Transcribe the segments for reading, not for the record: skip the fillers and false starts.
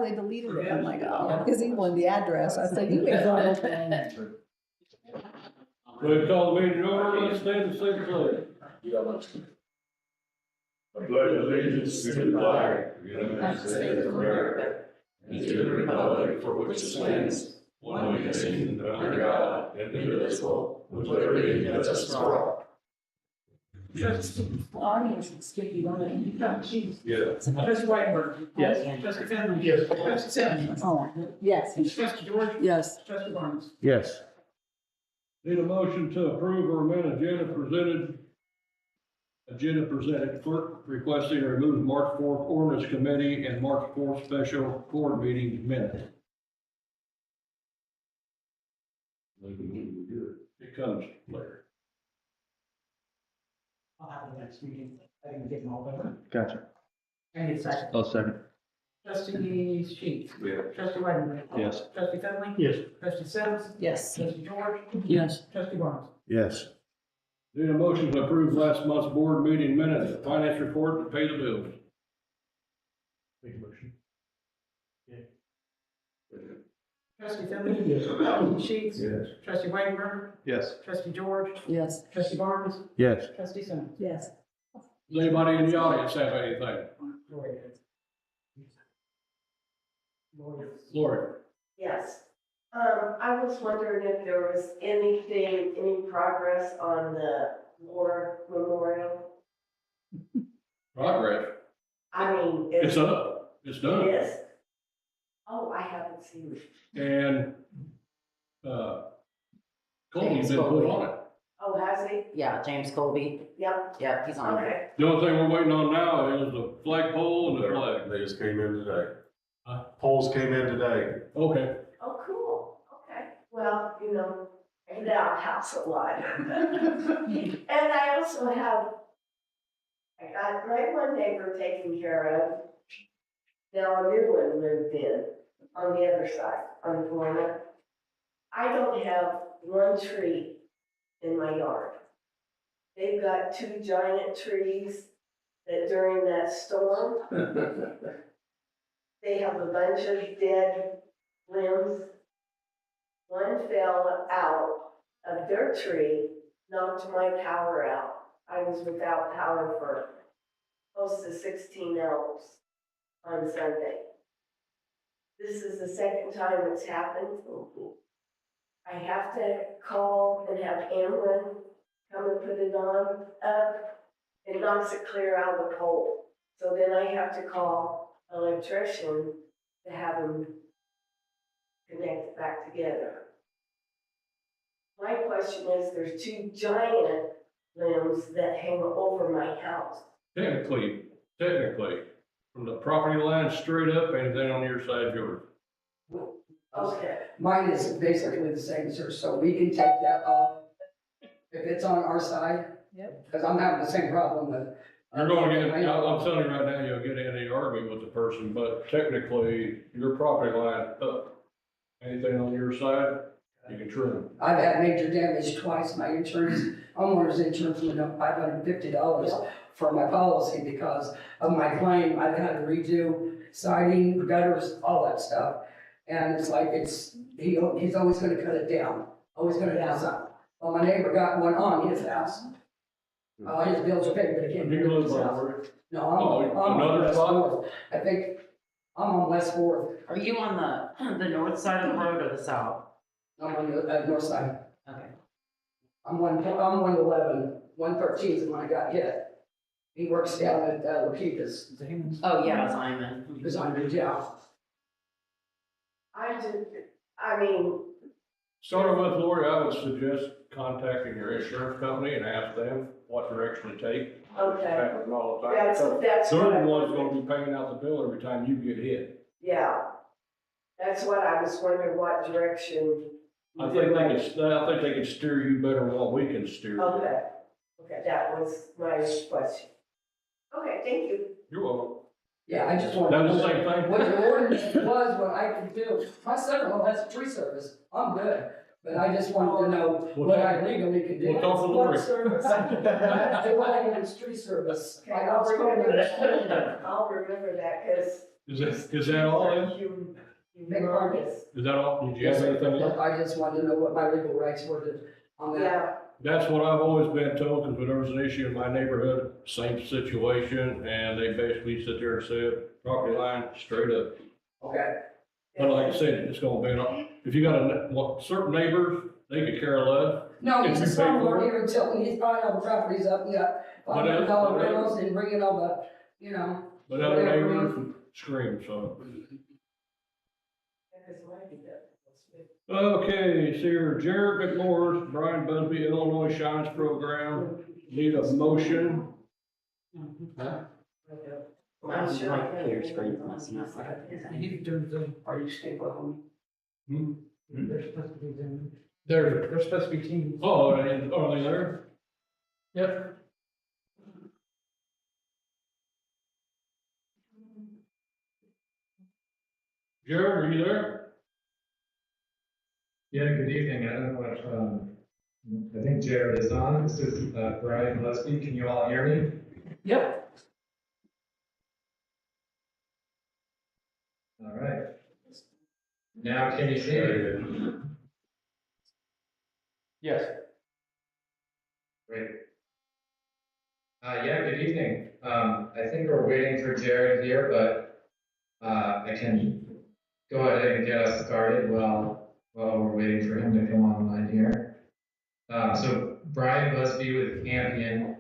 They deleted it. I'm like, oh, because he wanted the address. I said, you can go. We call the meeting to order, let's stand and say the pledge. I pledge allegiance to the flag of the United States of America and to the republic for which it stands, one nation, under God, indivisible, with liberty and justice for all. Audience is skipping on it. Yeah. Trustee Whiteberg. Yes. Trustee Finley. Yes. Trustee Simmons. Oh, yes. Trustee George. Yes. Trustee Barnes. Yes. Need a motion to approve or amend agenda presented. Clerk requesting to remove March 4th ordinance committee and March 4th special board meeting minute. It comes later. I'll have the next meeting. I didn't get them all done. Gotcha. I need a second. I'll second. Trustee Sheets. Yeah. Trustee Whiteberg. Yes. Trustee Finley. Yes. Trustee Simmons. Yes. Trustee George. Yes. Trustee Barnes. Yes. Need a motion to approve last month's board meeting minutes, finance report, and pay the bills. Make a motion. Trustee Finley. Yes. Trustee Sheets. Yes. Trustee Whiteberg. Yes. Trustee George. Yes. Trustee Barnes. Yes. Trustee Simmons. Yes. Does anybody in the audience have anything? Lori? Yes. I was wondering if there was any progress on the war memorial? Progress? I mean, It's up. It's done. It is? Oh, I haven't seen it. And, Colby's been put on it. Oh, has he? Yeah, James Colby. Yep, Yep, he's on it. okay. The only thing we're waiting on now is the flagpole and the flag. They just came in today. Huh? Polls came in today. Okay. Oh, cool, okay. Well, I'm at our house a lot. And I also have, I got my one neighbor taken care of. Now a new one moved in on the other side, on the corner. I don't have one tree in my yard. They've got two giant trees that during that storm, they have a bunch of dead limbs. One fell out of their tree, knocked my power out. I was without power for close to 16 hours on Sunday. This is the second time it's happened. I have to call and have Ameren come and put it on up. It knocks it clear out of the pole. So then I have to call an electrician to have them connect back together. My question is, there's two giant limbs that hang over my house. Technically, from the property line straight up, anything on your side, yours. Okay, Mine is basically the same, sir, so we can take that off if it's on our side. Yep. Because I'm having the same problem with. You're gonna get, I'm telling you right now, you'll get in any argument with the person, but technically, your property line up. Anything on your side, you can trim. I've had major damage twice. My insurance, homeowner's insurance went up $550 for my policy because of my claim. I've had to redo siding, gutters, all that stuff. And it's like, he's always gonna cut it down, always gonna do something. Well, my neighbor got one on his house. His bills are paid, but he can't You do live his on house. where? No, Oh, I'm on another West spot? 4th. I think I'm on West 4th. Are you on the north side of the road or the south? I'm on the north side. Okay. I'm 111, 113 is when I got hit. He works down at Lapita's. Oh, yeah, Simon. Because I'm in jail. I mean, Starting with Lori, I would suggest contacting your insurance company and ask them what direction to take. okay, Happens all the time. that's So what they're the I- ones gonna be paying out the bill every time you get hit. Yeah, that's what I was wondering, what direction. I think they can steer you better than what we can steer you. Okay, that was my question. Okay, thank you. You're welcome. Yeah, I just wanted to That was know the same thing. what the ordinance was, what I could do. My son-in-law has a tree service. I'm good. But I just wanted to know what I legally could do. We'll talk to Lori. What service? What tree service? Okay, I'll remember that, because Is that all then? Humongous. Is that all? Did you have anything else? I just wanted to know what my legal rights were on that. Yeah, That's what I've always been told, because when there was an issue in my neighborhood, same situation, and they basically sit there and said, property line straight up. Okay, But like I said, it's gonna be, if you got certain neighbors, they could care less. no, If he's you a pay for slumlord it. here in Tilton, he's buying all the properties up, he got But that's- $500 rentals and bringing all the, you know. But other neighbors scream, so. Okay, so you're Jared McMorris, Brian Busby, Illinois Shines Program. Need a motion. My computer screen messing up. Are you stable home? They're supposed to be doing, There. they're supposed to be teams. Oh, are they there? Yep. Jared, are you there? Yeah, good evening. I don't know if, I think Jared is on. This is Brian Busby. Can you all hear me? Yep. All right. Now can you see me? Yes. Great. Yeah, good evening. I think we're waiting for Jared here, but I can go ahead and get us started while we're waiting for him to come online here. So Brian Busby with Ampion.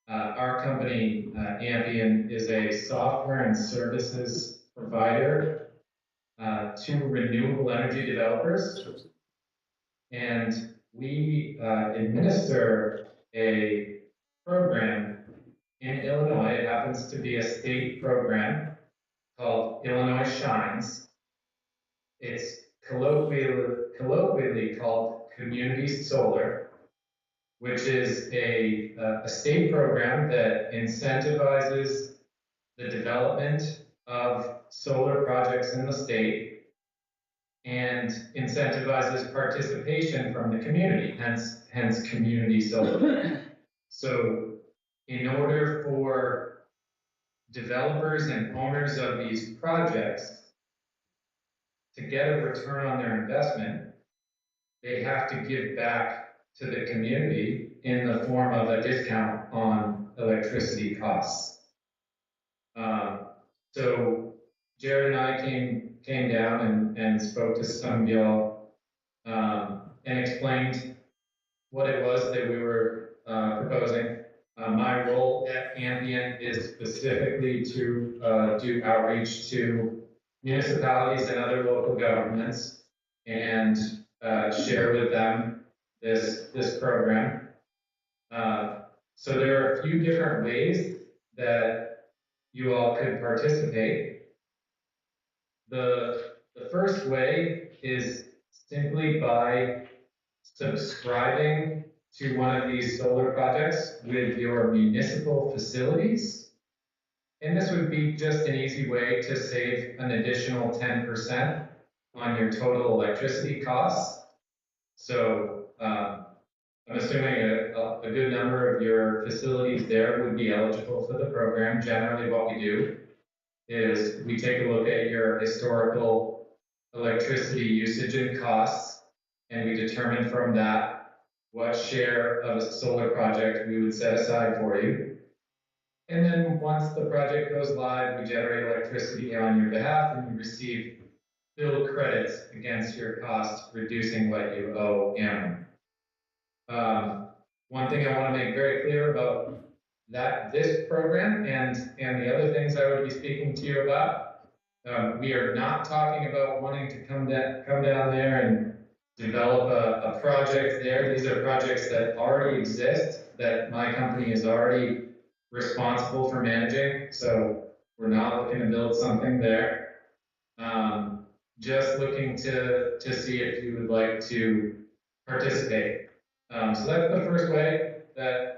Our company, Ampion, is a software and services provider to renewable energy developers. And we administer a program in Illinois. It happens to be a state program called Illinois Shines. It's colloquially called Community Solar, which is a state program that incentivizes the development of solar projects in the state and incentivizes participation from the community, hence community solar. So in order for developers and owners of these projects to get a return on their investment, they have to give back to the community in the form of a discount on electricity costs. So Jared and I came down and spoke to some of y'all and explained what it was that we were proposing. My role at Ampion is specifically to do outreach to municipalities and other local governments and share with them this program. So there are a few different ways that you all could participate. The first way is simply by subscribing to one of these solar projects with your municipal facilities. And this would be just an easy way to save an additional 10% on your total electricity costs. So I'm assuming a good number of your facilities there would be eligible for the program. Generally what we do is we take a look at your historical electricity usage and costs, and we determine from that what share of a solar project we would set aside for you. And then once the project goes live, we generate electricity on your behalf and you receive bill credits against your cost, reducing what you owe Ameren. One thing I want to make very clear about this program and the other things I would be speaking to you about, we are not talking about wanting to come down there and develop a project there. These are projects that already exist, that my company is already responsible for managing. So we're not looking to build something there. Just looking to see if you would like to participate. So that's the first way that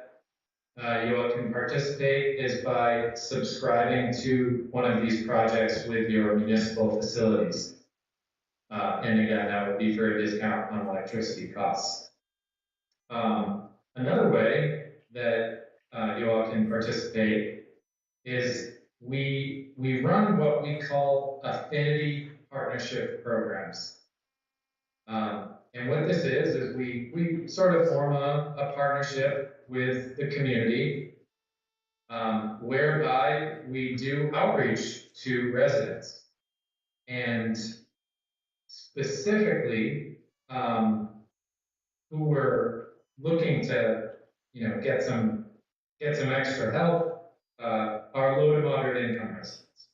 you all can participate, is by subscribing to one of these projects with your municipal facilities. And again, that would be for a discount on electricity costs. Another way that you all can participate is we we run what we call affinity partnership programs. And what this is we sort of form a partnership with the community, whereby we do outreach to residents. And specifically, who were looking to, get some extra help, are low to moderate income residents.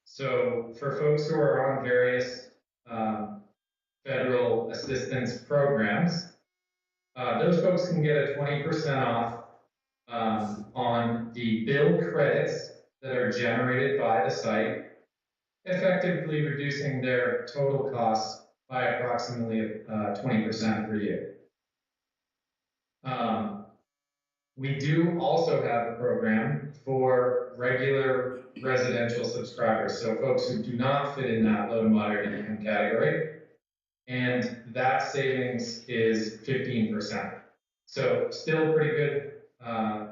So for folks who are on various federal assistance programs, those folks can get a 20% off on the bill credits that are generated by the site, effectively reducing their total costs by approximately 20% per year. We do also have a program for regular residential subscribers, so folks who do not fit in that low to moderate income category, and that savings is 15%. So still pretty good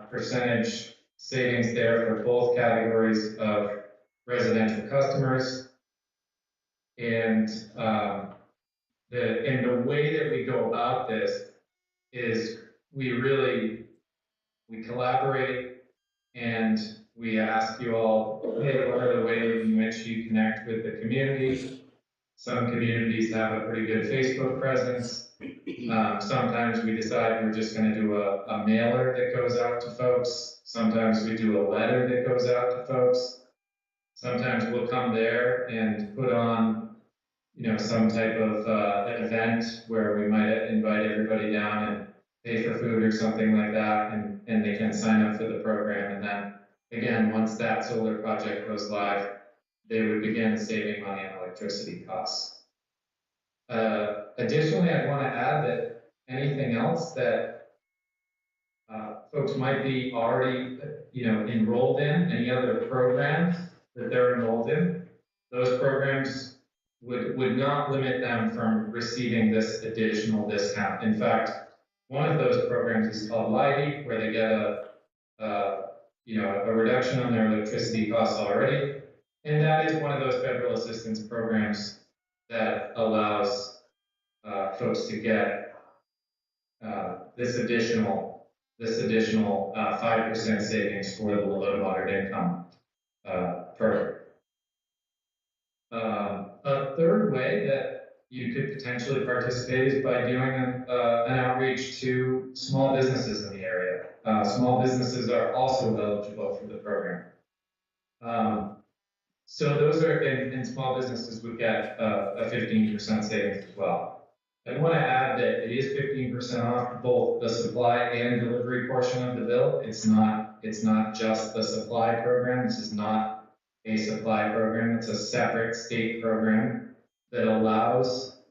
percentage savings there for both categories of residential customers. And the way that we go about this is we collaborate and we ask you all, hey, what are the ways in which you connect with the community? Some communities have a pretty good Facebook presence. Sometimes we decide we're just going to do a mailer that goes out to folks. Sometimes we do a letter that goes out to folks. Sometimes we'll come there and put on, some type of an event where we might invite everybody down and pay for food or something like that, and they can sign up for the program. And then again, once that solar project goes live, they would begin saving money on electricity costs. Additionally, I want to add that anything else that folks might be already, enrolled in, any other programs that they're enrolled in, those programs would not limit them from receiving this additional discount. In fact, one of those programs is called Livey, where they get a reduction on their electricity costs already. And that is one of those federal assistance programs that allows folks to get this additional 5% savings for the low to moderate income program. A third way that you could potentially participate is by doing an outreach to small businesses in the area. Small businesses are also eligible for the program. So those are, and small businesses would get a 15% savings as well. I want to add that it is 15% off both the supply and delivery portion of the bill. It's not just the supply program. This is not a supply program. It's a separate state program that allows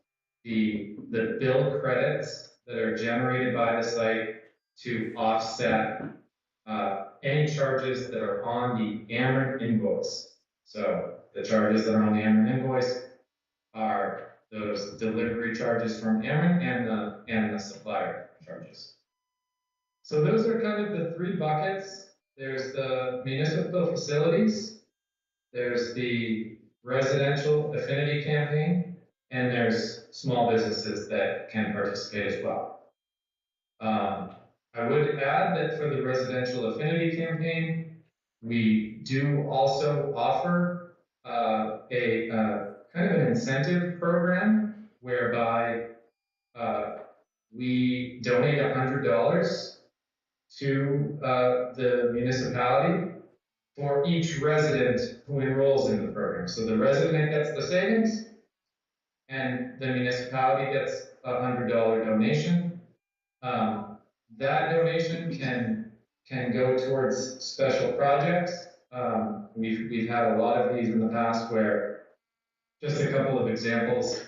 the bill credits that are generated by the site to offset any charges that are on the Ameren invoice. So the charges that are on the Ameren invoice are those delivery charges from Ameren and the supplier charges. So those are kind of the three buckets. There's the municipal facilities, there's the residential affinity campaign, and there's small businesses that can participate as well. I would add that for the residential affinity campaign, we do also offer a kind of an incentive program whereby we donate $100 to the municipality for each resident who enrolls in the program. So the resident gets the savings, and the municipality gets a $100 donation. That donation can go towards special projects. We've had a lot of these in the past where, just a couple of examples,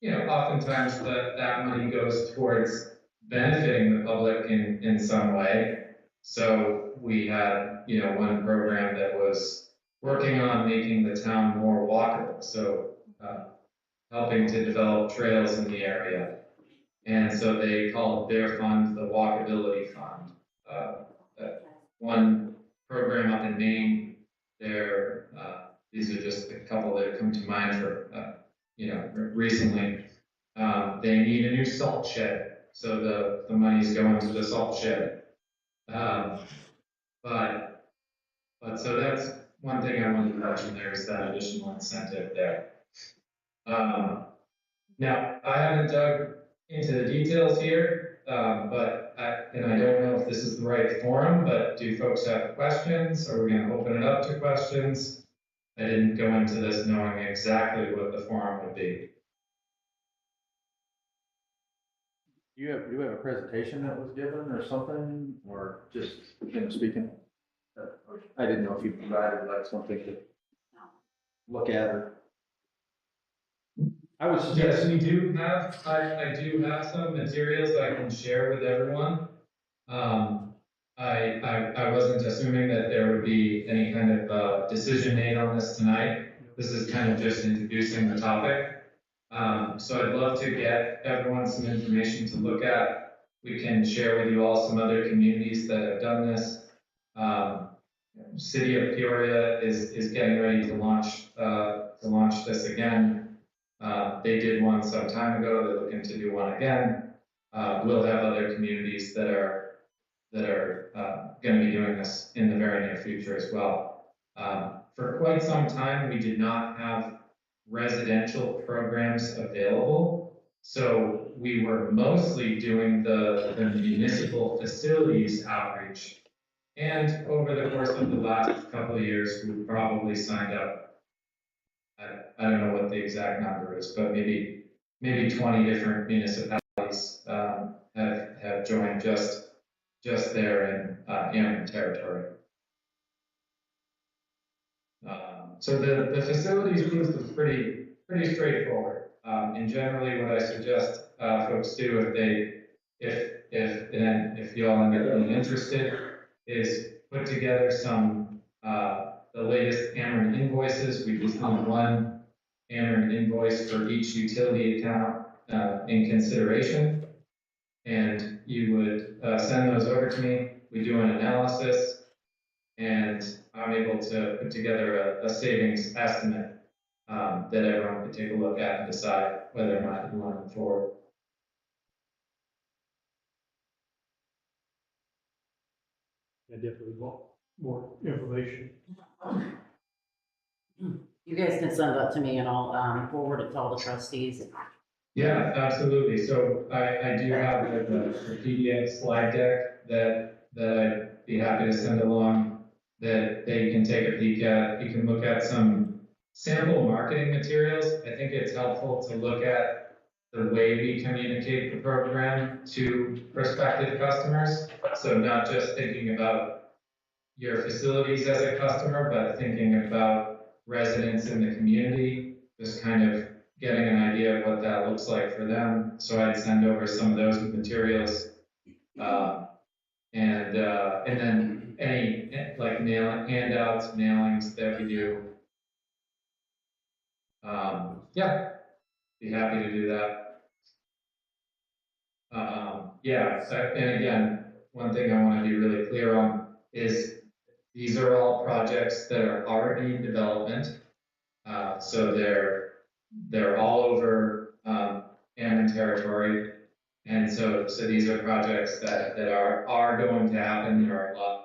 oftentimes that money goes towards benefiting the public in some way. So we had, one program that was working on making the town more walkable. So helping to develop trails in the area. And so they called their fund the Walkability Fund. One program up in Maine these are just a couple that come to mind for, recently. They need a new salt shed, so the money's going to the salt shed. But so that's one thing I wanted to mention there is that additional incentive there. Now, I haven't dug into the details here, but I don't know if this is the right forum, but do folks have questions? Are we gonna open it up to questions? I didn't go into this knowing exactly what the forum would be. You have a presentation that was given or something, or just him speaking? I didn't know if you provided like something to look at or. I was Yes, suggesting. we do have, I do have some materials I can share with everyone. I wasn't assuming that there would be any kind of decision made on this tonight. This is kind of just introducing the topic. So I'd love to get everyone some information to look at. We can share with you all some other communities that have done this. City of Peoria is getting ready to launch this again. They did one some time ago. They're looking to do one again. We'll have other communities that are going to be doing this in the very near future as well. For quite some time, we did not have residential programs available. So we were mostly doing the municipal facilities outreach. And over the course of the last couple of years, we've probably signed up, I don't know what the exact number is, but maybe 20 different municipalities have joined just there in Ameren territory. So the facilities piece is pretty straightforward. And generally, what I suggest folks do if you all end up being interested, is put together some the latest Ameren invoices. We just need one Ameren invoice for each utility account in consideration, and you would send those over to me. We do an analysis, and I'm able to put together a savings estimate that everyone could take a look at and decide whether or not you want to move forward. I definitely want more information. You guys can send that to me and I'll forward it to all the trustees. Yeah, absolutely. So I do have a PDF slide deck that I'd be happy to send along that you can take a peek at. You can look at some sample marketing materials. I think it's helpful to look at the way we communicate the program to prospective customers. So not just thinking about your facilities as a customer, but thinking about residents in the community, just kind of getting an idea of what that looks like for them. So I'd send over some of those materials. And then any like handouts, mailings that we do. Yeah, be happy to do that. And again, one thing I want to be really clear on is these are all projects that are already in development. So they're all over Ameren territory, and so these are projects that are going to happen.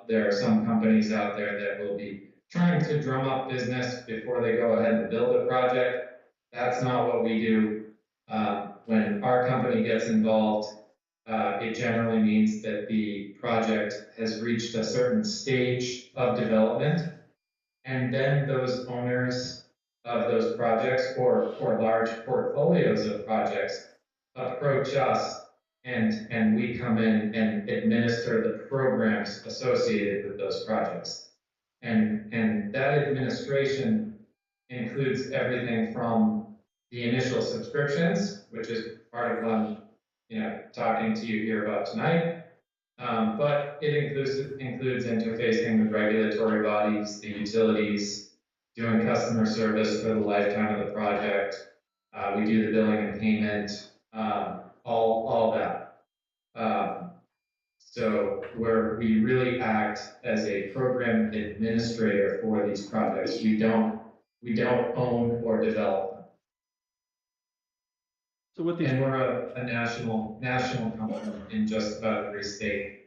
There are some companies out there that will be trying to drum up business before they go ahead and build a project. That's not what we do. When our company gets involved, it generally means that the project has reached a certain stage of development, and then those owners of those projects or large portfolios of projects approach us, and we come in and administer the programs associated with those projects. And that administration includes everything from the initial subscriptions, which is part of what I'm talking to you here about tonight. But it includes interfacing with regulatory bodies, the utilities, doing customer service for the lifetime of the project. We do the billing and payment, all that. So we really act as a program administrator for these projects. We don't own or develop them. So with these, And we're a national company in just about every state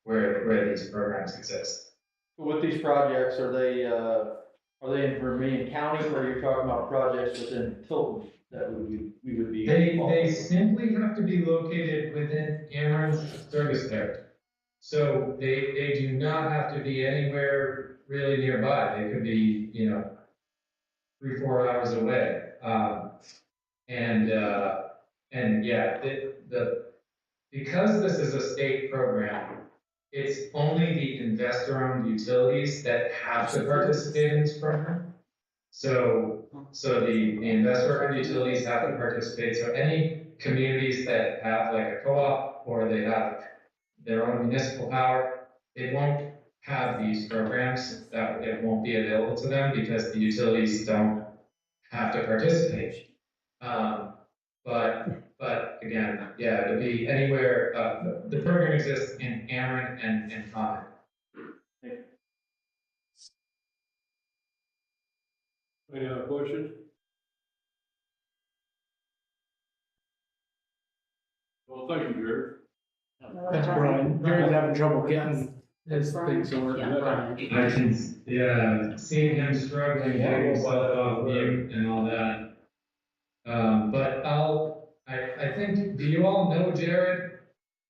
where these programs exist. with these projects, are they in Vermillion County, or you're talking about projects within Tilton that we would be? They simply have to be located within Ameren's service territory. So they do not have to be anywhere really nearby. They could be, 3-4 hours away. And yeah, because this is a state program, it's only the investor-owned utilities that have to participate in this program. So the investor-owned utilities have to participate. So any communities that have like a co-op or they have their own municipal power, they won't have these programs. That it won't be available to them because the utilities don't have to participate. But again, yeah, it'll be anywhere. The program exists in Ameren and Concord. Any other questions? Well, thank you, Jared. That's Brian. Gary's having trouble getting his things sorted. Yeah, Brian. I can, seeing him struggling, getting himself off mute and all that. But I think, do you all know Jared?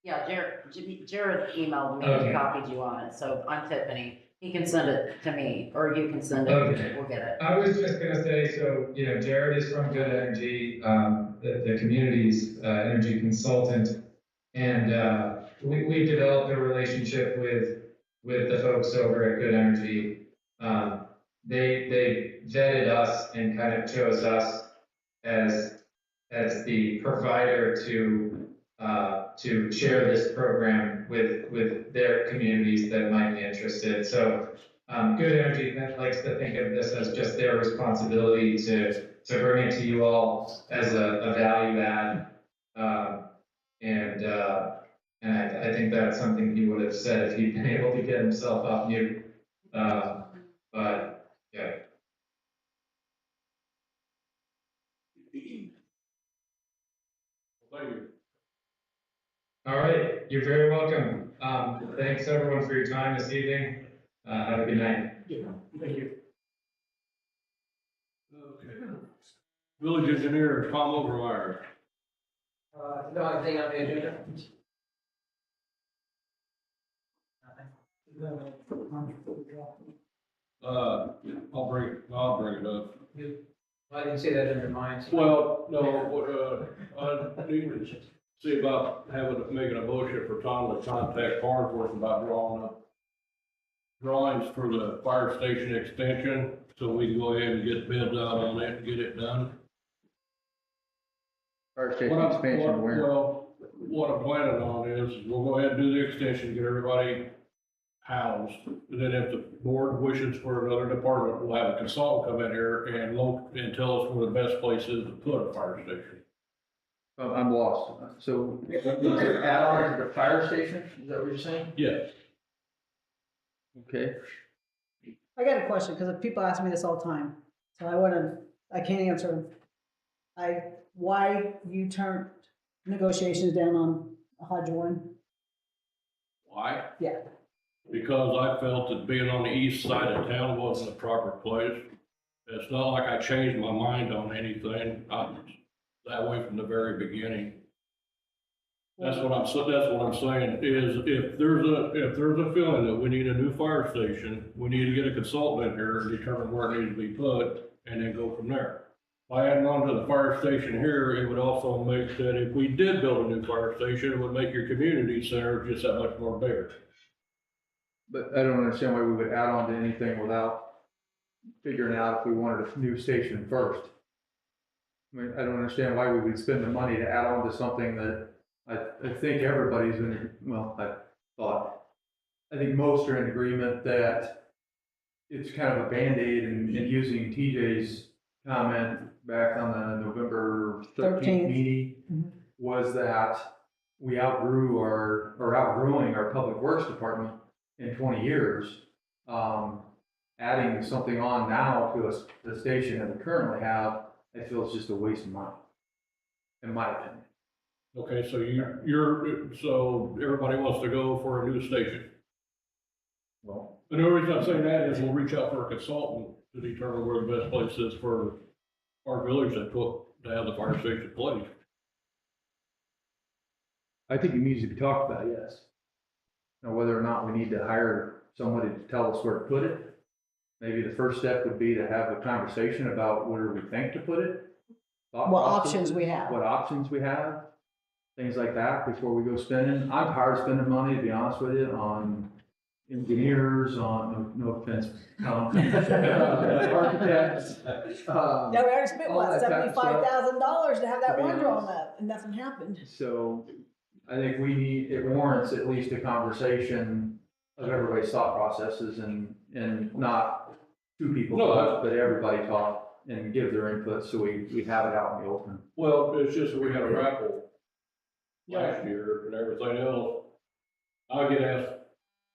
Yeah, Jared emailed me Okay. and copied you on it, so I'm Tiffany. He can send it to me, or you can send it, Okay. we'll get it. I was just gonna say, so, Jared is from Good Energy, the community's energy consultant. And we've developed a relationship with the folks over at Good Energy. They vetted us and kind of chose us as the provider to share this program with their communities that might be interested. So Good Energy likes to think of this as just their responsibility to bring it to you all as a value add. And I think that's something he would have said if he'd been able to get himself off mute. But yeah. Thank you. All right, you're very welcome. Thanks everyone for your time this evening. Have a good night. Thank you. Okay. Village engineer Tom Overmeyer. No, anything on the agenda? I'll bring it up. I didn't see that in your mind. Well, no, I need to see about making a motion for Tom to contact Farnsworth about drawing up drawings for the fire station extension, so we can go ahead and get bids out on it and get it done. Fire station expansion, where? Well, what I'm planning on is, we'll go ahead and do the extension, get everybody housed. And then if the board wishes for another department, we'll have a consultant come in here and tell us where the best place is to put a fire station. I'm lost. So, it's an add-on to the fire station, is that what you're saying? Yes. Okay. I got a question, because people ask me this all the time, so I can't answer them. Why you turned negotiations down on Hodge One? Why? Yeah. Because I felt that being on the east side of town wasn't the proper place. It's not like I changed my mind on anything. I'm that way from the very beginning. That's what I'm saying, is if there's a feeling that we need a new fire station, we need to get a consultant in here and determine where it needs to be put, and then go from there. By adding on to the fire station here, it would also make that if we did build a new fire station, it would make your community center just that much more bigger. But I don't understand why we would add on to anything without figuring out if we wanted a new station first. I mean, I don't understand why we would spend the money to add on to something that I think everybody's I think most are in agreement that it's kind of a Band-Aid, and using TJ's comment back on the November 13th 13th. meeting Mhm. was that we outgrew or outgrowing our public works department in 20 years. Adding something on now to the station that we currently have, I feel it's just a waste of money, in my opinion. Okay, so so everybody wants to go for a new station. Well, And the only reason I'm saying that is we'll reach out for a consultant to determine where the best place is for our village to have the fire station placed. I think it needs to be talked about, yes. Now, whether or not we need to hire somebody to tell us where to put it, maybe the first step would be to have a conversation about where we think to put it. thought What processes, options we have. What options we have, things like that before we go spending. I'm tired of spending money, to be honest with you, on engineers, on, no offense, architects. Yeah, we already spent, all what, that type of stuff. $75,000 to have that To be one drawn honest. up, and nothing happened. So I think it warrants at least a conversation of everybody's thought processes and not two people No, talk, but everybody talk and give their input so we have it out in the open. Well, it's just that we had a raffle last year and everything else. I get asked,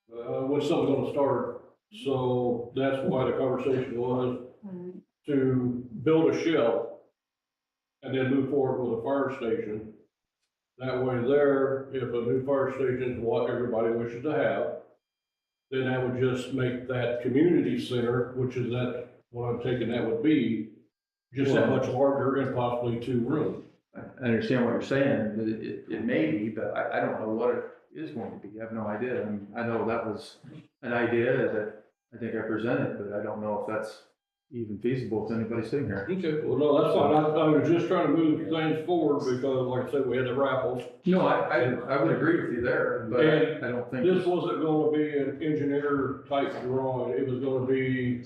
when's something gonna start? So that's why the conversation was to build a shell and then move forward with a fire station. That way there, if a new fire station is what everybody wishes to have, then that would just make that community center, which is what I'm taking that would be, just that much larger and possibly 2 rooms. I understand what you're saying, that it may be, but I don't know what it is going to be. I have no idea. I mean, I know that was an idea that I think I presented, but I don't know if that's even feasible if anybody's sitting here. Okay, well, no, that's fine. I was just trying to move things forward because, like I said, we had the raffles. No, I would agree with you there, but And I don't think. This wasn't gonna be an engineer type drawing. It was gonna be,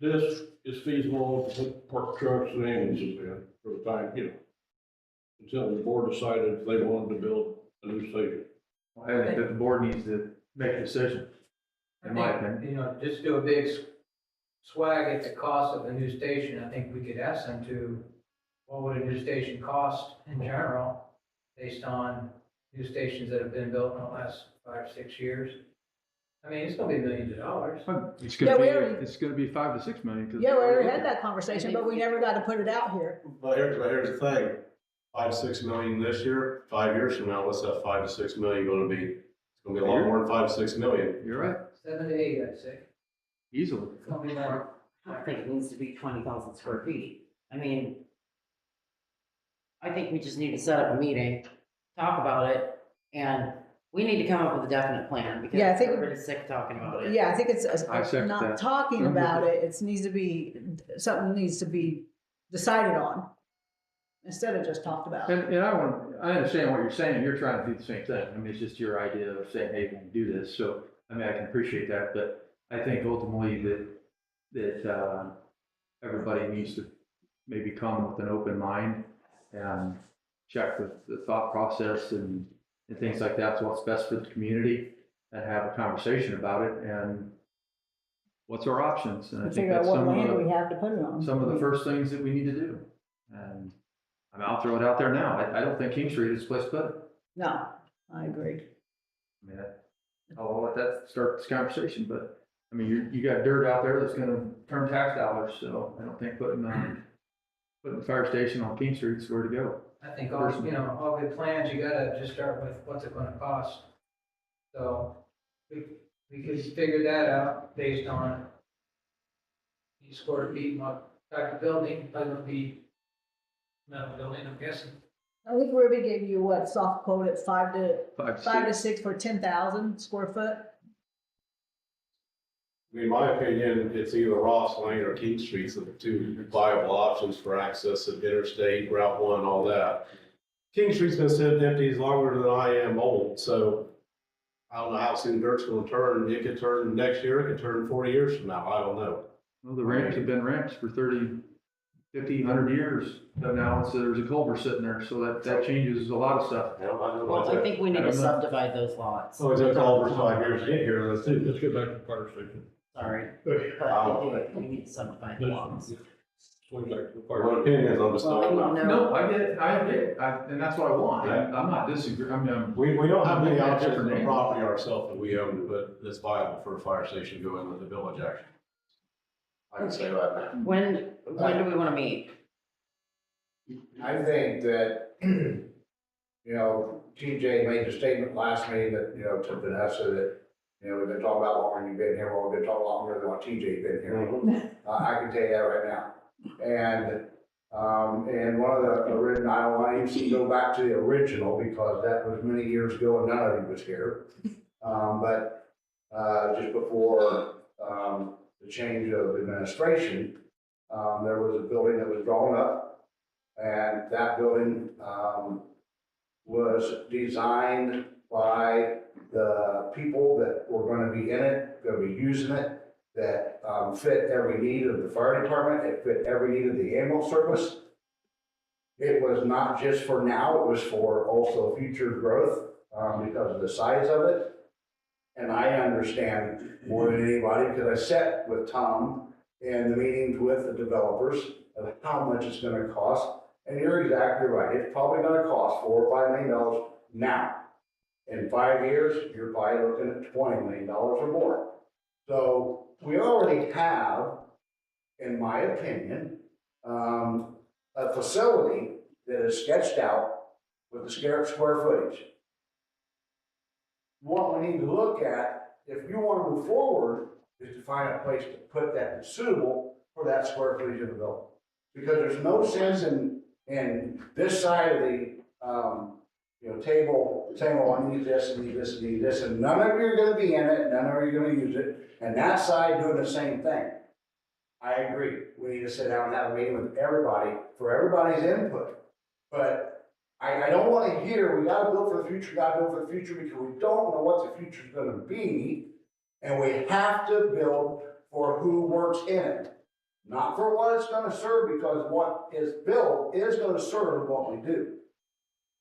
this is feasible to put park trucks and ambulances in for the time, until the board decided if they wanted to build a new station. I think that the board needs to make a decision, in my opinion. Just do a big swag at the cost of a new station. I think we could ask them to, what would a new station cost in general, based on new stations that have been built in the last 5 or 6 years? I mean, it's gonna be millions of dollars. It's Yeah, gonna we be, already- it's gonna be 5 to 6 million. 'cause- Yeah, we already had that conversation, but we never got to put it out here. But here's the thing, 5 to 6 million this year, 5 years from now, what's that 5 to 6 million gonna be? It's gonna be a lot more than 5 to 6 million. You're right, 7 to 8, I'd say. easily. It's gonna be more. I don't think it needs to be 20,000 square feet. I mean, I think we just need to set up a meeting, talk about it, and we need to come up with a definite plan because Yeah, I think- everybody's sick of talking about it. Yeah, I think it's I second not that. talking about it, something needs to be decided on, instead of just talked about. And I understand what you're saying, you're trying to do the same thing. I mean, it's just your idea of saying, hey, we can do this. So, I mean, I can appreciate that, but I think ultimately that everybody needs to maybe come with an open mind and check the thought process and things like that. So what's best for the community and have a conversation about it and what's our options. And I And think figure out that's what some land we of have to put it on. the first things that we need to do. And I mean, I'll throw it out there now. I don't think King Street is the place to put it. No, I agree. I mean, I'll let that start this conversation, but I mean, you got dirt out there that's gonna turn tax dollars, so I don't think putting the fire station on King Street is where to go. I think all good plans, you gotta just start with what's it gonna cost. So we could figure that out based on the square feet, and what type of building, probably would be metal building, I'm guessing. I think Ruby gave you what, soft quote at 5 to 5 to 6. 6 for 10,000 square foot? In my opinion, it's either Ross Lane or King Street's the 2 viable options for access to interstate, Route 1, all that. King Street's been sitting empty as longer than I am old, so I don't know how soon dirt's gonna turn. It could turn next year, it could turn 40 years from now, I don't know. Well, the ramps have been ramps for 30, 50, 100 years, but now there's a culvert sitting there, so that changes a lot of stuff. Well, I think we need to subdivide those lots. Oh, it's a culvert 5 years to get here, let's do Let's get back to the fire station. Sorry, Wow. but we need to subdivide the lots. swing back to the Our fire. opinions on the stuff. No. No, I get it, and that's what I want, I'm not disagreeing, I mean, We don't have many Looking at options different in the angles. property ourselves that we own, but it's viable for a fire station to go in with the village action. I can say that. When do we wanna meet? I think that, you know, TJ made the statement last meeting that, you know, to Vanessa that, you know, we've been talking about longer than you've been here, well, we've been talking longer than what TJ's been here. I can tell you that right now. And one of the original, I don't want to even go back to the original because that was many years ago and none of you was here. But just before, the change of administration, there was a building that was drawn up. And that building, was designed by the people that were gonna be in it, gonna be using it, that, fit every need of the fire department, it fit every need of the ambulance service. It was not just for now, it was for also future growth, because of the size of it. And I understand more than anybody, because I sat with Tom in the meetings with the developers of how much it's gonna cost. And you're exactly right, it's probably gonna cost $4 or $5 million now. In 5 years, you're probably looking at $20 million or more. So we already have, in my opinion, a facility that is sketched out with the square footage. What we need to look at, if you want to move forward, is to find a place to put that that's suitable for that square footage of the building. Because there's no sense in this side of the, table saying, well, I need this, and need this, and need this, and none of you are gonna be in it, none of you are gonna use it, and that side doing the same thing. I agree, we need to sit down and have a meeting with everybody, for everybody's input. But I don't wanna hear, we gotta build for the future, because we don't know what the future's gonna be, and we have to build for who works in it. Not for what it's gonna serve, because what is built is gonna serve what we do.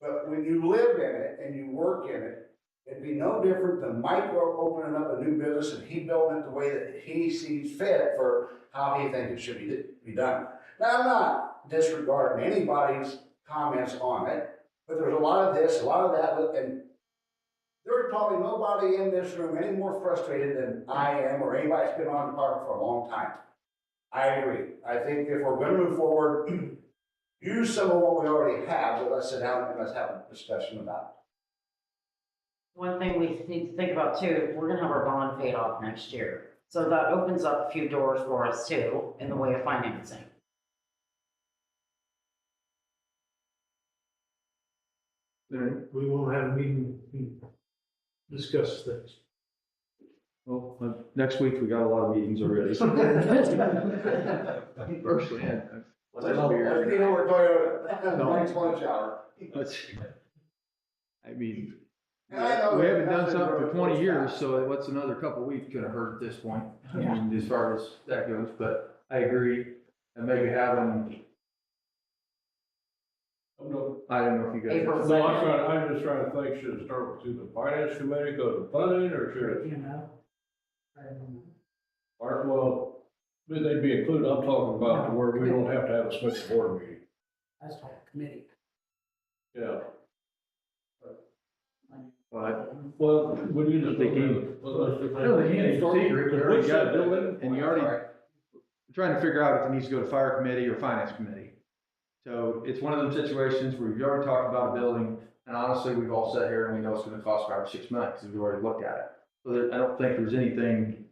But when you live in it and you work in it, it'd be no different than Mike opening up a new business and he building it the way that he sees fit for how he thinks it should be done. Now, I'm not disregarding anybody's comments on it, but there's a lot of this, a lot of that, and there's probably nobody in this room any more frustrated than I am or anybody that's been on the department for a long time. I agree. I think if we're gonna move forward, use some of what we already have, but let's sit down and let's have a discussion about it. One thing we need to think about too, we're gonna have our bond paid off next year. So that opens up a few doors for us too, in the way of financing. We won't have a meeting, to discuss things. well, next week, we got a lot of meetings already. Personally, Let's get over Toyota, No. next lunch hour. I mean, And I know we haven't that done nothing something for goes 20 years, fast. so what's another couple of weeks gonna hurt at this point? I mean, as far as that goes, but I agree, and maybe having, I don't know if you guys. April No, I'm just trying to think, should it start through the finance committee, go to funding, or should it? You know? Or, well, they'd be included, I'm talking about to where we don't have to have a special board meeting. That's all committee. Yeah, But, well, when you just. They can't- no, they can't, it's secret, you already got a building, and you already, trying to figure out if it needs to go to fire committee or finance committee. So it's one of those situations where we've already talked about a building, and honestly, we've all sat here and we know it's gonna cost $5 or $6 million, because we've already looked at it. So I don't think there's anything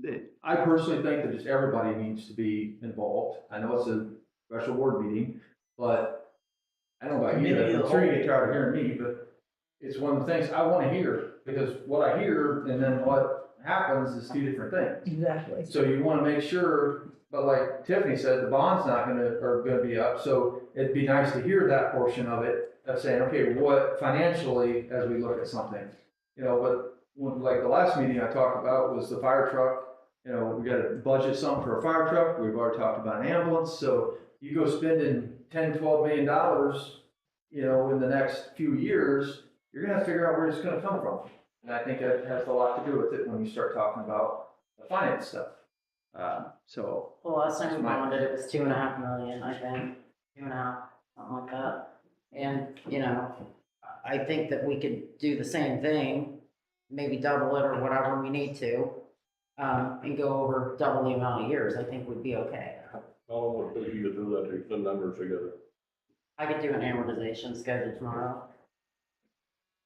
that, I personally think that just everybody needs to be involved. I know it's a special board meeting, but I don't know about you, I'm sure you get tired of hearing me, but it's one of the things I wanna hear, because what I hear and then what happens is two different things. Exactly. So you wanna make sure, but like Tiffany said, the bond's are gonna be up, so it'd be nice to hear that portion of it, of saying, okay, what financially, as we look at something. But like the last meeting I talked about was the fire truck, we gotta budget something for a fire truck, we've already talked about an ambulance, so you go spending $10-12 million, in the next few years, you're gonna have to figure out where it's gonna come from. And I think that has a lot to do with it when you start talking about the finance stuff. So, Well, last time we Smart. bonded, it was 2.5 million, I think, 2.5, something like that. And, you know, I think that we could do the same thing, maybe double it or whatever we need to, and go over double the amount of years, I think would be okay. How long would it take you to do that, take the numbers together? I could do an amortization schedule tomorrow.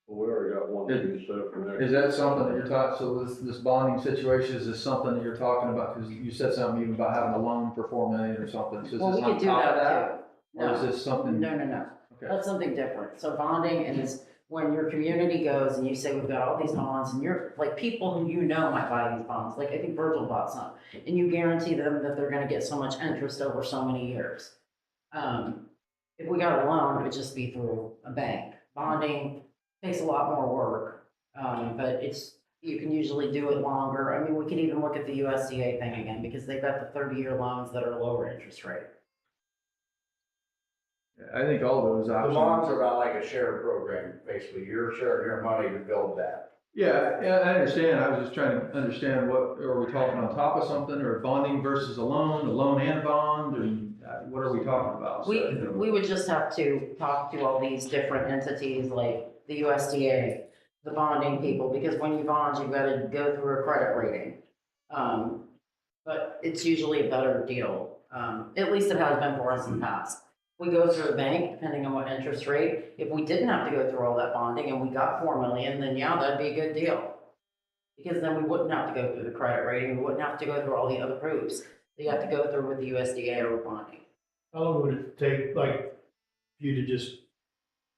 Well, we already got one meeting set up for next. is that something that you're talking, so this bonding situation, is this something that you're talking about? Because you said something even about having a loan for 4 million or something, so is Well, this we on could do top of that that? too. Or is this something? No, Okay. that's something different. So bonding is when your community goes and you say, we've got all these bonds, and you're, like, people who you know might buy these bonds, like, I think Virgil bought some, and you guarantee them that they're gonna get so much interest over so many years. If we got a loan, it would just be through a bank. Bonding takes a lot more work, but you can usually do it longer. I mean, we could even look at the USDA thing again, because they've got the 30-year loans that are lower interest rate. I think all those The options. bonds are about like a share program, basically, you're sharing your money to build that. Yeah, I understand. I was just trying to understand what, are we talking on top of something, or bonding versus a loan and bond, and what are we talking about? So, We would just have to talk to all these different entities like the USDA, the bonding people, because when you bond, you've got to go through a credit rating. But it's usually a better deal. At least it has been for us in the past. We go through a bank, depending on what interest rate. If we didn't have to go through all that bonding and we got 4 million, then yeah, that'd be a good deal. Because then we wouldn't have to go through the credit rating, we wouldn't have to go through all the other proofs that you have to go through with the USDA or bonding. How long would it take, like, you to just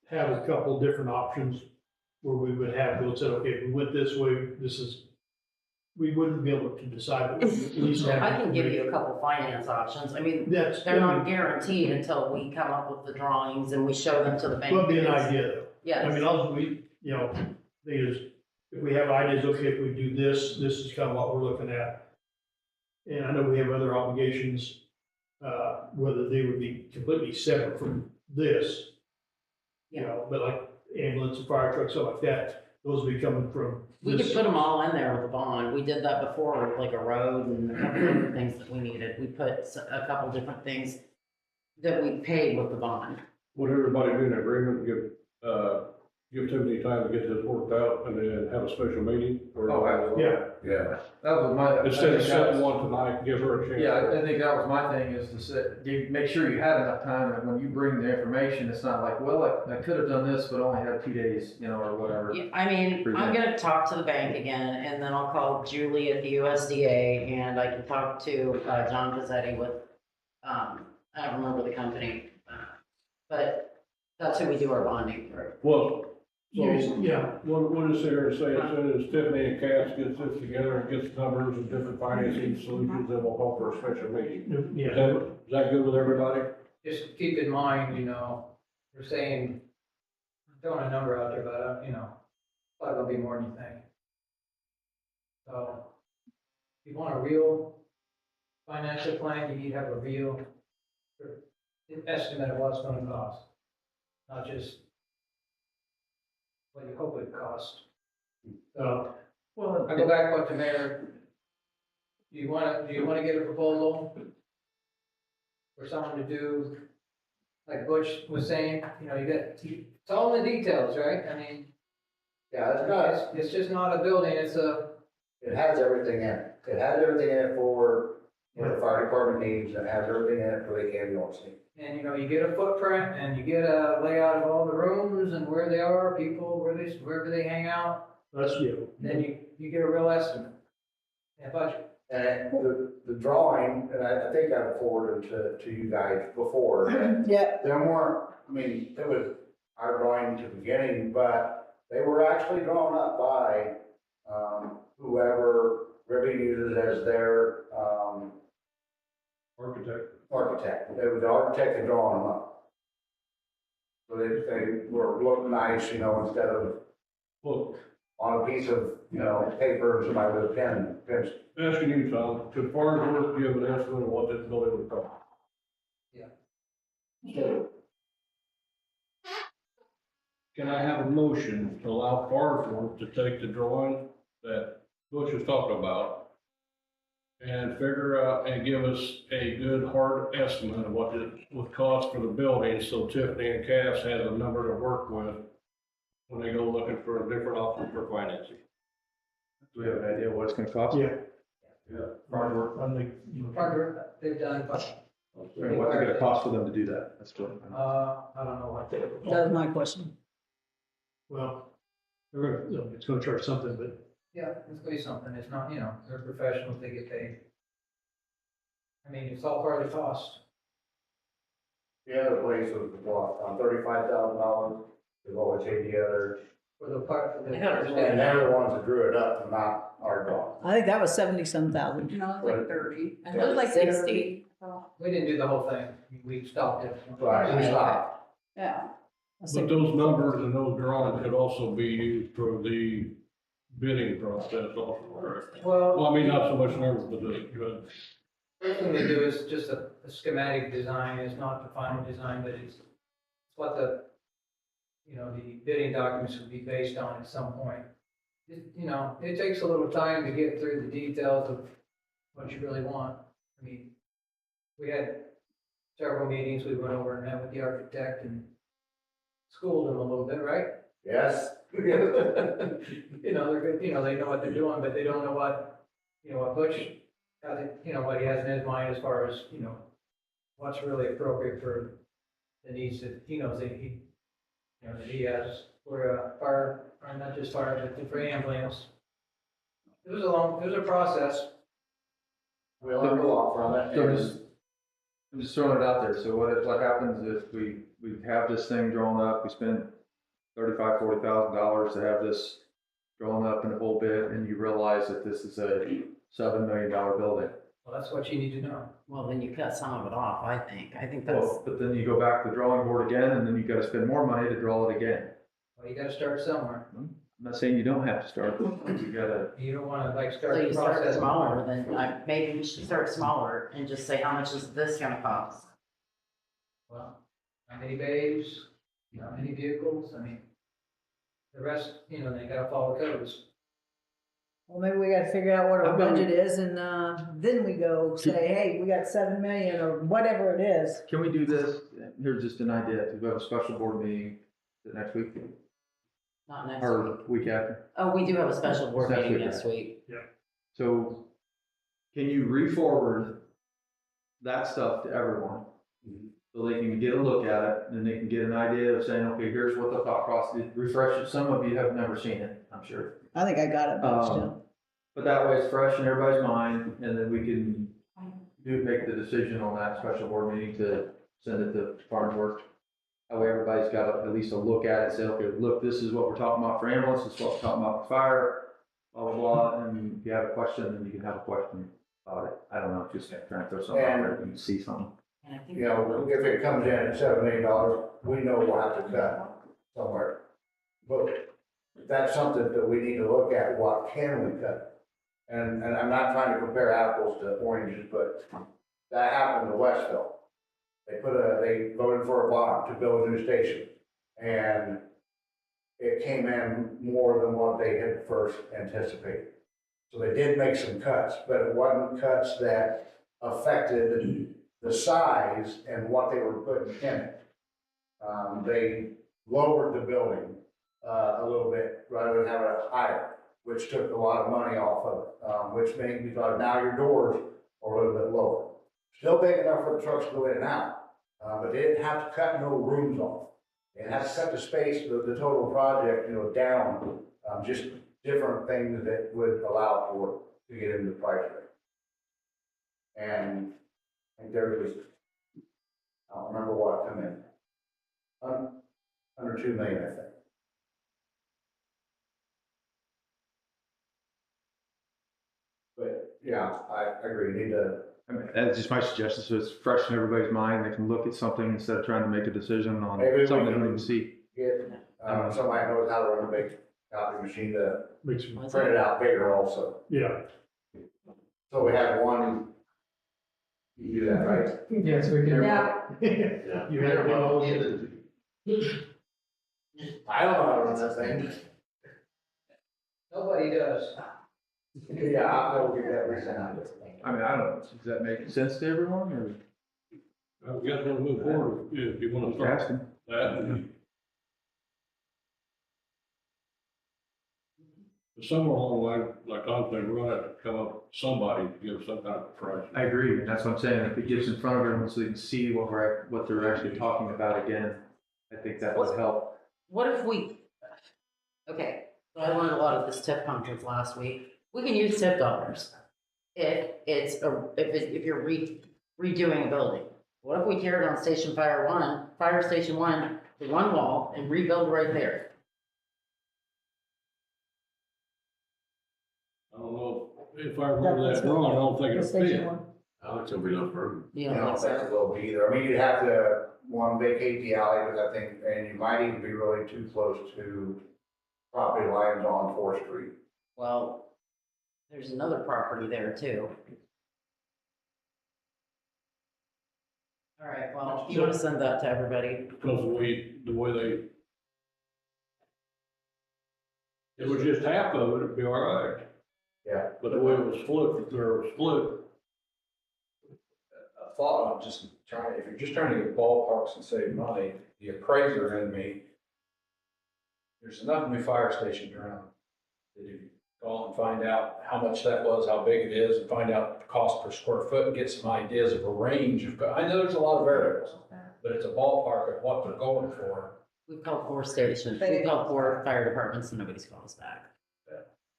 have a couple different options where we would have, go said, okay, if we went this way, we wouldn't be able to decide, but we at least have. I can give you a couple finance options. I mean, they're not guaranteed until we come up with the drawings and we show them to the bank. Would be an idea though. Yes. I mean, ultimately, thing is, if we have ideas, okay, if we do this, this is kind of what we're looking at. And I know we have other obligations, whether they would be completely separate from this. But like ambulance and fire trucks, stuff like that, those would be coming from We this. could put them all in there with a bond. We did that before with like a road and a couple other things that we needed. We put a couple different things that we paid with the bond. Would everybody be in agreement, give Tiffany time to get this worked out and then have a special meeting? Or Oh, absolutely. Yeah. That was my. Instead of I think setting that was- one tonight, give her a chance. Yeah, I think that was my thing, is to make sure you had enough time, and when you bring the information, it's not like, well, I could have done this, but only had 2 days, or whatever. Yeah, I mean, I'm gonna talk to the bank again, and then I'll call Julie at the USDA, and I can talk to John Pizzetti with, I don't remember the company, but that's who we do our bonding through. Well, Yeah, we'll just sit here and say, as soon as Tiffany and Cass gets this together and gets numbers and different financing solutions, then we'll call for a special meeting. yeah. Is that good with everybody? Just keep in mind, we're saying, throwing a number out there, but, probably gonna be more than you think. So, if you want a real financial plan, you need to have a real estimate of what it's gonna cost. Not just what you hope it costs. So, Well, I go back up to Mayor. Do you wanna get a proposal for someone to do, like Butch was saying, it's all in the details, right? I mean, Yeah, it's not, it's just not a building, it has everything in it. It has everything in it for what the fire department needs, and it has everything in it for the ambulance needs. and you get a footprint and you get a layout of all the rooms and where they are, people, wherever they hang out. That's, Then you get a real estimate and budget. And the drawing, and I think I forwarded to you guys before, that Yeah, there weren't, it was our drawing to the beginning, but they were actually drawn up by, whoever Ribby uses as their, architect. It was the architect that drawn them up. So they were looking nice, instead of Well, on a piece of, paper, somebody with a pen. asking you, Tom, to far as work, do you have an estimate of what this building would cost? Can I have a motion to allow Farnsworth to take the drawing that Butch was talking about and figure out and give us a good hard estimate of what it would cost for the building, so Tiffany and Cass has a number to work with when they go looking for a different option for financing. Do we have an idea what it's gonna cost? Yeah. Yeah. Hard work. I think, Parker, they've done, What's it gonna cost for them to do that? That's what. I don't know what they. That was my question. well, they're gonna, it's gonna charge something, but Yeah, it's gonna be something, it's not, they're professionals, they get paid. I mean, it's all part of the cost. The other place was what, $35,000, is what we paid the other, For the part, for the. and they're the ones that drew it up, and not our cost. I think that was 70-some thousand. No, it's like 30. It was like 60. We didn't do the whole thing, we stopped it. Right, we stopped. Yeah. But those numbers and those drawings could also be used for the bidding process also, correct? Well, I mean, not so much numbers, but the, First thing they do is just a schematic design, it's not the final design, but it's what the bidding documents would be based on at some point. It takes a little time to get through the details of what you really want. I mean, we had several meetings, we went over and met with the architect and schooled them a little bit, right? Yes. They're good, they know what they're doing, but they don't know what Butch, what he has in his mind as far as, what's really appropriate for the needs that he knows that he has for fire, or not just fire, but for ambulance. It was a process. We learned a lot from it. So I'm just throwing it out there, so what happens if we have this thing drawn up, we spend $40,000 to have this drawn up in a whole bit, and you realize that this is a $7 million building? Well, that's what you need to know. Well, then you cut some of it off, I think that's, Well, but then you go back to the drawing board again, and then you gotta spend more money to draw it again. Well, you gotta start somewhere. I'm not saying you don't have to start, but you gotta, You don't wanna so start you the start process. smaller, then maybe we should start smaller and just say, how much is this gonna cost? Well, how many bays, how many vehicles, I mean, the rest, they gotta follow codes. Well, maybe we gotta figure out what our How about we- budget is, and, then we go say, hey, we got 7 million, or whatever it is. can we do this? Here's just an idea, we have a special board meeting next week, Not next or week. week after. Oh, we do have a special board Next meeting week, next week. So can you re-forward that stuff to everyone? So they can get a look at it, and they can get an idea of saying, okay, here's what the thought process, refresh it. Some of you have never seen it, I'm sure. I think I got it, but still. But that way it's fresh in everybody's mind, and then we can make the decision on that special board meeting to send it to Farm Works. That way everybody's got at least a look at it, say, okay, look, this is what we're talking about for ambulance, this is what we're talking about for fire, blah, blah, blah, and if you have a question, then you can have a question about it. I don't know, just trying to throw something out there, you can see something. And I think If it comes in at $7 million, we know we'll have to cut somewhere. But that's something that we need to look at, what can we cut? And I'm not trying to compare apples to oranges, but that happened in Westville. They voted for a bond to build a new station, and it came in more than what they had first anticipated. So they did make some cuts, but it wasn't cuts that affected the size and what they were putting in it. They lowered the building a little bit rather than having it higher, which took a lot of money off of it, which made me thought now your doors are a little bit lower. Still big enough for the trucks to go in and out, but they didn't have to cut no rooms off. They had to cut the space, the total project, down, just different things that would allow for to get into the price range. And I think there was, I don't remember what come in, under 2 million, I think. But yeah, I agree, you need to. I mean, that's just my suggestion, so it's fresh in everybody's mind, they can look at something instead of trying to make a decision on Maybe we something they can- don't even see. Get, somebody knows how to run a big copy machine to makes me, print it out bigger also. yeah. So we have one, you do that, right? Yes, we can. Yeah. You had all I don't know how to run that thing. Nobody does. Yeah, I will get that resent out. I mean, I don't know, does that make sense to everyone, or We got to move forward if you want to just start asking? that. Somewhere along the line, like Tom said, we're gonna have to come up with somebody to give some kind of price. I agree, and that's what I'm saying, if it gets in front of everyone so they can see what they're actually talking about again, I think that would help. What if we, okay, so I learned a lot at this TIP conference last week. We can use TIP dollars if you're redoing a building. What if we tear down Fire Station 1, the one wall, and rebuild right there? I don't know, if I remember that drawing, I don't think The it's station fit. one. I think it'll be enough room. You I know, don't think it will be either. I mean, you'd have to, one, vacate the alley, but I think, and you might even be really too close to property lines on 4th Street. well, there's another property there too. All right, well, you want to send that to everybody? Because the way it was just half of it, it'd be all right. Yeah. But the way it was split, A thought, I'm just trying, if you're just trying to get ballparks and save money, the appraiser in me, there's enough new fire stations around. That if you call and find out how much that was, how big it is, and find out the cost per square foot, and get some ideas of a range of, I know there's a lot of variables, but it's a ballpark of what they're going for. We've called 4 stations, we've called 4 fire departments, and nobody's called us back.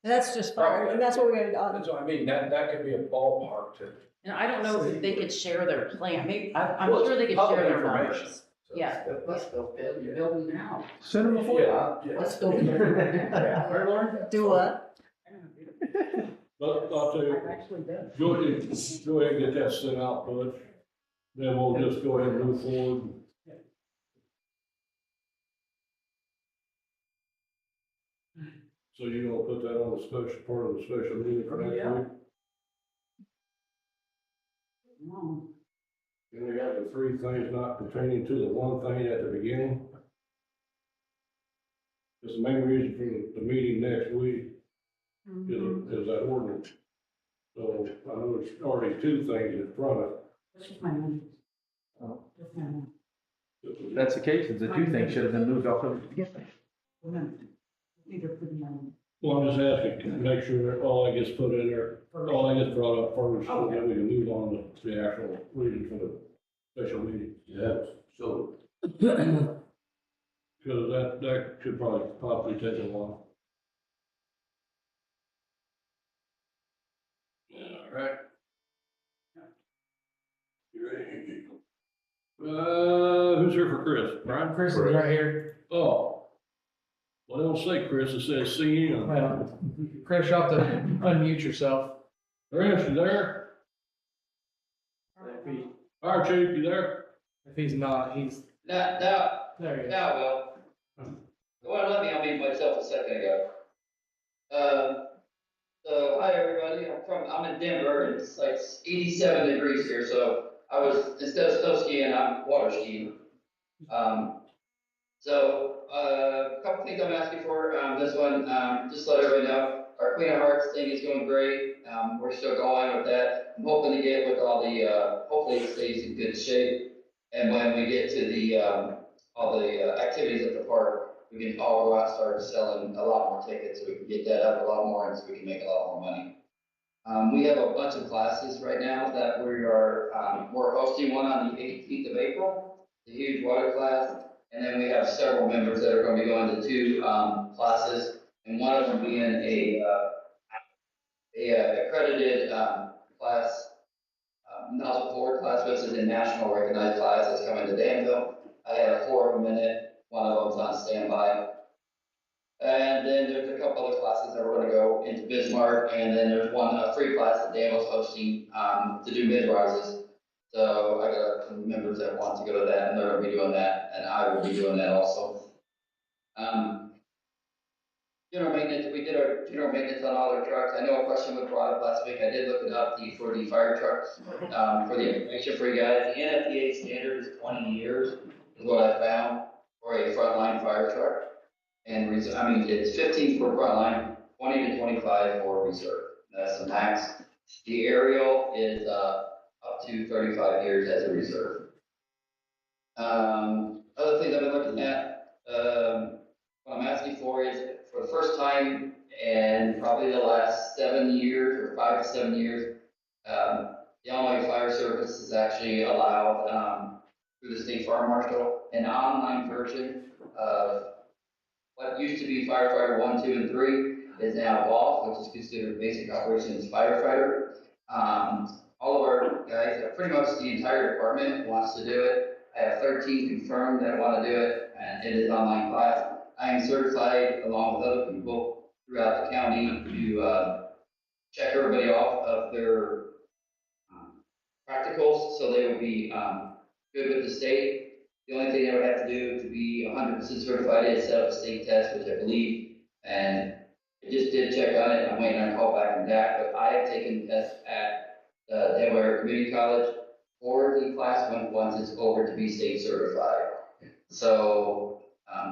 And that's just fire, and that's what we're gonna, That's what I mean, that could be a ballpark to. And I don't know if they could share their plan, maybe, I'm Well, sure they could public share their information. numbers. Yeah. Let's go build your building now. Send them a form. Yeah. Let's go build your building now. Right, Lauren? do what? but I'll tell you, Actually done. go ahead and get that sent out, Butch. Then we'll just go ahead and move forward. So you're gonna put that on the special, part of the special meeting for next Yeah. week? No. And we have the 3 things not pertaining to the one thing at the beginning. It's the main reason for the meeting next week is that ordinance. So I know there's already 2 things in front of This is my money. Oh. This is my money. it. If that's the case, the 2 things should have been moved off of. Remember, either put them on. Well, I'm just asking, to make sure that all that gets put in there, all that gets brought up first, so that we can move on to the actual reading for the special meeting. Yes, so. Because that could possibly take a while. All right. You ready? Who's here for Chris? Brian? Chris is right here. Oh. Well, it don't say Chris, it says CM. Well, Chris, you'll have to unmute yourself. Chris, you there? Fire chief, you there? If he's not, he's, No, there he is. well. The one let me unmute myself a second ago. So hi everybody, I'm in Denver and it's like 87 degrees here, so I was, instead of snow skiing, I'm water skiing. A couple things I'm asking for, this one, just let everybody know, our Queen of Hearts thing is going great, we're still going with that. I'm hoping to get with all the, hopefully it stays in good shape. And when we get to the, all the activities at the park, we can all go out and start selling a lot more tickets, so we can get that up a lot more, and so we can make a lot more money. We have a bunch of classes right now that we are, we're hosting one on the 18th of April, the huge water class, and then we have several members that are going to be going to 2 classes, and one of them being a accredited class, nozzle forward class, which is a national recognized class that's coming to Danville. I have 4 of them in it. One of them's on standby. And then there's a couple other classes that we're gonna go into Bismarck, and then there's one, a free class that Danville's hosting, to do mid-rises. So I got some members that want to go to that, and they're gonna be doing that, and I will be doing that also. General maintenance, we did our general maintenance on all our trucks. I know a question was brought up last week. I did look it up for the fire trucks, for the information for you guys. The NFPA standard is 20 years, is what I found for a frontline fire truck. And it's 15 for frontline, 20 to 25 for reserve. That's the max. The aerial is, up to 35 years as a reserve. Other things I've been looking at, what I'm asking for is, for the first time in probably the last 7 years, or 5 to 7 years, the Illinois Fire Service has actually allowed, through the state fire marshal, an online version of what used to be firefighter 1, 2, and 3 is now VOT, which is considered basic operations firefighter. All of our guys, pretty much the entire department wants to do it. I have 13 confirmed that want to do it, and it is online class. I am certified along with other people throughout the county to check everybody off of their practicals, so they would be good with the state. The only thing I would have to do to be 100% certified is set up a state test, which I believe, and I just did check on it. I'm waiting on a call back from that, but I have taken tests at Delaware Community College for the class once it's over to be state certified. So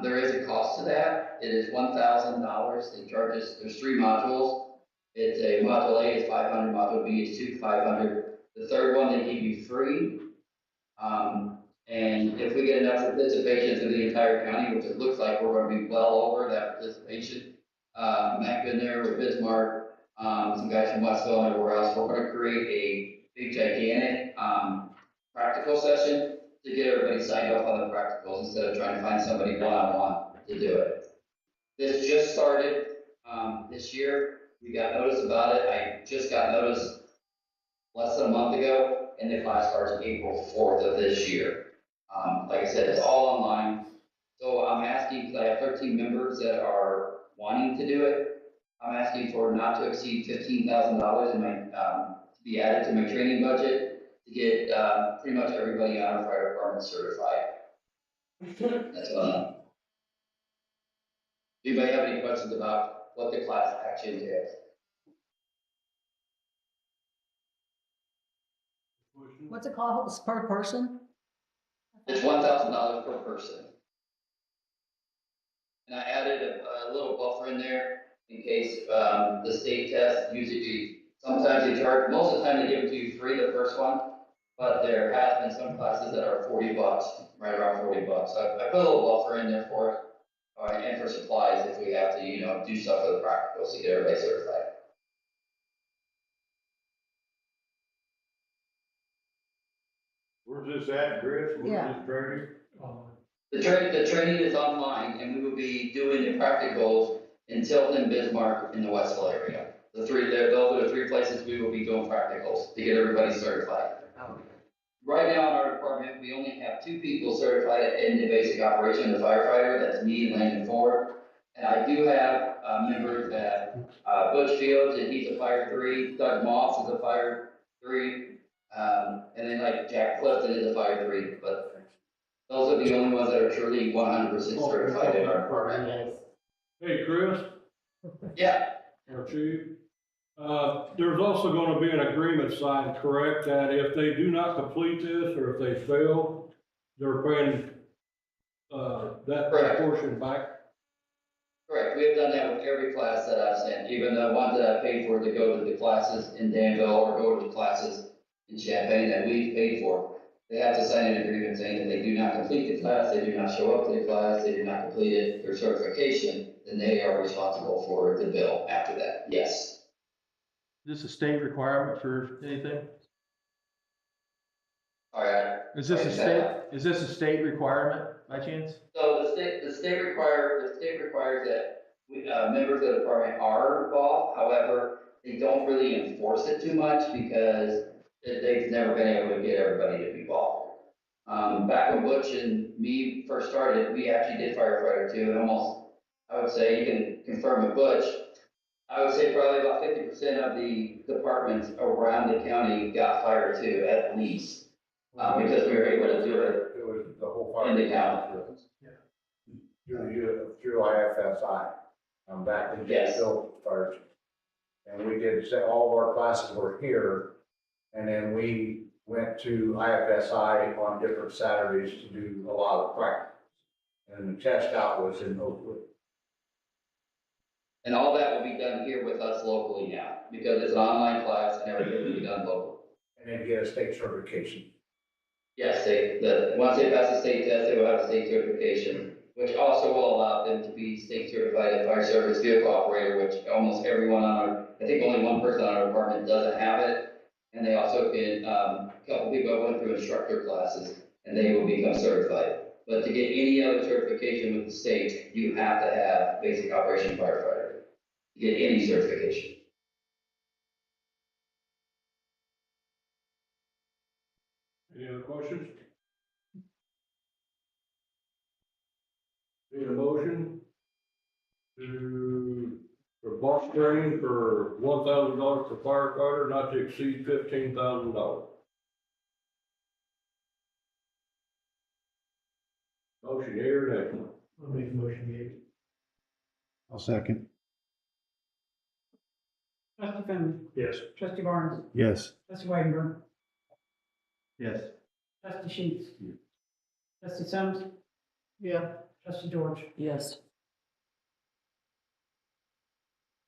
there is a cost to that. It is $1,000. They charge us, there's 3 modules. It's a module A is 500, module B is 500. The third one they give you free. And if we get enough participation through the entire county, which it looks like we're going to be well over that participation, Mac been there with Bismarck, some guys from Westville and everywhere else, we're going to create a big gigantic practical session to get everybody signed up on the practicals instead of trying to find somebody one-on-one to do it. This just started this year. We got notice about it. I just got notice less than a month ago, and the class starts April 4th of this year. Like I said, it's all online. So I'm asking, because I have 13 members that are wanting to do it, I'm asking for not to exceed $15,000 in my, to be added to my training budget to get pretty much everybody on our fire department certified. That's what do anybody have any questions about what the class actually entails? What's it called, it's per person? It's $1,000 per person. And I added a little buffer in there in case the state test, usually sometimes they charge, most of the time they give it to you free, the first one, but there has been some classes that are $40, right around $40. So I put a little buffer in there for it, and for supplies if we have to, do stuff for the practicals to get everybody certified. Where's this at, Chris? Yeah. Where's this training? The training is online, and we will be doing the practicals in Tilton, Bismarck, in the Westville area. Those are the 3 places we will be doing practicals to get everybody certified. Right now in our department, we only have 2 people certified in the basic operation, the firefighter, that's me and Landon Ford. And I do have members that, Butch Fields, and he's a fire 3, Doug Moss is a fire 3, and then like Jack Clifton is a fire 3, but those are the only ones that are truly 100% certified in our department. Hey, Chris, Yeah, or Chief, there's also gonna be an agreement signed, correct, that if they do not complete this, or if they fail, they're paying, that Correct. portion back? correct. We have done that with every class that I've sent, even the ones that I paid for to go to the classes in Danville or go to the classes in Champaign that we paid for. They have to sign an agreement saying that they do not complete the class, they do not show up to the class, they do not complete it, their certification, then they are responsible for the bill after that, yes. Is this a state requirement for anything? All right. Is this a state requirement by chance? So the state requires that we, members of the department are involved, however, they don't really enforce it too much because they've never been able to get everybody to be involved. Back when Butch and me first started, we actually did firefighter 2, and almost, I would say, you can confirm with Butch, I would say probably about 50% of the departments around the county got fire 2 at least, because we were able to do it It was the whole fire. in the county. Through IFSI, back in Yes. Tilton first. And we did, say, all of our classes were here, and then we went to IFSI on different Saturdays to do a lot of practice. And the test out was in Oakwood. And all that will be done here with us locally now, because it's an online class and everything will be done locally. And then get a state certification. Yes, once they pass the state test, they will have a state certification, which also will allow them to be state certified as fire service vehicle operator, which almost everyone on our, I think only one person on our department doesn't have it. And they also can, a couple people have went through instructor classes and they will become certified. But to get any other certification with the state, you have to have basic operation firefighter to get any certification. Any other questions? Need a motion for box training for $1,000 per firefighter, not to exceed $15,000. Motion, yea or nay? I'll make the motion, Gabe. I'll second. Trustee Finley, Yes. trustee Barnes, Yes. trustee Whitenborn, Yes. trustee Sheets. Trustee Sims. Yeah. Trustee George. Yes.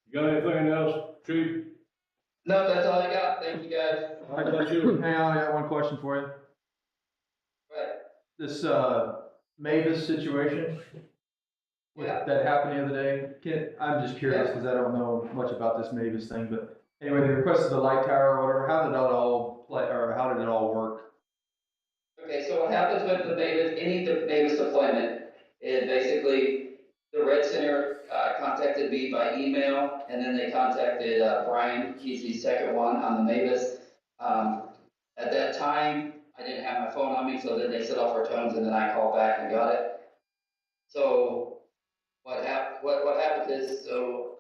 You got anything else, chief? No, that's all I got. Thank you guys. I got you. Hey, I got one question for you. Right. This, Mavis situation Yeah. that happened the other day, I'm just curious, because I don't know much about this Mavis thing, but anyway, they requested the light tower or whatever, how did that all play, or how did it all work? Okay, so what happens with the Mavis, any Mavis deployment is basically the Red Center contacted me by email, and then they contacted Brian, he's the second one on the Mavis. At that time, I didn't have my phone on me, so then they set off our tones, and then I called back and got it. So what happened is, so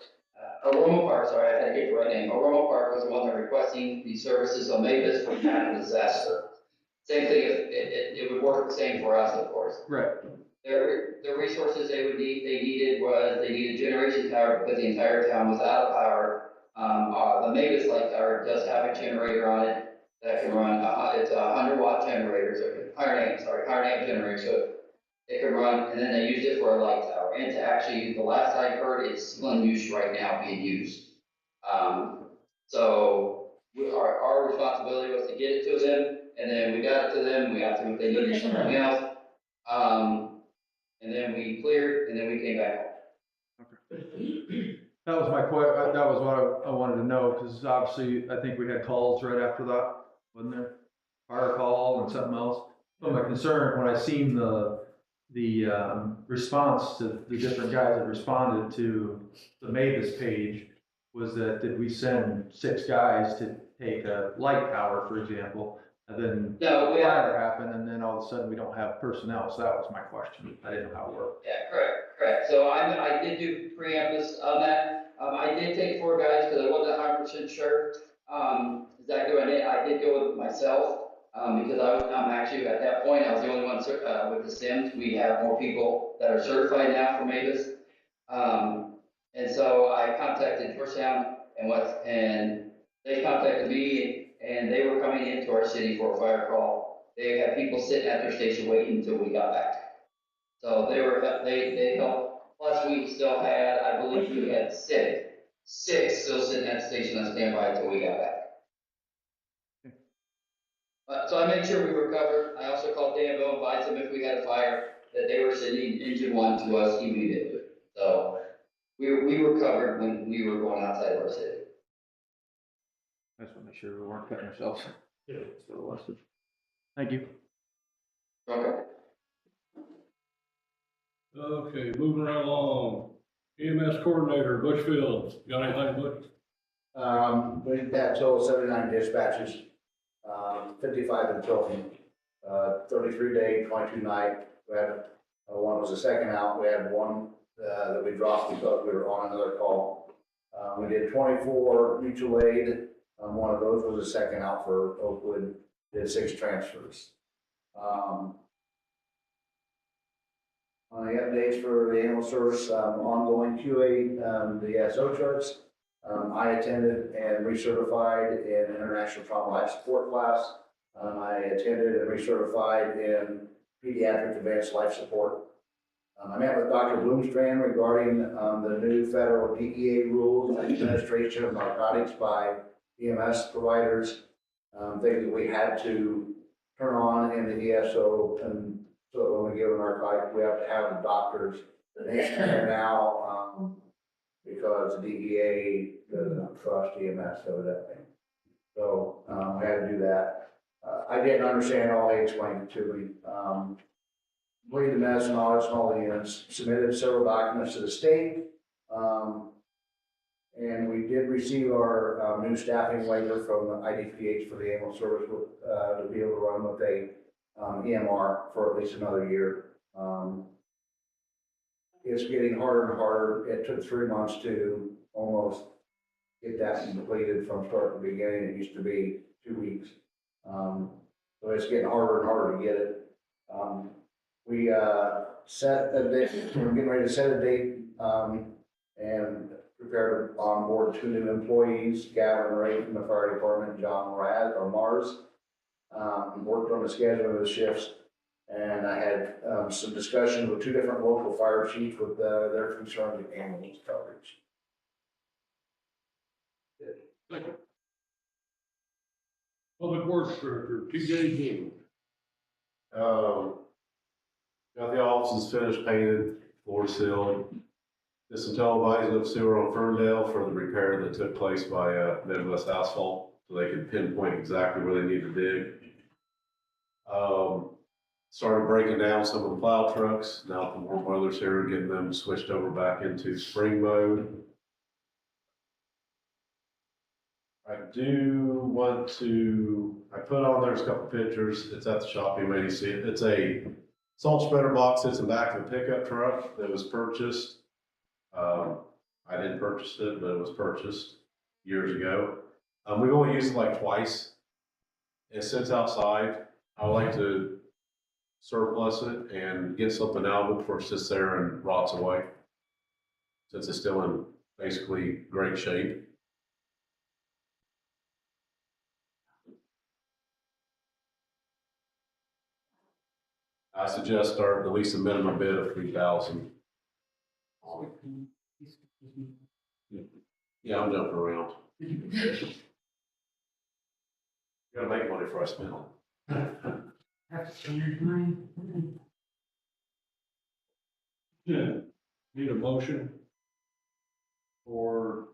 Aroma Park, sorry, I had to get the right name. Aroma Park was the one that requesting the services on Mavis for natural disaster. Same thing, it would work the same for us, of course. Right. The resources they needed a generation tower because the entire town was out of power. The Mavis light tower does have a generator on it that can run, it's a 100-watt generator, so 100 amp generator, so it can run, and then they use it for a light tower. And to actually, the last I heard, it's still in use right now, being used. So our responsibility was to get it to them, and then we got it to them, we asked them if they needed something else. And then we cleared, and then we came back. That was that was what I wanted to know, because obviously, I think we had calls right after that, wasn't there? Fire call and something else. But my concern, when I seen the response to the different guys that responded to the Mavis page, was that did we send 6 guys to take a light tower, for example, and then No, we fire happened, and then all of a sudden we don't have personnel, so that was my question. I didn't know how it worked. Yeah, correct. So I did do preemptive on that. I did take 4 guys because I wasn't 100% sure exactly what I did. I did go with myself because I'm actually at that point I was the only one with the Sims. We have more people that are certified now for Mavis, and so I contacted Georgetown and they contacted me and they were coming into our city for a fire call. They had people sitting at their station waiting until we got back. So they helped. Plus, we still had, I believe we had six still sitting at the station on standby until we got back. So I made sure we were covered. I also called Danville, advised them if we had a fire, that they were sending engine 1 to us immediately. So we were covered when we were going outside of our city. I just want to make sure we weren't cutting ourselves. Yeah. Thank you. Okay. Okay, moving right along. EMS coordinator, Bushfield, got anything, Butch? We had total 79 dispatches, 55 in Tilton, 33 day, 22 night. We had, one was the second out. We had one that we dropped because we were on another call. We did 24 mutual aid. One of those was a second out for Oakwood, did 6 transfers. The updates for the animal service, ongoing QA, the SO charts. I attended and recertified in International Trauma Life Support class. I attended and recertified in Pediatric Advanced Life Support. I met with Dr. Bloomstrand regarding, the new federal DEA rules, and administration of narcotics by EMS providers. Things that we had to turn on in the ESO, and so when we give a narcotic, we have to have doctors that are now, because the DEA doesn't trust EMS evidently. So, I had to do that. I didn't understand all they explained it to me. Completed the medicine audits and all the units, submitted several documents to the state. And we did receive our new staffing waiver from the IDPH for the ambulance service to be able to run with a EMR for at least another year. It's getting harder and harder. It took 3 months to almost get that completed from start to beginning. It used to be 2 weeks. So it's getting harder and harder to get it. We set a date, we're getting ready to set a date and prepare to onboard 2 new employees, Gavin Ray from the fire department, John Mars. Worked on the schedule of the shifts, and I had some discussion with 2 different local fire chiefs with their concerns with ambulance coverage. Public Works Director, TJ Dean. Got the offices finished, painted, floor sealed. Did some televising of sewer on Ferndale for the repair that took place by Midwest Asphalt, so they could pinpoint exactly where they need to dig. Started breaking down some of the plow trucks. Now the warm weather's here, getting them switched over back into spring mode. I do want to, I put on there's a couple pictures. It's at the shop, you may see it. It's a salt spreader box that's in the back of a pickup truck that was purchased. I didn't purchase it, but it was purchased years ago. We've only used it like twice. It sits outside. I would like to surplus it and get something out of it before it sits there and rots away, since it's still in basically great shape. I suggest start at least a minimum bid of 3,000. Yeah, I'm jumping around. Gotta make money before I spend it. Yeah. Need a motion for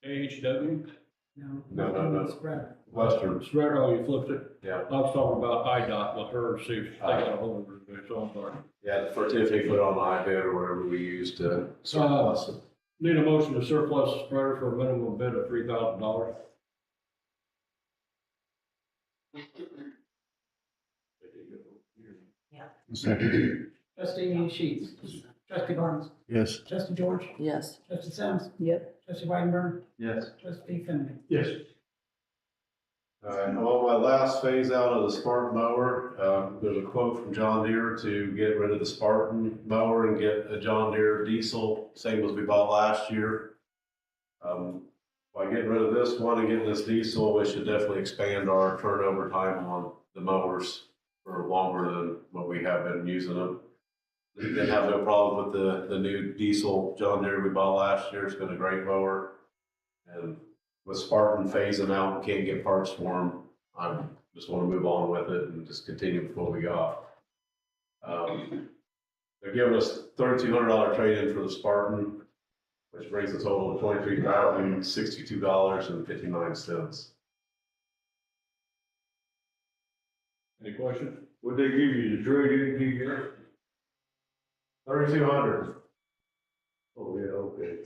AHW? No. Spread. Western. Spread, oh, you flipped it? Yeah. I was talking about IDOT with her, see if they got a hold of it, so I'm sorry. Yeah, for Tiffany put on iBid or whatever we use to surplus it. Need a motion to surplus the spreader for a minimum bid of $3,000. Second. Trustee Sheets. Trustee Barnes. Yes. Trustee George. Yes. Trustee Sims. Yep. Trustee Weidenberg. Yes. Trustee Finley. Yes. All right, well, my last phase out of the Spartan mower, there's a quote from John Deere to get rid of the Spartan mower and get a John Deere diesel, same as we bought last year. By getting rid of this one and getting this diesel, we should definitely expand our turnover time on the mowers for longer than what we have been using them. We didn't have no problem with the new diesel John Deere we bought last year. It's been a great mower. And with Spartan phasing out and can't get parts for them, I just want to move on with it and just continue with what we got. They're giving us $3,200 trade-in for the Spartan, which brings the total to $23,062.59. Any questions? Would they give you the trade-in, do you get? $3,200. Oh, yeah, okay.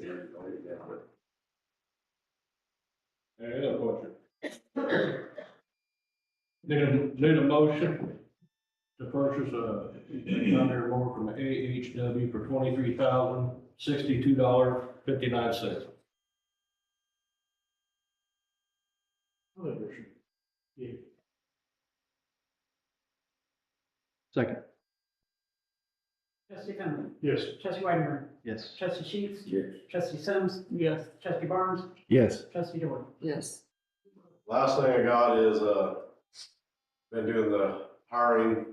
Any other question? Need a motion to purchase a John Deere mower from AHW for $23,062.59. Second. Trustee Finley. Yes. Trustee Weidenberg. Yes. Trustee Sheets. Yes. Trustee Sims. Yes. Trustee Barnes. Yes. Trustee George. Yes. Last thing I got is, been doing the hiring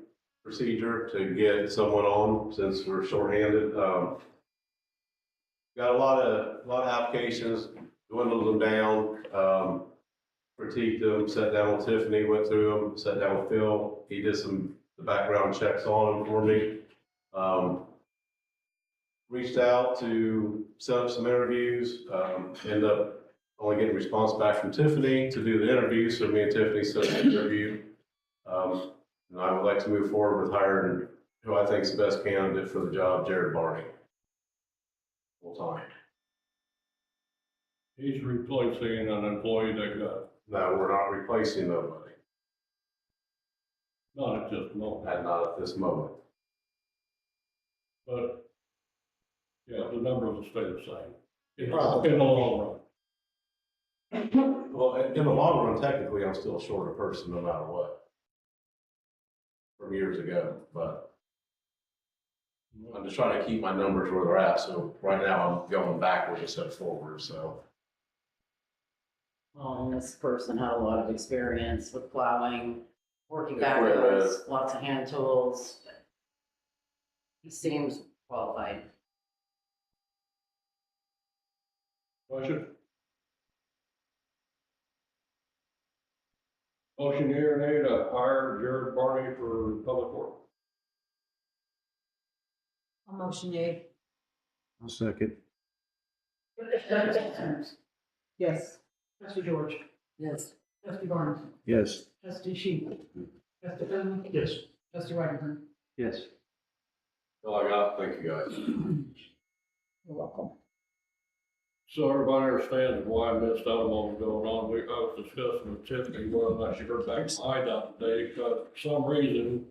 procedure to get someone on since we're shorthanded. Got a lot of applications, dwindled them down, critiqued them, sat down with Tiffany, went through them, sat down with Phil. He did the background checks on them for me. Reached out to set up some interviews, ended up only getting a response back from Tiffany to do the interview, so me and Tiffany set up the interview. And I would like to move forward with hiring who I think is the best candidate for the job, Jared Barney. Full time. He's replacing an employee that got, No, we're not replacing nobody, not at this moment, and not at this moment. but, yeah, the numbers will stay the same. In Probably. the long run. Well, in the long run, technically, I'm still short a person no matter what. From years ago, but I'm just trying to keep my numbers where they're at, so right now I'm going backwards instead of forward, so. Well, and this person had a lot of experience with plowing, working Equipment. backwards, lots of hand tools. He seems qualified. Question? Motion here and A to hire Jared Barney for public work. I'll motion yea. I'll second. Yes. Trustee George, Yes. trustee Barnes, Yes. trustee Sheep, trustee Filton, Yes. trustee Ragnar. Yes. All I got, thank you guys. You're welcome. So everybody understands why I missed out on what was going on. I was discussing with Tiffany whether or not she heard back from IDOT today, because for some reason,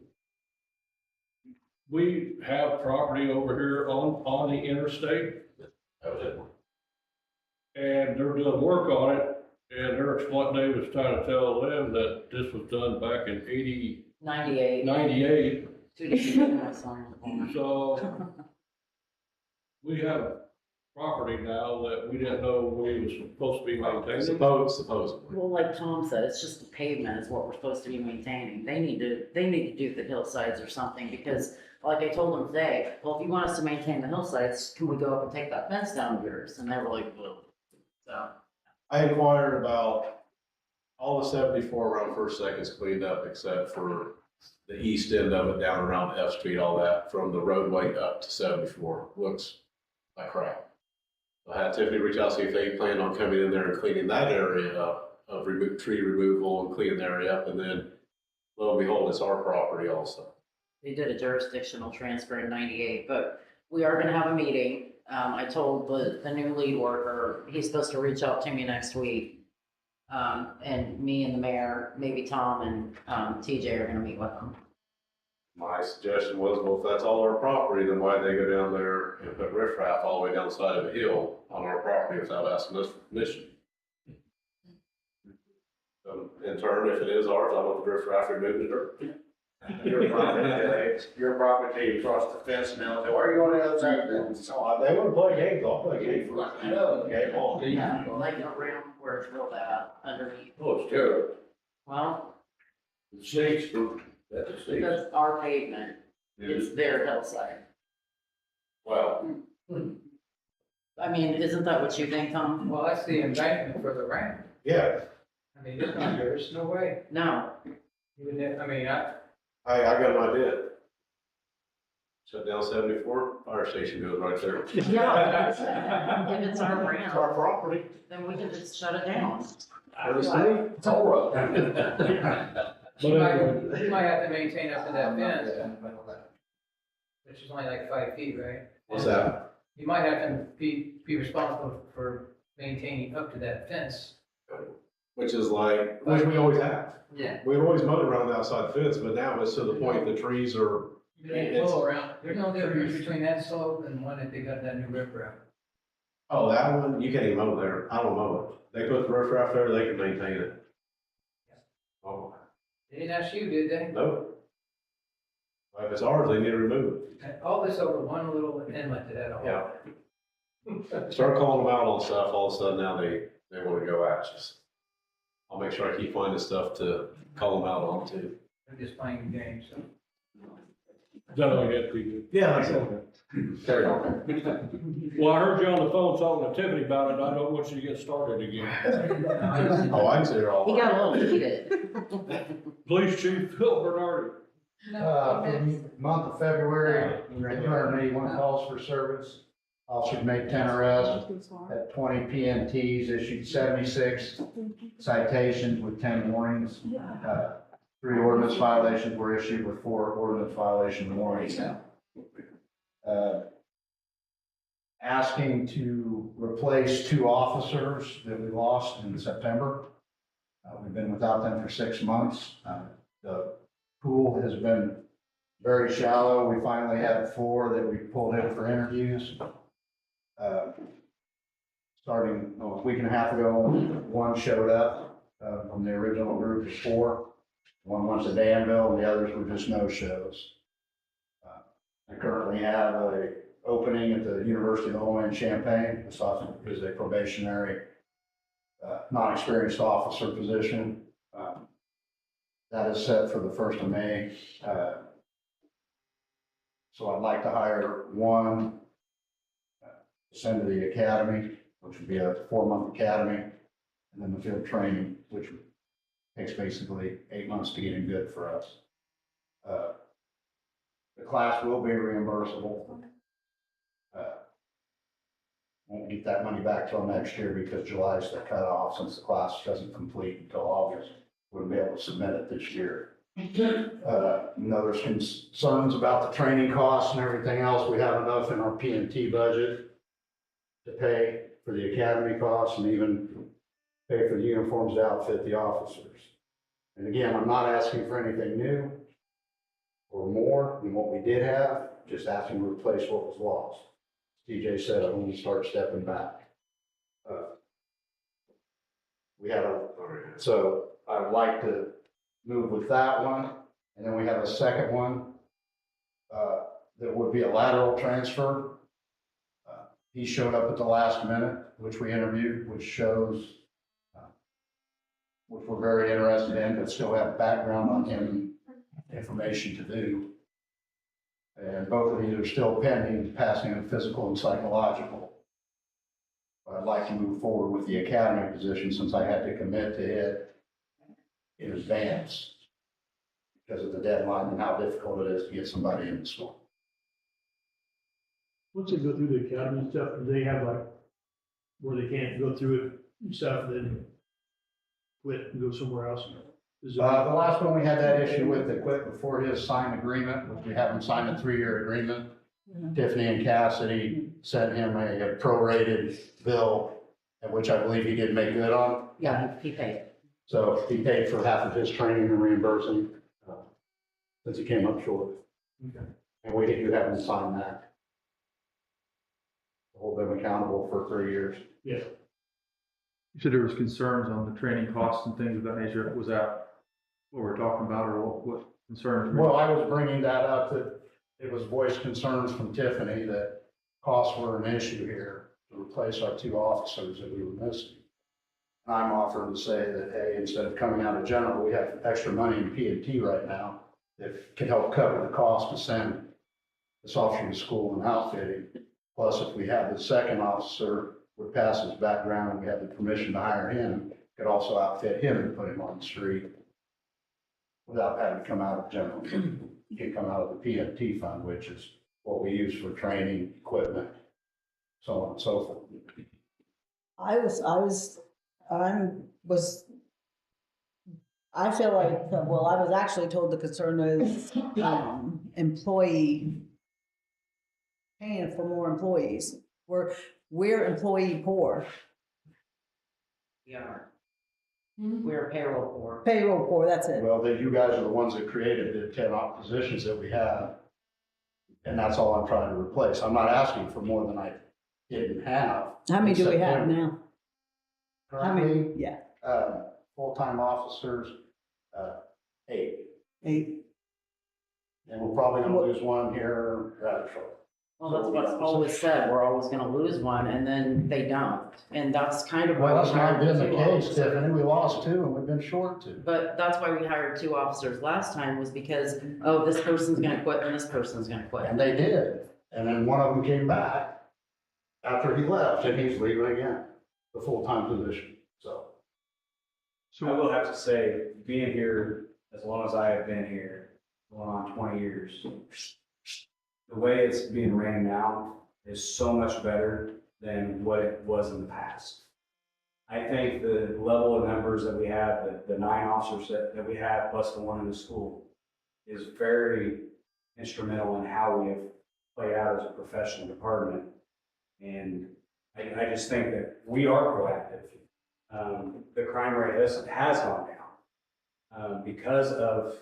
we have property over here on the interstate, That was it. and they're doing work on it, and Dave was trying to tell them that this was done back in 98. 98. 2 days ago, my son was born. So we have property now that we didn't know we was supposed to be maintaining. Supposedly. Well, like Tom said, it's just the pavement is what we're supposed to be maintaining. They need to do the hillsides or something, because like I told them today, well, if you want us to maintain the hillsides, can we go up and take that fence down of yours? And they were like, well, so. I inquired about all the 74 around First Second's cleaned up except for the east end of it down around F Street, all that from the roadway up to 74 looks like crap. I had Tiffany reach out, see if they planned on coming in there and cleaning that area up of tree removal and cleaning the area up, and then lo and behold, it's our property also. They did a jurisdictional transfer in 98, but we are gonna have a meeting. I told the new lead worker, he's supposed to reach out to me next week. And me and the mayor, maybe Tom and TJ are gonna meet with them. My suggestion was, well, if that's all our property, then why'd they go down there and put riffraff all the way down the side of a hill on our property without asking us for permission? In turn, if it is ours, I want the riffraff removed and dirt. Your property across the fence now, why are you on the other side of the fence? So they wanna play games, I'll play games. Game on. Yeah, like around where it's real bad underneath. Oh, it's terrible. Well, The snakes, that's a snake. that's our pavement. It's their hillside. Well, I mean, isn't that what you think, Tom? Well, that's the embankment for the ramp. yeah, I mean, it's not yours, no way. No. You would, I mean, I got an idea. Shut down 74, fire station goes right there. Yeah. If it's our It's ramp, our property. then we can just shut it down. It's all right. you might have to maintain up to that fence, which is only like 5 feet, right? What's that? You might have to be responsible for maintaining up to that fence. Which is like, which we always have. Yeah. We've always mowed around the outside fence, but now it's to the point the trees are, You can't mow around, there's no difference between that slope and one that they got that new riprap. oh, that one, you can't even mow there. I don't mow it. They put the riffraff there, they can maintain it. Oh, They didn't ask you, did they? no. Well, if it's ours, they need to remove it. And all this over one little inlet to that all. Yeah. Start calling them out on stuff, all of a sudden now they want to go at us. I'll make sure I keep finding stuff to call them out on too. They're just playing the game, so. That only had to be good. Yeah, that's all. Carry on. Well, I heard you on the phone talking to Tiffany about it. I don't want you to get started again. Oh, I can say it all. He got a little heated. Police Chief Phil Bernardi. For the month of February, we had 281 calls for service. Officers made 10 arrests, had 20 PMTs, issued 76 citations with 10 warnings. 3 ordinance violations were issued with 4 ordinance violation warnings. Asking to replace 2 officers that we lost in September. We've been without them for 6 months. The pool has been very shallow. We finally had 4 that we pulled in for interviews. Starting a week and a half ago, 1 showed up from the original group of 4. 1 went to Danville, and the others were just no-shows. I currently have an opening at the University of Illinois in Champaign. This officer is a probationary, non-experienced officer position. That is set for the 1st of May. So I'd like to hire 1 to send to the academy, which would be a 4-month academy, and then the field training, which takes basically 8 months to get in good for us. The class will be reimbursable. Won't get that money back till next year because July is the cutoff since the class doesn't complete until August. Wouldn't be able to submit it this year. No, there's concerns about the training costs and everything else. We have enough in our P&T budget to pay for the academy costs and even pay for the uniforms to outfit the officers. And again, I'm not asking for anything new or more than what we did have, just asking to replace what was lost. TJ said, I'm going to start stepping back. So I would like to move with that one. And then we have a second one that would be a lateral transfer. He showed up at the last minute, which we interviewed, which shows, which we're very interested in, but still have background on him, information to do. And both of these are still pending, passing a physical and psychological. But I'd like to move forward with the academy position since I had to commit to it in advance because of the deadline and how difficult it is to get somebody in the school. Once they go through the academy and stuff, do they have like, where they can't go through it and stuff, then quit and go somewhere else? Is The it- last one we had that issue with, they quit before his signed agreement, which we haven't signed a 3-year agreement. Tiffany and Cassidy sent him a prorated bill, at which I believe he did make good on. Yeah, he paid. So he paid for half of his training and reimbursing, since he came up short. Okay. And we do have him sign that. Hold them accountable for 3 years. Yeah. You said there was concerns on the training costs and things of that nature. Was that what we're talking about, or what concerns? Well, I was bringing that up, that it was voiced concerns from Tiffany that costs were an issue here to replace our 2 officers that we were missing. I'm offering to say that, hey, instead of coming out of general, we have extra money in P&T right now that can help cover the cost to send this officer to school and outfitting. Plus, if we have the second officer would pass his background and we have the permission to hire him, could also outfit him and put him on the street without having to come out of general. You can come out of the PMT fund, which is what we use for training, equipment, so on and so forth. I feel like, well, I was actually told the concern is, employee paying for more employees. We're employee poor, We are. We're payroll poor. payroll poor, that's it. Well, then you guys are the ones that created the 10 positions that we have. And that's all I'm trying to replace. I'm not asking for more than I didn't have. How many do we have September. now? How many? Currently, Yeah, full-time officers, 8. 8. And we're probably gonna lose one here rather short. Well, that's what's always said, we're always gonna lose one, and then they don't, and that's kind of why. Well, that's we not hired been the two case, officers. Tiffany. We lost 2 and we've been short 2. But that's why we hired 2 officers last time, was because, oh, this person's gonna quit and this person's gonna quit. And they did. And then one of them came back after he left, and he's leaving again, the full-time position, so. I will have to say, being here as long as I have been here, going on 20 years, the way it's being ran now is so much better than what it was in the past. I think the level of numbers that we have, the 9 officers that we have, plus the one in the school, is very instrumental in how we have played out as a professional department. And I just think that we are proactive. The crime rate has gone down because of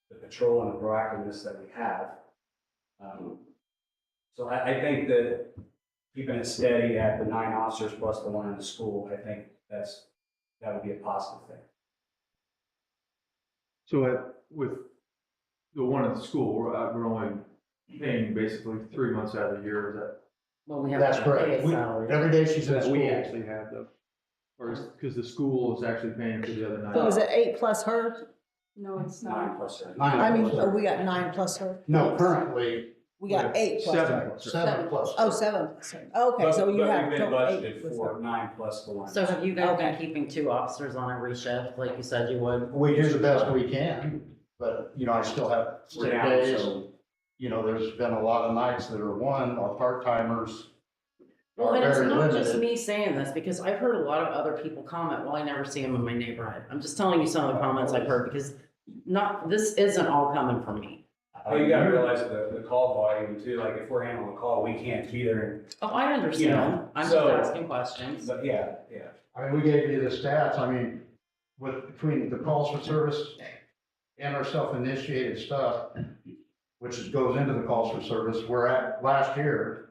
the patrol and the proactiveness that we have. So I think that keeping it steady at the 9 officers plus the one in the school, I think that would be a positive thing. So with the one at the school, we're only paying basically 3 months out of the year, is that? Well, we have That's to correct. pay a We- salary. Every day she's in That school. we actually have though, or because the school is actually paying for the other 9. So is it 8 plus her? No, it's 9 plus her. 9 I mean, plus oh, her. we got 9 plus her? No, currently, We got 8 plus 7 her. plus her. 7 plus. Oh, 7 plus her. Okay, so you have But we've been total 8 budgeted with for her. 9 plus the one. So have you guys been Okay. keeping 2 officers on every shift, like you said you would? We do the best we can, but, I still have We're sick down, days. so There's been a lot of nights that are our part-timers Well, are and it's very not just limited. me saying this, because I've heard a lot of other people comment, well, I never see them in my neighborhood. I'm just telling you some of the comments I've heard, because this isn't all coming from me. Well, you gotta realize the call volume too, like if we're handling a call, we can't be there. Oh, I understand. I'm just so- asking questions. But yeah. We gave you the stats, between the calls for service and our self-initiated stuff, which goes into the calls for service, we're at last year,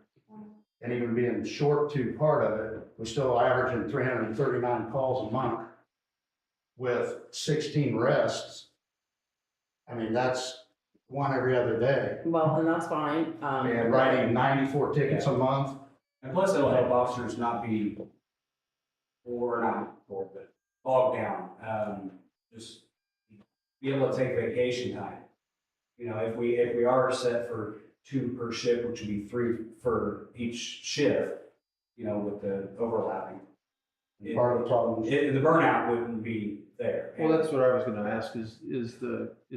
and even being short to part of it, we're still averaging 339 calls a month with 16 rests. That's one every other day. Well, and that's fine. And writing 94 tickets a month. And plus it'll help officers not be, but bogged down. Just be able to take vacation time. If we are set for 2 per shift, which would be 3 for each shift, with the overlapping. Part of the problem is The burnout wouldn't be there. Well, that's what I was gonna ask, is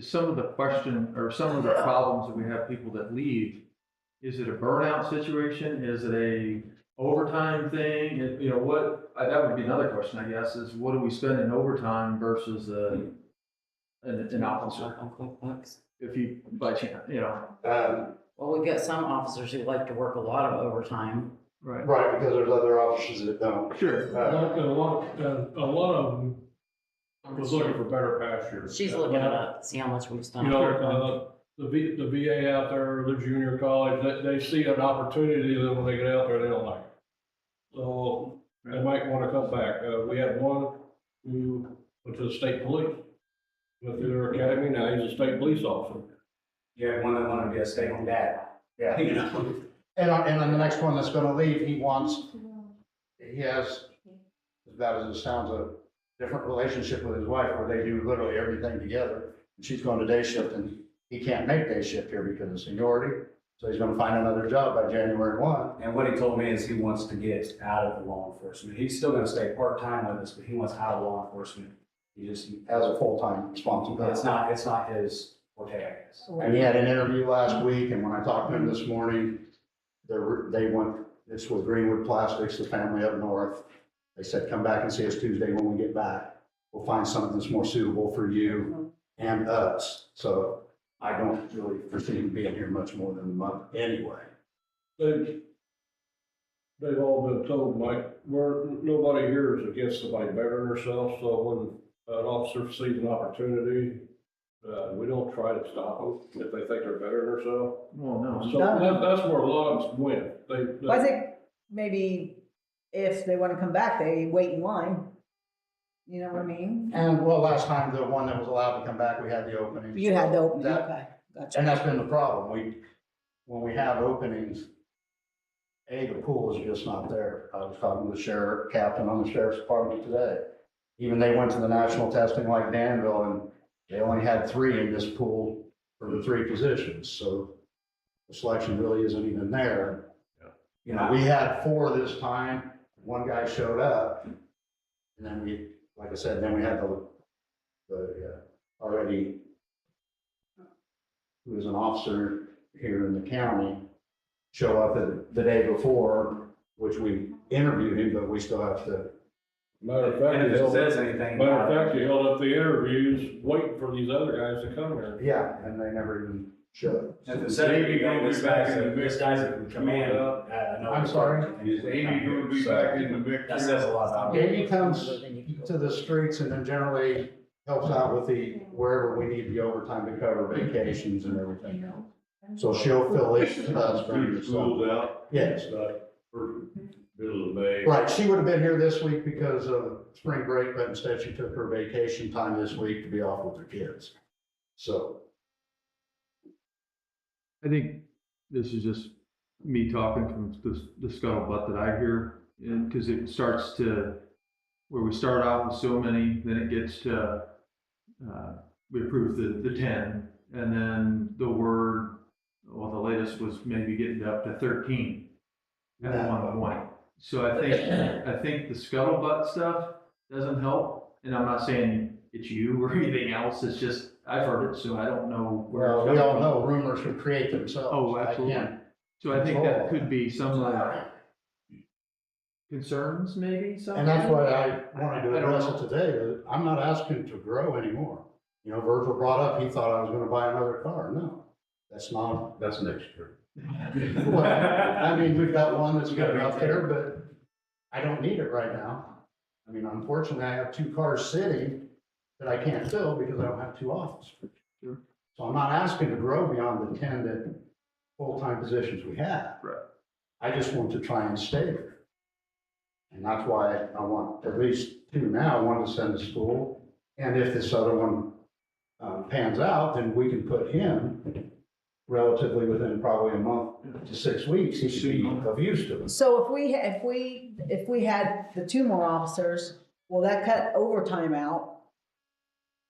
some of the question, or some of the problems that we have people that leave, is it a burnout situation? Is it a overtime thing? That would be another question, I guess, is what do we spend in overtime versus an officer? If you, by chance, Well, we've got some officers who like to work a lot of overtime. right, right, because there's other officers that don't. sure. A lot of them was looking for better pastures. She's looking it up, see how much we've spent. The VA out there, the junior college, they see an opportunity, then when they get out there, they don't like it. So they might wanna come back. We had one who went to the state police, went through their academy, now he's a state police officer. You have one that wanted to be a stay-home dad. Yeah. And on the next one that's gonna leave, he has, as bad as it sounds, a different relationship with his wife where they do literally everything together. And she's going to day shift and he can't make day shift here because of seniority. So he's gonna find another job by January 1. And what he told me is he wants to get out of the law enforcement. He's still gonna stay part-time with us, but he wants out of law enforcement. He Has a full-time responsibility. it's not his forte, I guess. And he had an interview last week, and when I talked to him this morning, this was Greenwood Plastics, the family up north. They said, come back and see us Tuesday when we get back. We'll find something that's more suitable for you and us. So I don't really foresee him being here much more than a month anyway. They've all been told, Mike, nobody here is against somebody bettering themselves, so when an officer sees an opportunity, we don't try to stop them if they think they're bettering themselves. Well, no. So that's where a lot of them win. Well, I think maybe if they wanna come back, they wait in line. You know what I mean? And last time, the one that was allowed to come back, we had the opening. You had the opening, That- okay, gotcha. And that's been the problem. When we have openings, the pool is just not there. I was talking to the sheriff, captain on the sheriff's department today. Even they went to the national testing like Danville, and they only had 3 in this pool for the 3 positions, so the selection really isn't even there. You know, we had 4 this time, 1 guy showed up, and then we, like I said, then we had the already, who was an officer here in the county, show up the day before, which we interviewed him, but we still have to. Matter of And fact, if he it held, says anything. matter of fact, he held up the interviews, waiting for these other guys to come here. Yeah, and they never even showed. If it says anything, this guy's in command. I'm sorry? Is Amy gonna be back in the mix? That says a lot about it. Amy comes to the streets and then generally helps out with wherever we need the overtime to cover vacations and everything else. So she'll fill in for us during Through the the school's summer. out. Yes. It's not for middle of May. Right, she would have been here this week because of spring break, but instead she took her vacation time this week to be off with her kids. So, I think this is just me talking from the scuttlebutt that I hear, and because it starts to, where we start off with so many, then it gets to, we approve the 10, and then the word, well, the latest was maybe getting up to 13 at one point. So I think the scuttlebutt stuff doesn't help, and I'm not saying it's you or anything else, it's just, I've heard it, so I don't know where it's well, coming we all from. know rumors can create themselves. Oh, absolutely. I can't So I think that control could be some concerns, maybe, And that's why I wanted to I don't address know. it today, that I'm not asking to grow anymore. You know, Virgil brought up, he thought I was gonna buy another car. No, that's not. That's next year. Well, I mean, we've got one that's got out there, but I don't need it right now. I mean, unfortunately, I have 2 cars sitting that I can't fill because I don't have 2 officers. Sure. So I'm not asking to grow beyond the 10 that full-time positions we have. Right. I just want to try and stay there. And that's why I want at least 2 now, one to send to school. And if this other one pans out, then we can put him relatively within probably a month to 6 weeks. He should be of use to us. So if we had the 2 more officers, will that cut overtime out?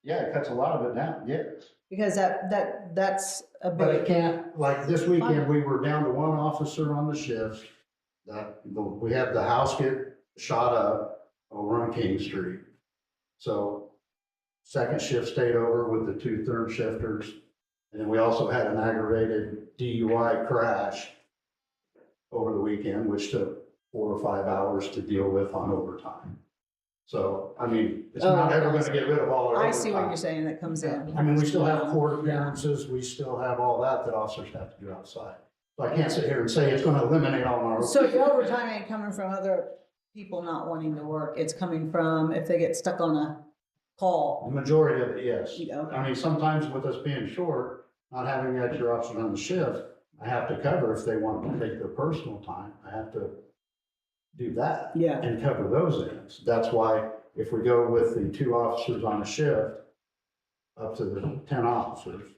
Yeah, it cuts a lot of it down, yes. Because that's a But it big, can't, like this weekend, we were down to 1 officer on the shift. We had the house get shot up over on King Street. So second shift stayed over with the 2 third shifters. And then we also had an aggravated DUI crash over the weekend, which took 4 or 5 hours to deal with on overtime. So, I mean, it's not ever gonna get rid of all our overtime. I see what you're saying, that comes in. I mean, we still have court appearances, we still have all that officers have to do outside. So I can't sit here and say it's gonna eliminate all our. So your overtime ain't coming from other people not wanting to work, it's coming from if they get stuck on a The call. majority of it, yes. Yeah, okay. I mean, sometimes with us being short, not having extra officers on the shift, I have to cover if they want to take their personal time, I have to do that. Yeah. And cover those ends. That's why if we go with the 2 officers on a shift, up to the 10 officers,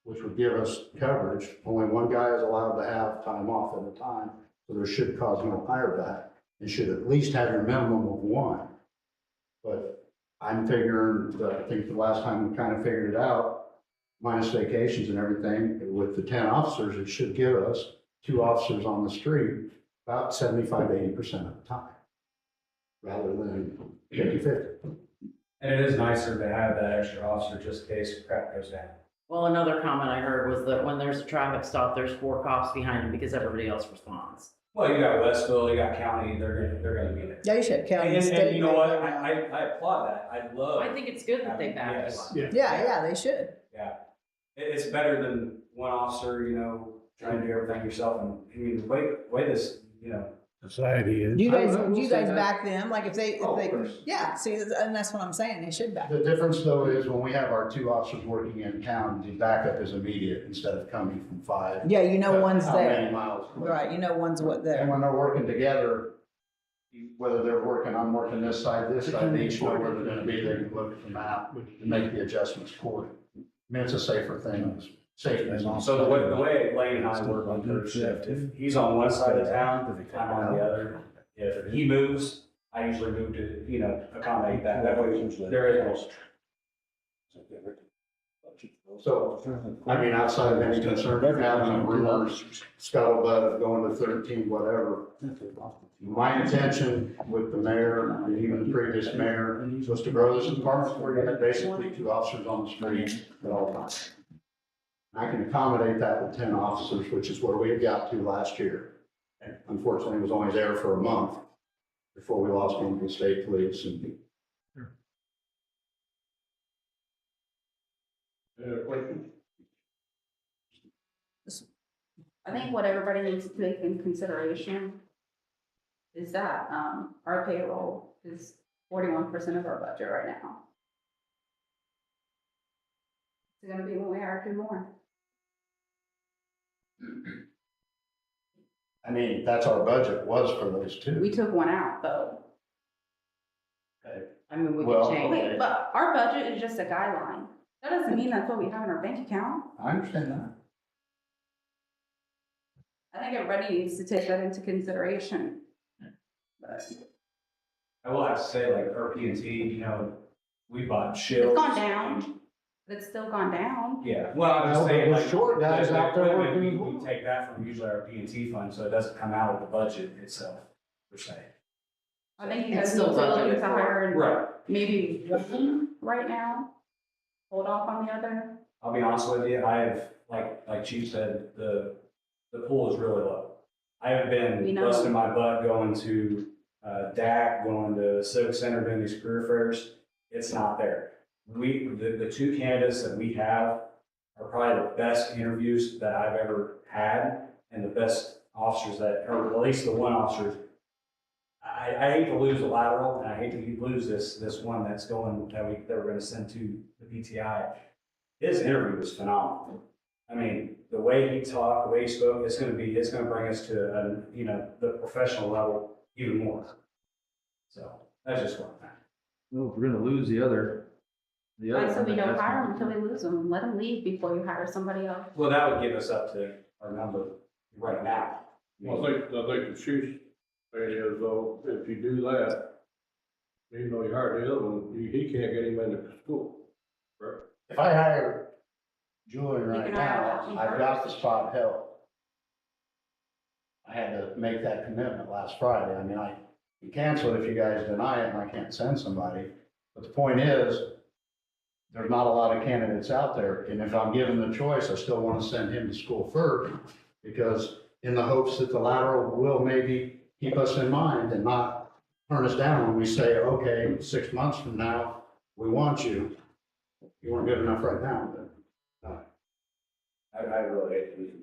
which would give us coverage, only 1 guy is allowed to have time off at a time, so there should cause no hire back. You should at least have your minimum of 1. But I'm figuring that, I think the last time we kind of figured it out, minus vacations and everything, with the 10 officers, it should give us 2 officers on the street about 75 to 80% of the time, rather than 50-50. And it is nicer to have that extra officer just in case crap goes down. Well, another comment I heard was that when there's a traffic stop, there's 4 cops behind him because everybody else responds. Well, you got Westville, you got county, they're gonna be there. Yeah, you should, county, And state. you know what, right? I applaud that, I love. I think it's good that they back you Yes. up. Yeah, they should. Yeah, it's better than 1 officer, you know, trying to do everything yourself, and, I mean, the way this, you know. Society is. Do you guys, I will do you say guys that. back them, like if they, Oh, of course. yeah, see, and that's what I'm saying, they should back. The difference though is when we have our 2 officers working in town, the backup is immediate instead of coming from 5. Yeah, you know one's how many there, miles away. right, you know one's what And there. when they're working together, whether they're working, I'm working this side, they each know where they're gonna be, they can look at the map and make the adjustments accordingly. I mean, it's a safer thing, safety. So the way Lane and I work on third shift, if he's on one side of town, I'm on the other. If he moves, I usually move to, accommodate that. That way there is no. So, I mean, outside of any concern of having rumors, scuttlebutt of going to 13, whatever. My intention with the mayor and even the previous mayor was to grow this department where you had basically 2 officers on the street at all times. I can accommodate that with 10 officers, which is where we got to last year. And unfortunately, it was only there for a month before we lost one to the state police. And I think what everybody needs to take in consideration is that, our payroll is 41% of our budget right now. It's gonna be when we hire 2 more. I mean, that's our budget was for those 2. We took one out though. I mean, we Well- can change Okay, it. but our budget is just a guideline. That doesn't mean that's what we have in our bank account. I understand that. I think everybody needs to take that into consideration. But I will have to say, like, our P&T, we bought shields. it's gone down, but it's still gone down. Yeah, well, I'm just Well, saying, those like. short guys the out there equipment, working. We take that from usually our P&T fund, so it doesn't come out of the budget itself, per se. I think you It's guys need still to look budgeted into for. hiring Right. maybe one right now. Hold off on the other. I'll be honest with you, I have, like Chief said, the pool is really low. I have We been know. busting my butt going to, DAC, going to Civic Center, doing these career fairs. It's not there. The 2 candidates that we have are probably the best interviews that I've ever had and the best officers that, or at least the one officer. I hate to lose a lateral, and I hate to lose this one that's going, that we're gonna send to the PTI. His interview was phenomenal. I mean, the way he talked, the way he spoke, it's gonna bring us to, the professional level even more. So, that's just one thing. Well, if we're gonna lose the other. I said we one, don't that's- hire them until we lose them. Let them leave before you hire somebody else. Well, that would give us up to our number right now. Well, I think the chief's thing is though, if you do that, even though you hired the other one, he can't get him into school, correct? If I hire Julian You right can hire now, Watson I've got the first. spot held. I had to make that commitment last Friday. I mean, I can cancel it if you guys deny it and I can't send somebody. But the point is, there's not a lot of candidates out there. And if I'm given the choice, I still want to send him to school first because in the hopes that the lateral will maybe keep us in mind and not turn us down when we say, okay, 6 months from now, we want you. You weren't good enough right now, but. I really hate to lose him.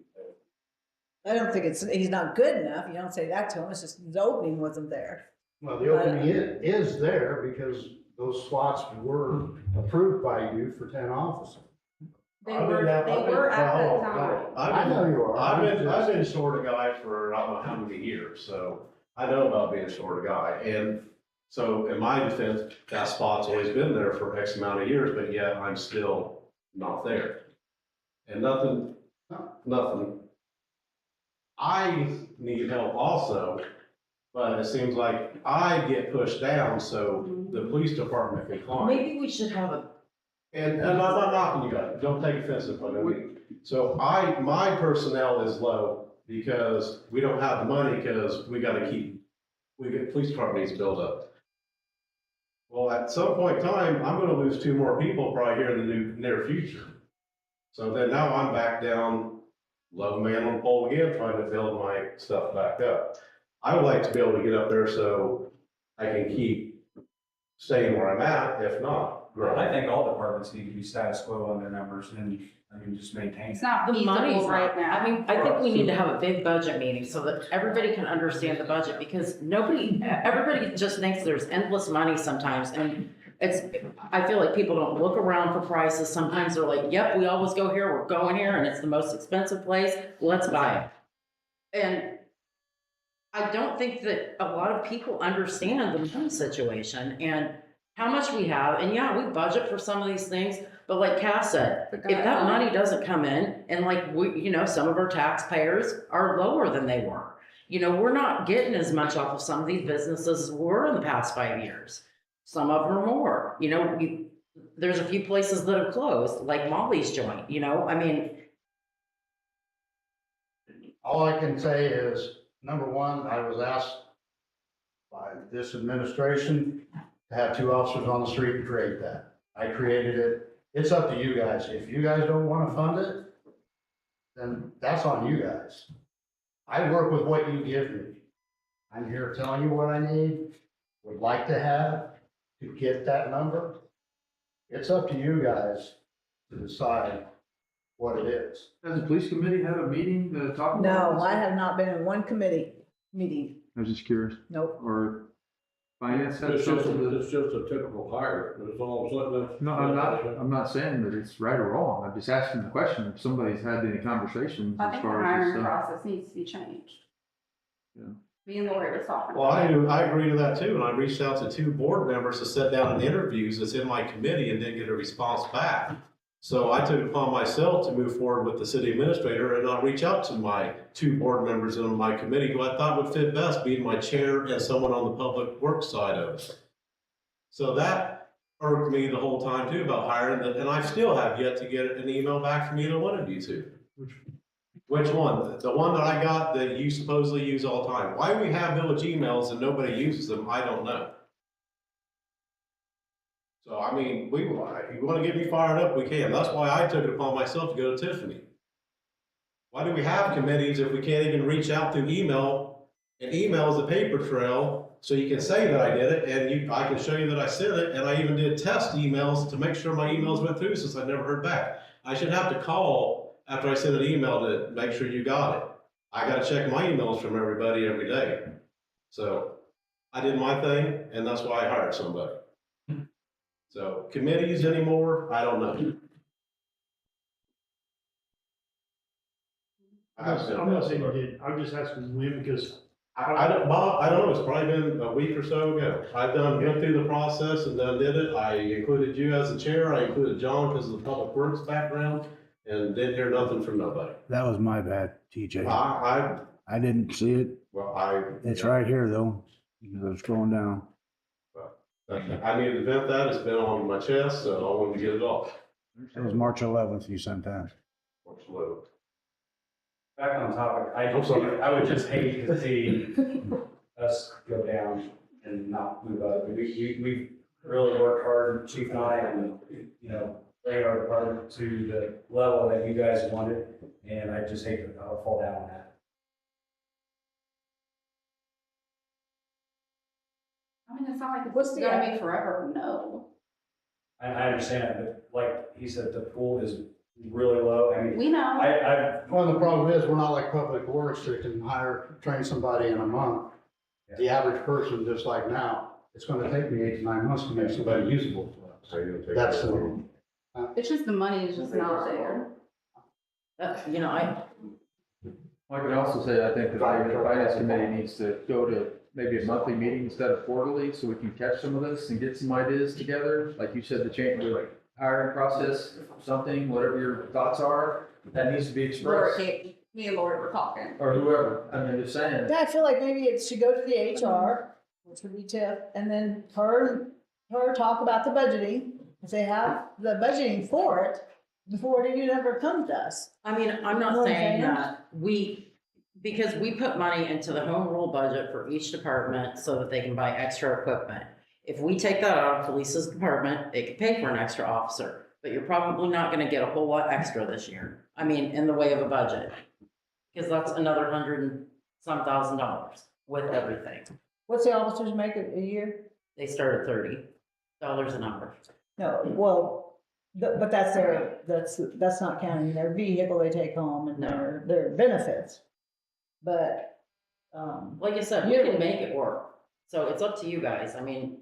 I don't think he's not good enough. You don't say that to him. It's just the opening wasn't there. Well, the opening is there because those slots were approved by you for 10 officers. They were at that time. I know you are. I've been short a guy for I don't know how many years, so I know about being short a guy. And so in my defense, that spot's always been there for X amount of years, but yet I'm still not there. And nothing. I need help also, but it seems like I get pushed down, so the police department can climb. Maybe we should have a, And I'm not knocking you guys, don't take offense if I know you. So my personnel is low because we don't have the money because police department needs to build up. Well, at some point in time, I'm gonna lose 2 more people probably here in the near future. So then now I'm back down, low man on the pole again, trying to build my stuff back up. I would like to be able to get up there so I can keep staying where I'm at, if not, grow. I think all departments need to be status quo on their numbers and, just maintain. It's not the money's feasible right not, now. I mean, I think we need to have a big budget meeting so that everybody can understand the budget because everybody just thinks there's endless money sometimes and I feel like people don't look around for prices. Sometimes they're like, yep, we always go here, we're going here and it's the most expensive place, let's buy it. And I don't think that a lot of people understand the money situation and how much we have, and yeah, we budget for some of these things, but like Cass said, The if that guideline. money doesn't come in, and like we, some of our taxpayers are lower than they were. We're not getting as much off of some of these businesses as we were in the past 5 years. Some of them are more, there's a few places that have closed, like Molly's joint, I mean, All I can say is, number one, I was asked by this administration to have 2 officers on the street and create that. I created it. It's up to you guys. If you guys don't want to fund it, then that's on you guys. I work with what you give me. I'm here telling you what I need, would like to have to get that number. It's up to you guys to decide what it is. Does the police committee have a meeting to talk about No, this? I have not been in one committee meeting. I was just curious. Nope. Or finance had It's just, something to. it's just a typical hire, that's all I'm saying. No, I'm not saying that it's right or wrong. I'm just asking the question if somebody's had any conversations I as think the far as hiring this stuff. process needs to be changed. Yeah. Me and Lori was talking. Well, I agree to that too, and I reached out to 2 board members to sit down in interviews that's in my committee and didn't get a response back. So I took it upon myself to move forward with the city administrator and I'll reach out to my 2 board members in my committee who I thought would fit best, being my chair and someone on the public works side of it. So that irked me the whole time too about hiring, and I still have yet to get an email back from either one of you 2. Which one? The one that I got that you supposedly use all the time. Why we have village emails and nobody uses them, I don't know. So, I mean, if you want to get me fired up, we can. That's why I took it upon myself to go to Tiffany. Why do we have committees if we can't even reach out through email? And email is a paper trail, so you can say that I did it, and I can show you that I sent it, and I even did test emails to make sure my emails went through since I never heard back. I should have to call after I send an email to make sure you got it. I got to check my emails from everybody every day. So I did my thing, and that's why I hired somebody. So committees anymore, I don't know. I'm not saying you did, I'm just asking when, because I don't, Bob, I don't know, it's probably been a week or so ago. Went through the process and done did it. I included you as the chair, I included John because of the public works background, and didn't hear nothing from nobody. That was my bad, TJ. I didn't see it. It's right here though, because I was scrolling down. I needed to vent that, it's been on my chest, so I wanted to get it off. It was March 11th you sent that. Back on topic, I'm sorry. I would just hate to see us go down and not move up. We really worked hard, Chief and I, and, bring our department to the level that you guys wanted, and I just hate to fall down on that. I mean, it's not like What's it's the- gonna be forever, no. I understand, but like he said, the pool is really low. I mean, We know. Well, the problem is, we're not like Public Works that can train somebody in a month. The average person, just like now, it's gonna take me 8 to 9 months to make somebody usable. That's the. It's just the money is just not there. I could also say, I think the finance committee needs to go to maybe a monthly meeting instead of quarterly, so we can catch some of this and get some ideas together. Like you said, the change, the hiring process, something, whatever your thoughts are, that needs to be expressed. Me and Lori were talking. Or whoever, I mean, just saying. Yeah, I feel like maybe it should go to the HR, which would be Tiff, and then her talk about the budgeting. If they have the budgeting for it, before it even ever comes to us. I mean, I'm not saying that because we put money into the home rule budget for each department so that they can buy extra equipment. If we take that out of Felisa's department, it could pay for an extra officer, but you're probably not gonna get a whole lot extra this year. I mean, in the way of a budget, because that's another $100-some thousand with everything. What's the officers make a year? They start at $30 an hour. No, well, but that's not counting their vehicle they take home and their benefits. But, like I said, we can make it work. So it's up to you guys. I mean,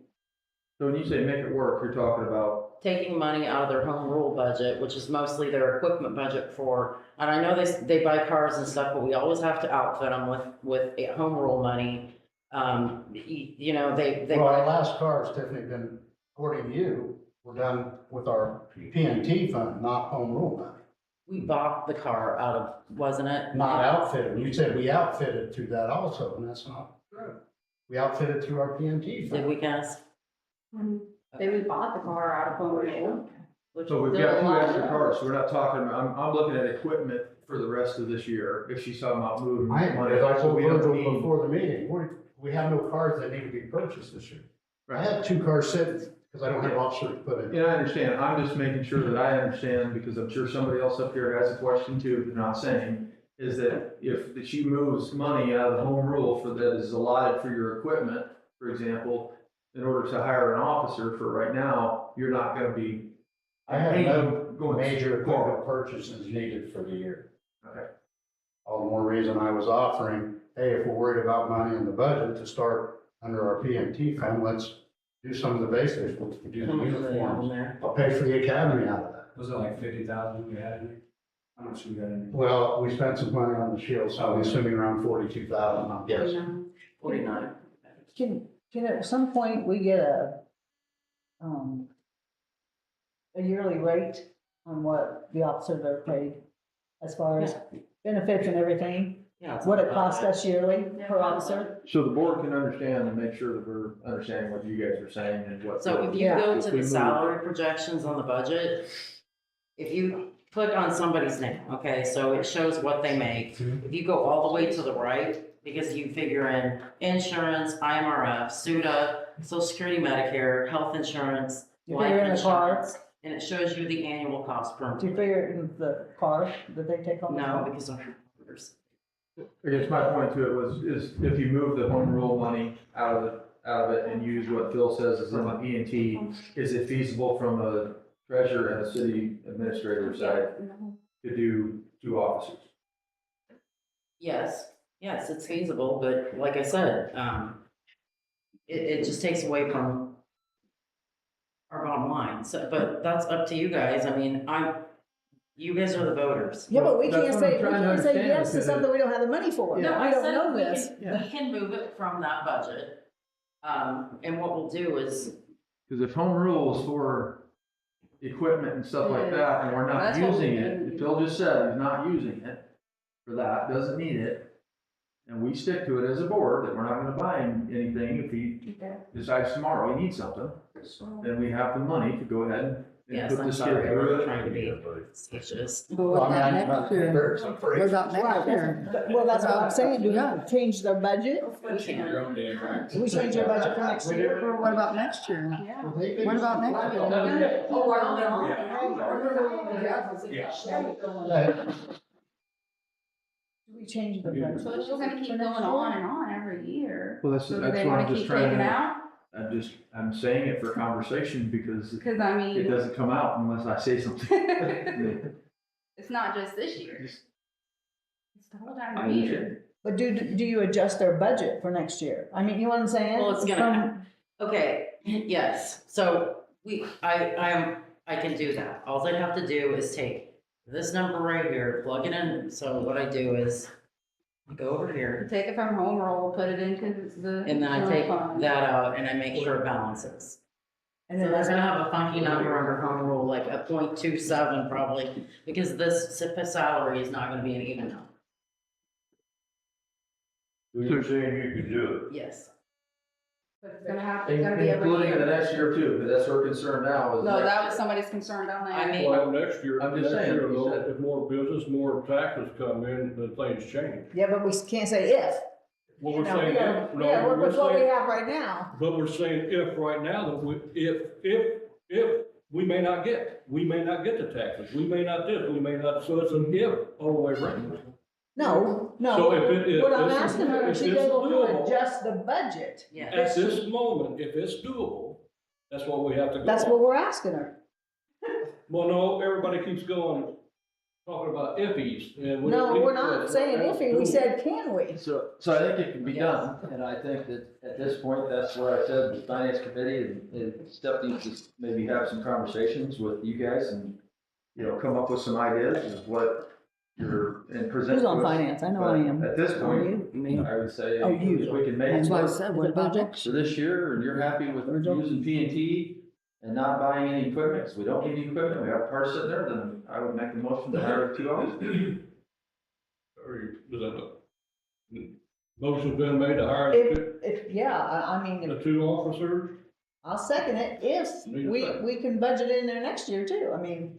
So when you say make it work, you're talking about, taking money out of their home rule budget, which is mostly their equipment budget for, and I know they buy cars and stuff, but we always have to outfit them with home rule money. They Well, our last car has Tiffany been according to you, we're done with our PNT fund, not home rule money. We bought the car out of, wasn't it? Not outfitted. You said we outfitted through that also, and that's not true. We outfitted through our PNT fund. Did we, guys? They we bought the car out of home rule. Which So we've still got a two lot. extra cars, so we're not talking, I'm looking at equipment for the rest of this year, if she's talking about moving I, money. as I told We don't Virgil need- before the meeting, we have no cars that need to be purchased this year. I have 2 cars sitting, because I don't have officers to put in. Yeah, I understand, I'm just making sure that I understand, because I'm sure somebody else up here has a question too, they're not saying, is that if she moves money out of the home rule for that is allotted for your equipment, for example, in order to hire an officer for right now, you're not gonna be. I have no going major equipment purchases needed for the year. Okay. All the more reason I was offering, hey, if we're worried about money in the budget to start under our PMT fund, let's do some of the basics, we'll do the How much are they on uniforms. there? I'll pay for the academy out of that. Was it like 50,000 we had in there? How much we got in there? Well, we spent some money on the shield, so I'm assuming around 42,000, I'm guessing. 49. Can at some point we get a yearly rate on what the officers are paid as far as benefits and everything? Yeah. it's What it not costs bad. us yearly per officer? So the board can understand and make sure that we're understanding what you guys are saying and what. So if you Yeah. go If to we the move- salary projections on the budget, if you click on somebody's name, okay, so it shows what they make. If you go all the way to the right, because you figure in insurance, IMRF, SUDA, Social Security, Medicare, health insurance, You life figure in the car? insurance, and it shows you the annual cost per Do you month. figure it in the car that they take home? No, because of computers. I guess my point to it was, is if you move the home rule money out of it and use what Phil says is in the PNT, is it feasible from a treasurer and a city administrator side to do 2 officers? Yes, it's feasible, but like I said, it just takes away from our bottom line, so, but that's up to you guys, I mean, you guys are the voters. Yeah, but we Well, can't that's what say, I'm we trying to can't say understand, yes to because something we don't have the money for. No, I I don't said know we this. can move it from that budget, and what we'll do is, Because if home rule is for equipment and stuff like that, and we're not That's what using we it, do. Phil just said he's not using it for that, doesn't need it. And we stick to it as a board that we're not gonna buy him anything if he Okay. decides tomorrow he needs something, then we have the money to go ahead and yes, put I'm this kid sorry, through I'm it. trying to be facetious. But what about next year? What about next year? Well, that's what I'm saying, do we have to change their budget? We can. Your own damn right. Do we change our budget for next year? Or what about next year? Yeah. What about next year? Do we change the budget? So it's just gonna keep going on and on every year. Well, that's So do what they I'm wanna just keep trying taking to, out? I'm saying it for conversation because Cause I it mean, doesn't come out unless I say something. it's not just this year. It's the whole I time of year. understand. But do you adjust their budget for next year? I mean, you know what I'm saying? Well, it's gonna, okay, yes, so I can do that. All I have to do is take this number right here, plug it in, so what I do is, I go over here, Take it from home roll, put it into the. and then I general take fund. that out and I make sure it balances. And So then they're that's gonna have a funky number under home rule, like a 0.27 probably, because this salary is not gonna be an even number. You're saying you can do Yes. But it's gonna be every Including the year. next year too, because that's her concern now is. No, next that year. was somebody's concern down I there. mean- Well, next year, I'm just saying, you though, said- if more business, more taxes come in, then things change. Yeah, but we can't say if. What You we're know, we saying, gotta, if, no, yeah, work we're with what we saying, have right now. but we're saying if right now, that we, if, we may not get the taxes, we may not this, we may not, so it's an if all the way around. No, So if it is. What I'm this is- asking her, if is she this is able to doable, adjust the budget? Yeah. At this moment, if it's doable, that's what we have to go. That's on. what we're asking her. Well, no, everybody keeps going, talking about iffies, and we. No, we- we're not saying iffy, we said, can we? So I think it can be done, and I think that at this point, that's where I said the finance committee and Steph needs to maybe have some conversations with you guys and, come up with some ideas of what and present. Who's to on us. finance? I know But I am. At this Are point, you? I would say, Oh, you. if we can make That's it why I work said, what about next for year? this year, and you're happy with Virgil? using P&T, and not buying any equipment, because we don't need any equipment, we have parts sitting there, then I would make the motion to hire 2 officers. Motion's been made to hire Yeah, I mean, the 2 officers. I'll second it if we can budget in there next year too. I mean,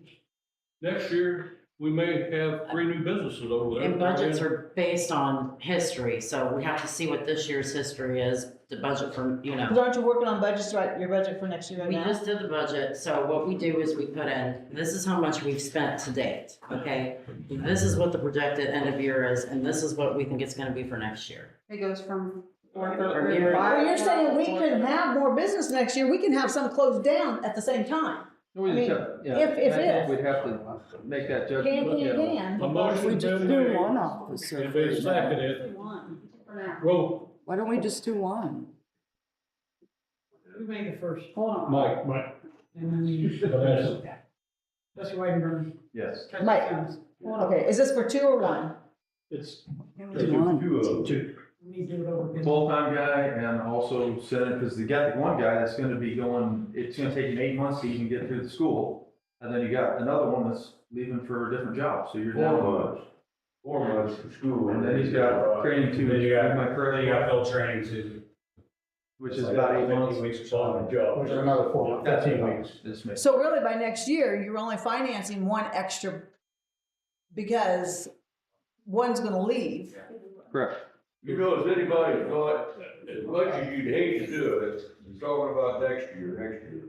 Next year, we may have 3 new businesses over there. And budgets are based on history, so we have to see what this year's history is to budget for, you know. 'cause aren't you working on budgets, right, your budget for next year right We now? just did the budget, so what we do is we put in, this is how much we've spent to date, okay? This is what the projected end of year is, and this is what we think it's gonna be for next year. It goes from Or you're- Well, you're saying we can have more business next year, we can have some closed down at the same time. We I just mean, have, yeah, if- I think if. we'd have to make that judgment. Can. A motion's been made. And they seconded. one for now. Roll, Why don't we just do one? Who made the first? Hold on. Mike. And then you, Vanessa. Trustee Whitenberg. Yes. Trustee Mike. Sims. Okay, is this for 2 or 1? It's Two. We need to do it over again. Full-time guy and also send it, because you got the one guy that's gonna be going, it's gonna take him 8 months to even get through the school. And then you got another one that's leaving for a different job, so you're down. 4 months. 4 months for school. And then he's got training too. Then you got, Am I correct? then you got field training too. Which is about 8 months. 15 weeks or so on the job. which is another 4, 15 weeks. This makes. So really by next year, you're only financing 1 extra because one's gonna leave. Correct. You know, as anybody thought, as much as you'd hate to do it, you're talking about next year.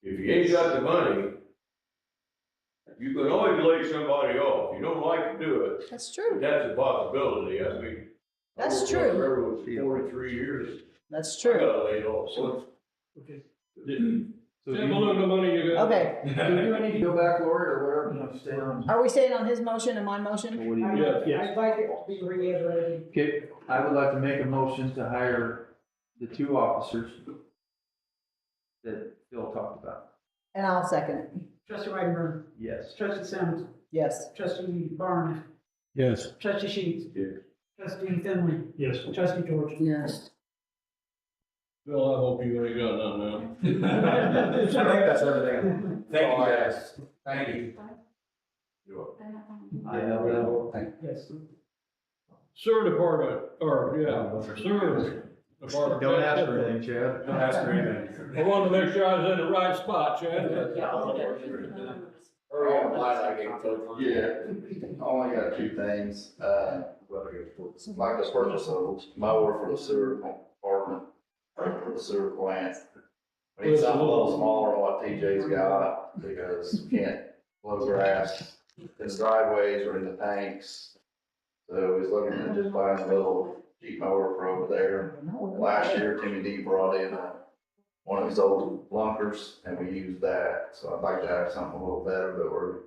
If you ain't got the money, you can always lay somebody off. You don't like to do it, That's but true. that's a possibility. I mean. That's I true. worked for railroads for 43 years. That's I true. got laid off, so. Okay. So Send below the money you got. Okay, do I need to go back, Lord, or whatever, stay on? are we staying on his motion and my motion? What do you? Yes. I'd like it to be reiterated. Okay, I would like to make a motion to hire the 2 officers that Phil talked about. And I'll second it. Trustee Whitenberg. Yes. Trustee Sims. Yes. Trustee Barnes. Yes. Trustee Sheets. Yeah. Trustee Finley. Yes. Trustee George. Yes. Bill, I hope you ain't got nothing now. I think that's everything. Thank you guys. Thank you. I know. Yes. Sewer department, sewer department. Don't ask for anything, Chad. Don't ask for anything. I wanted to make sure I was in the right spot, Chad. Yeah, only got 2 things, like the purchase of mower for the sewer department, or for the sewer plant. We need something a little smaller than what TJ's got, because you can't blow grass in the driveways or in the tanks. So he's looking at just buying a little cheap mower for over there. Last year, Timmy D brought in one of his old lunkers, and we used that, so I'd like to have something a little better, but we're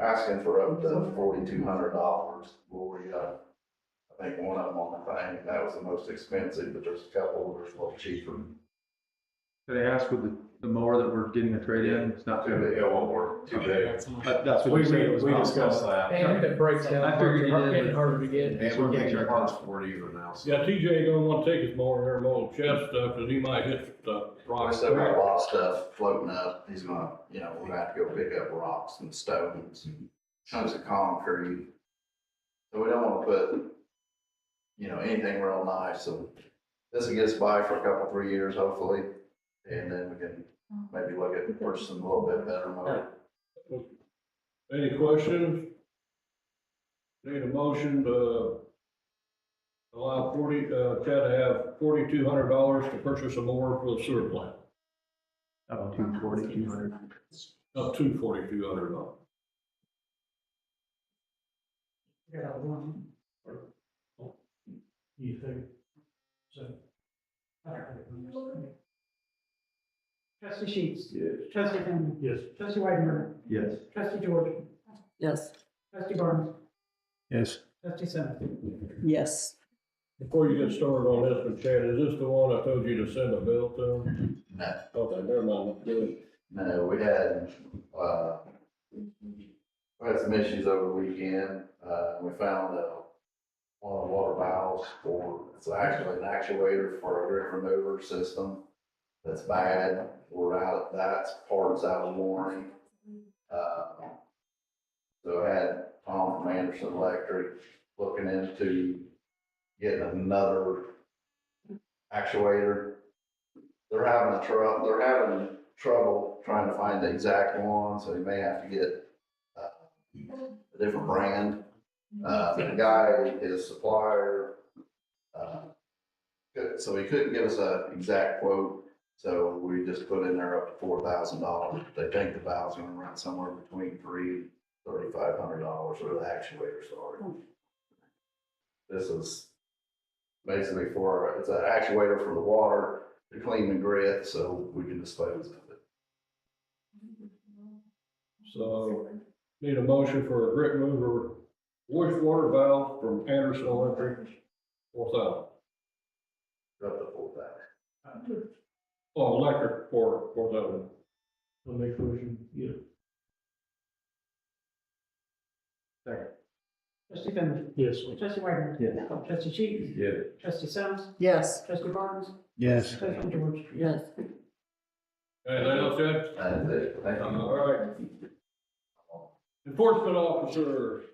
asking for up to $4,200. Well, we got, I think, one of them on the thing, that was the most expensive, but there's a couple that are a little cheaper. Could I ask with the mower that we're getting a trade in, it's not too big? It won't work too big. That's what we said it was. We discussed that. And if it breaks down, I figured you did, getting but- harder to get. And we're getting parts for it even now. so. Yeah, TJ gonna want to take his mower there, mow chest stuff, cause he might hit the We rocks. still got a lot of stuff floating up, he's gonna, we're gonna have to go pick up rocks and stones and chunks of concrete. So we don't wanna put, anything real nice, so this will get us by for a couple, 3 years hopefully. And then we can maybe look at purchasing a little bit better mower. Any questions? Need a motion to allow Chad to have $4,200 to purchase a mower for the sewer plant. Up to $4,200. Up to $4,200. Got one. You think? So. Trustee Sheets. Yes. Trustee Finley. Yes. Trustee Whitenberg. Yes. Trustee George. Yes. Trustee Barnes. Yes. Trustee Sims. Yes. Before you get started on this one, Chad, is this the one I told you to send a bill to? No. Okay, never mind. Good. No, we had some issues over the weekend. We found one of the water valves it's actually an actuator for a drip remover system. that's bad, or out, that's parts out of warranty. So I had Tom from Anderson Electric looking into getting another actuator. They're having trouble trying to find the exact one, so he may have to get a different brand. The guy, his supplier, so he couldn't give us an exact quote, so we just put in there up to $4,000. They think the valve's gonna run somewhere between $3,500 for the actuator, sorry. This is basically it's an actuator for the water to clean the grit, so we can dispose of it. So, need a motion for a grit mover wastewater valve from Anderson Electric, 4,000. Up to 4,000. Oh, electric for 4,000. I'll make a motion, yeah. Second. Trustee Finley. Yes. Trustee Wagner. Yes. Trustee Cheek. Yeah. Trustee Sims. Yes. Trustee Barnes. Yes. Trustee George. Yes. Anything else, Jed? That's it. Thank you. All right. Enforcement officer.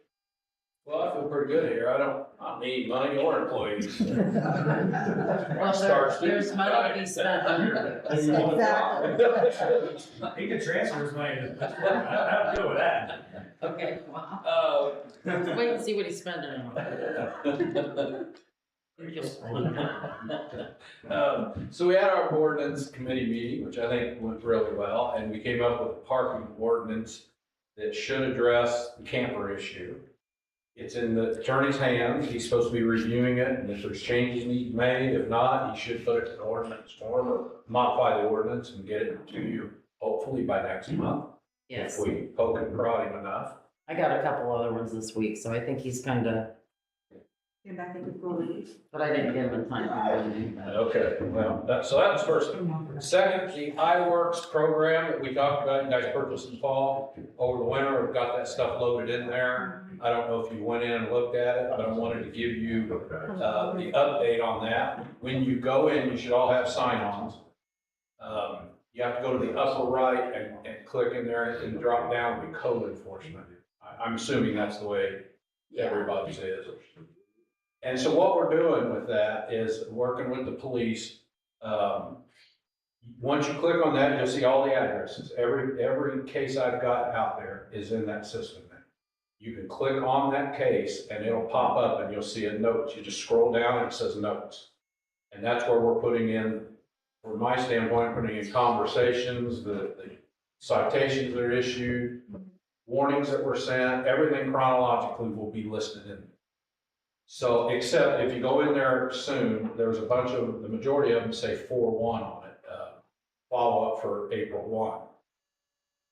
Well, I feel pretty good here. I don't need money or employees. Well, there's money to be spent under this. He can transfer his money. I'm good with that. Okay, wow. Let's wait and see what he's spending on. So we had our ordinance committee meeting, which I think went really well, and we came up with a parking ordinance that should address the camper issue. It's in the attorney's hands. He's supposed to be reviewing it, and if there's changes need to be made, if not, he should put it in ordinance form or modify the ordinance and get it to you, hopefully by next month. Yes. If we poke and prod him enough. I got a couple other ones this week, so I think he's kind of, Get back into school. but I didn't give him time to do anything. Okay, well, so that was first. Second, the iWorks program that we talked about, you guys purchased in the fall, over the winter, we've got that stuff loaded in there. I don't know if you went in and looked at it, but I wanted to give you, the update on that. When you go in, you should all have sign-ons. You have to go to the upper right and click in there and drop down to code enforcement. I'm assuming that's the way everybody's is. And so what we're doing with that is working with the police. Once you click on that, you'll see all the addresses. Every case I've got out there is in that system. You can click on that case and it'll pop up and you'll see a note. You just scroll down and it says notes. And that's where we're putting in, from my standpoint, putting in conversations, the citations that are issued, warnings that were sent, everything chronologically will be listed in. So, except if you go in there soon, there's a bunch of, the majority of them say 4/1 on it, follow up for April 1.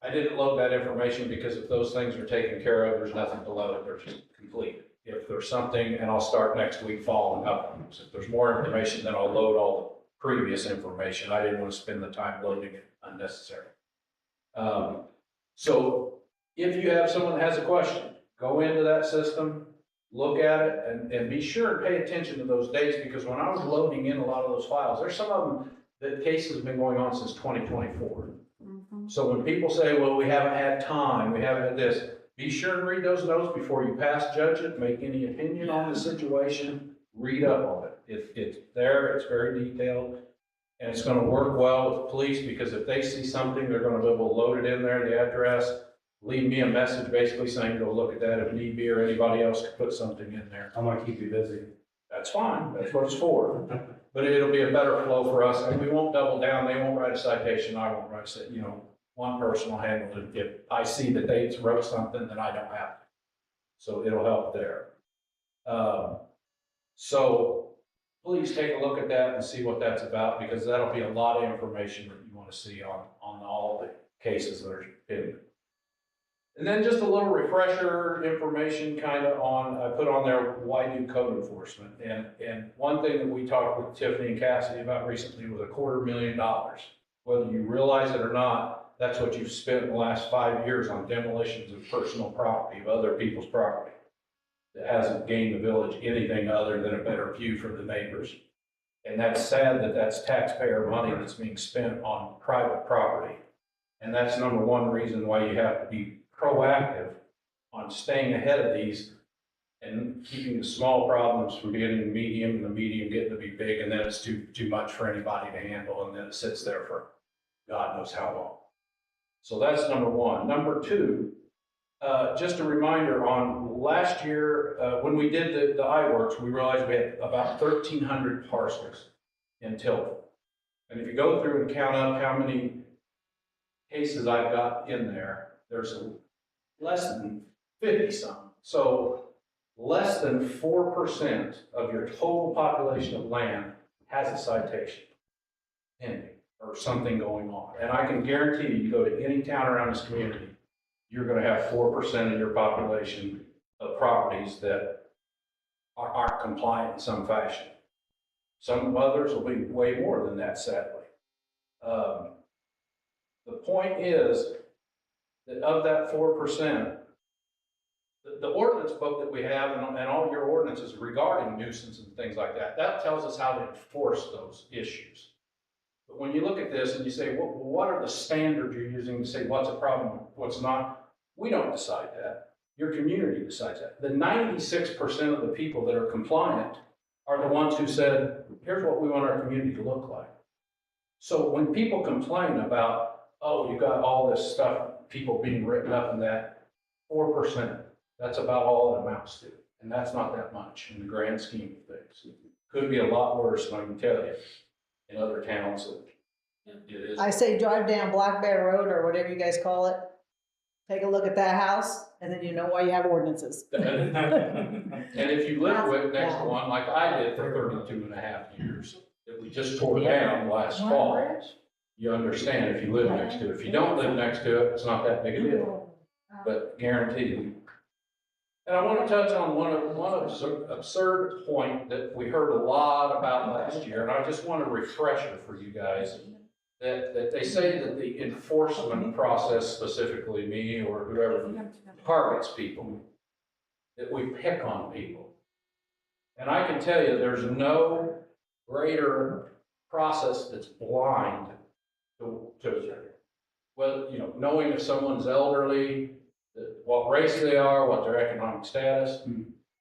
I didn't load that information because if those things are taken care of, there's nothing to load, they're just complete. If there's something, and I'll start next week following up on those. If there's more information, then I'll load all the previous information. I didn't want to spend the time loading it unnecessary. So if you have someone that has a question, go into that system, look at it, and be sure and pay attention to those dates, because when I was loading in a lot of those files, there's some of them that cases have been going on since 2024. So when people say, well, we haven't had time, we haven't had this, be sure and read those notes before you pass judgment, make any opinion on the situation, read up on it. If it's there, it's very detailed, and it's gonna work well with the police, because if they see something, they're gonna be able to load it in there, the address, leave me a message basically saying, go look at that if need be, or anybody else could put something in there. I'm gonna keep you busy. That's fine, that's what it's for. But it'll be a better flow for us, and we won't double down, they won't write a citation, I won't write a, one person will handle it. If I see the dates wrote something, then I don't have to. So it'll help there. So please take a look at that and see what that's about, because that'll be a lot of information that you want to see on all the cases that are in. And then just a little refresher information kind of on, I put on there, why do code enforcement? And one thing that we talked with Tiffany and Cassidy about recently was $250,000. Whether you realize it or not, that's what you've spent in the last 5 years on demolitions of personal property, of other people's property, that hasn't gained the village anything other than a better view for the neighbors. And that's sad that that's taxpayer money that's being spent on private property. And that's number one reason why you have to be proactive on staying ahead of these and keeping the small problems from getting medium and the medium getting to be big, and then it's too much for anybody to handle, and then it sits there for God knows how long. So that's number one. Number two, just a reminder on last year, when we did the iWorks, we realized we had about 1,300 parcels in Tilton. And if you go through and count up how many cases I've got in there, there's less than 50 some. So less than 4% of your total population of land has a citation pending or something going on. And I can guarantee you go to any town around this community, you're going to have 4% of your population of properties that aren't compliant in some fashion. Some others will be way more than that, sadly. The point is that of that 4%, the ordinance book that we have and all your ordinances regarding nuisance and things like that, that tells us how to enforce those issues. But when you look at this and you say, well, what are the standards you're using to say what's a problem, what's not? We don't decide that. Your community decides that. The 96% of the people that are compliant are the ones who said, here's what we want our community to look like. So when people complain about, oh, you got all this stuff, people being written up in that, 4%, that's about all it amounts to. And that's not that much in the grand scheme of things. It could be a lot worse, and I can tell you, in other towns, it is. I say drive down Black Bear Road or whatever you guys call it. Take a look at that house, and then you know why you have ordinances. And if you live with next to one, like I did for 32 and a half years, that we just tore down last fall, you understand if you live next to it. If you don't live next to it, it's not that big a deal, but guaranteed. And I want to touch on one absurd point that we heard a lot about last year, and I just want a refresher for you guys. That they say that the enforcement process, specifically me or whoever, targets people, that we pick on people. And I can tell you, there's no greater process that's blind to well, you know, knowing if someone's elderly, what race they are, what their economic status.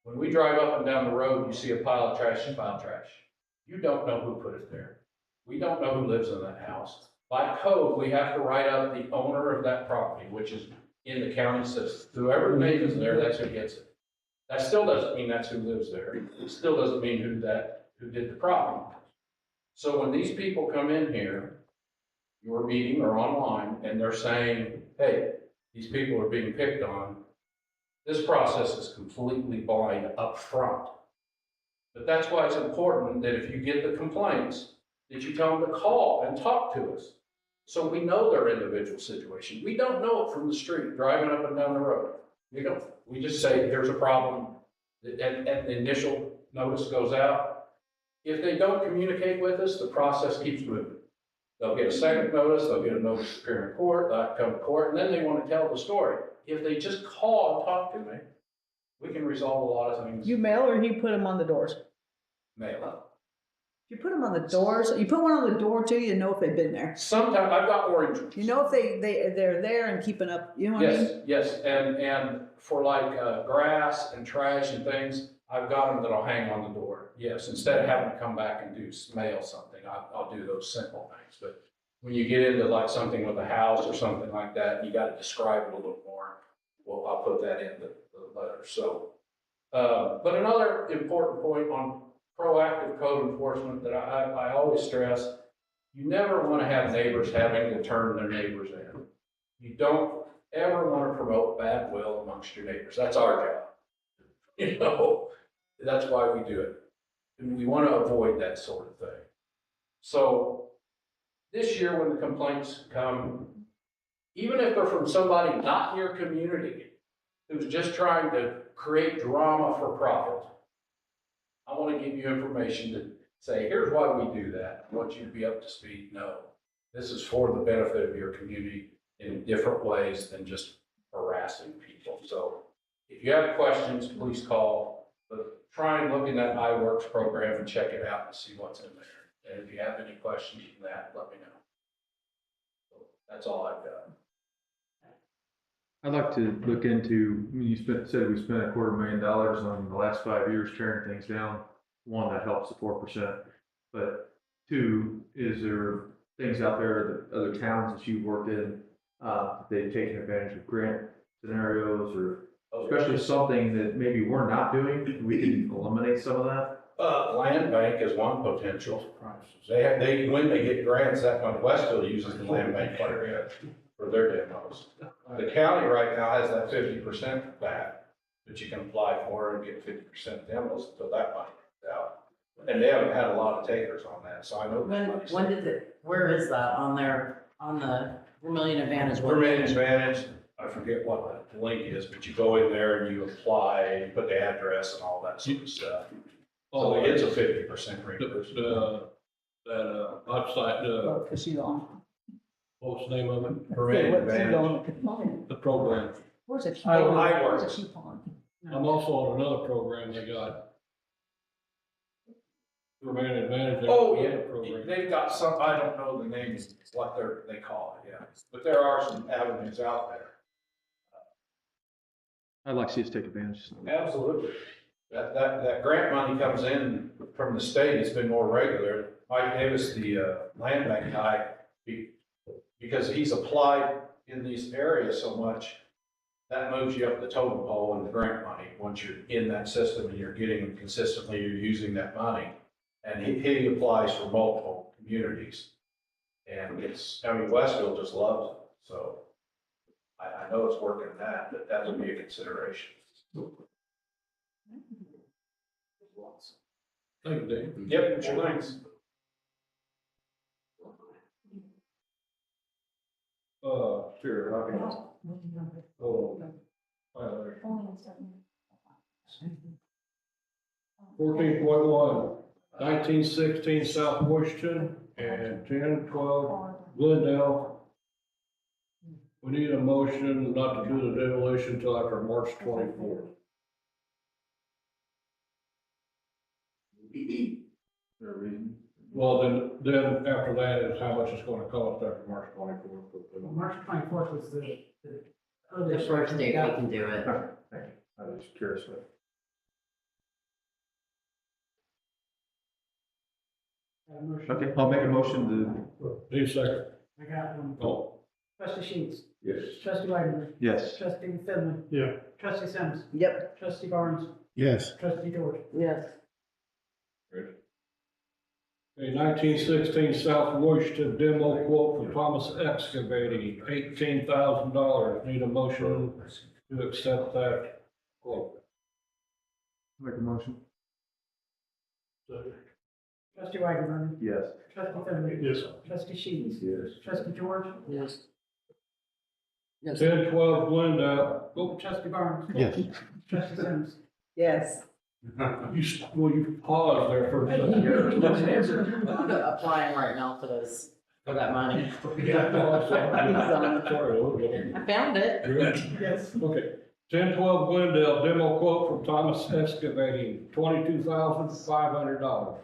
When we drive up and down the road, you see a pile of trash, you don't know who put it there. We don't know who lives in that house. By code, we have to write up the owner of that property, which is in the county system. Whoever the name is there, that's who gets it. That still doesn't mean that's who lives there. It still doesn't mean who did the problem. So when these people come in here, your meeting or online, and they're saying, hey, these people are being picked on, this process is completely blind up front. But that's why it's important that if you get the complaints, that you tell them to call and talk to us. So we know their individual situation. We don't know it from the street, driving up and down the road. We don't. We just say, here's a problem, and the initial notice goes out. If they don't communicate with us, the process keeps moving. They'll get a second notice, they'll get a notice to appear in court, they'll come to court, and then they want to tell the story. If they just call and talk to me, we can resolve a lot of things. You mail or you put them on the doors? Mail. You put them on the doors. You put one on the door too. You know if they've been there. Sometimes I've got orange ones. You know if they're there and keeping up. You know what I mean? Yes, and for like grass and trash and things, I've got them that'll hang on the door. Yes, instead of having to come back and mail something, I'll do those simple things. But when you get into like something with a house or something like that, you got to describe it a little more. Well, I'll put that in the letter. So, but another important point on proactive code enforcement that I always stress, you never want to have neighbors having to turn their neighbors in. You don't ever want to promote bad will amongst your neighbors. That's our job. You know, that's why we do it. And we want to avoid that sort of thing. So this year when the complaints come, even if they're from somebody not in your community who's just trying to create drama for profit, I want to give you information to say, here's why we do that. I want you to be up to speed. No, this is for the benefit of your community in different ways than just harassing people. So if you have questions, please call. But try and look in that iWorks program and check it out and see what's in there. And if you have any questions from that, let me know. So that's all I've got. I'd like to look into, I mean, you said we spent $250,000 on the last 5 years tearing things down. One, that helps the 4%, but two, is there things out there that other towns that you've worked in, they've taken advantage of grant scenarios, or especially something that maybe we're not doing, we can eliminate some of that? Land bank is one potential. When they get grants, that one, Westville uses the land bank quite a bit for their demos. The county right now has that 50% back that you can apply for and get 50% demos until that money comes out. And they haven't had a lot of takers on that, so I know. When did it, where is that on there, on the Vermillion Advantage? Vermillion Advantage, I forget what the link is, but you go in there and you apply, you put the address and all that sort of stuff. So it is a 50% reimbursement. That website, Because she's on. what's the name of it? Vermillion Advantage, The program. Where's it? iWorks. Where's it on? I'm also on another program they got. Vermillion Advantage. Oh, yeah, another program. they've got some, I don't know the names, what they call it, yeah. But there are some avenues out there. I'd like to see us take advantage. Absolutely. That grant money comes in from the state, it's been more regular. Mike Davis, the land bank guy, because he's applied in these areas so much, that moves you up the totem pole in the grant money. Once you're in that system and you're getting consistently, you're using that money. And he applies for multiple communities. And Westville just loves it. So I know it's working that, but that would be a consideration. Thank you, Dave. Yep, sure, thanks. Sure, I can. Oh. 14.1, 1916 South Washington and 1012 Glendale. We need a motion not to do the demolition until after March 24th. Well, then after that is how much it's gonna cost after March 24th. March 24th was the The earliest. first date we can do it. Thank you. I was curious. Okay, I'll make a motion Need a second? I got one. Oh, Trustee Sheets. yes. Trustee Wagner. yes. Trustee Finley. Yeah. Trustee Sims. Yep. Trustee Barnes. Yes. Trustee George. Yes. Okay, 1916 South Washington demo quote from Thomas Excavating, $18,000. Need a motion to accept that quote. Make a motion. Trustee Wagner. Yes. Trustee Finley. Yes. Trustee Sheets. Yes. Trustee George. Yes. 1012 Glendale. Oh, Trustee Barnes. Yes. Trustee Sims. Yes. you pause there for a second. I'm applying right now for this, for that money. Sorry. I found it. Yes. Okay, 1012 Glendale demo quote from Thomas Excavating, $22,500. I'll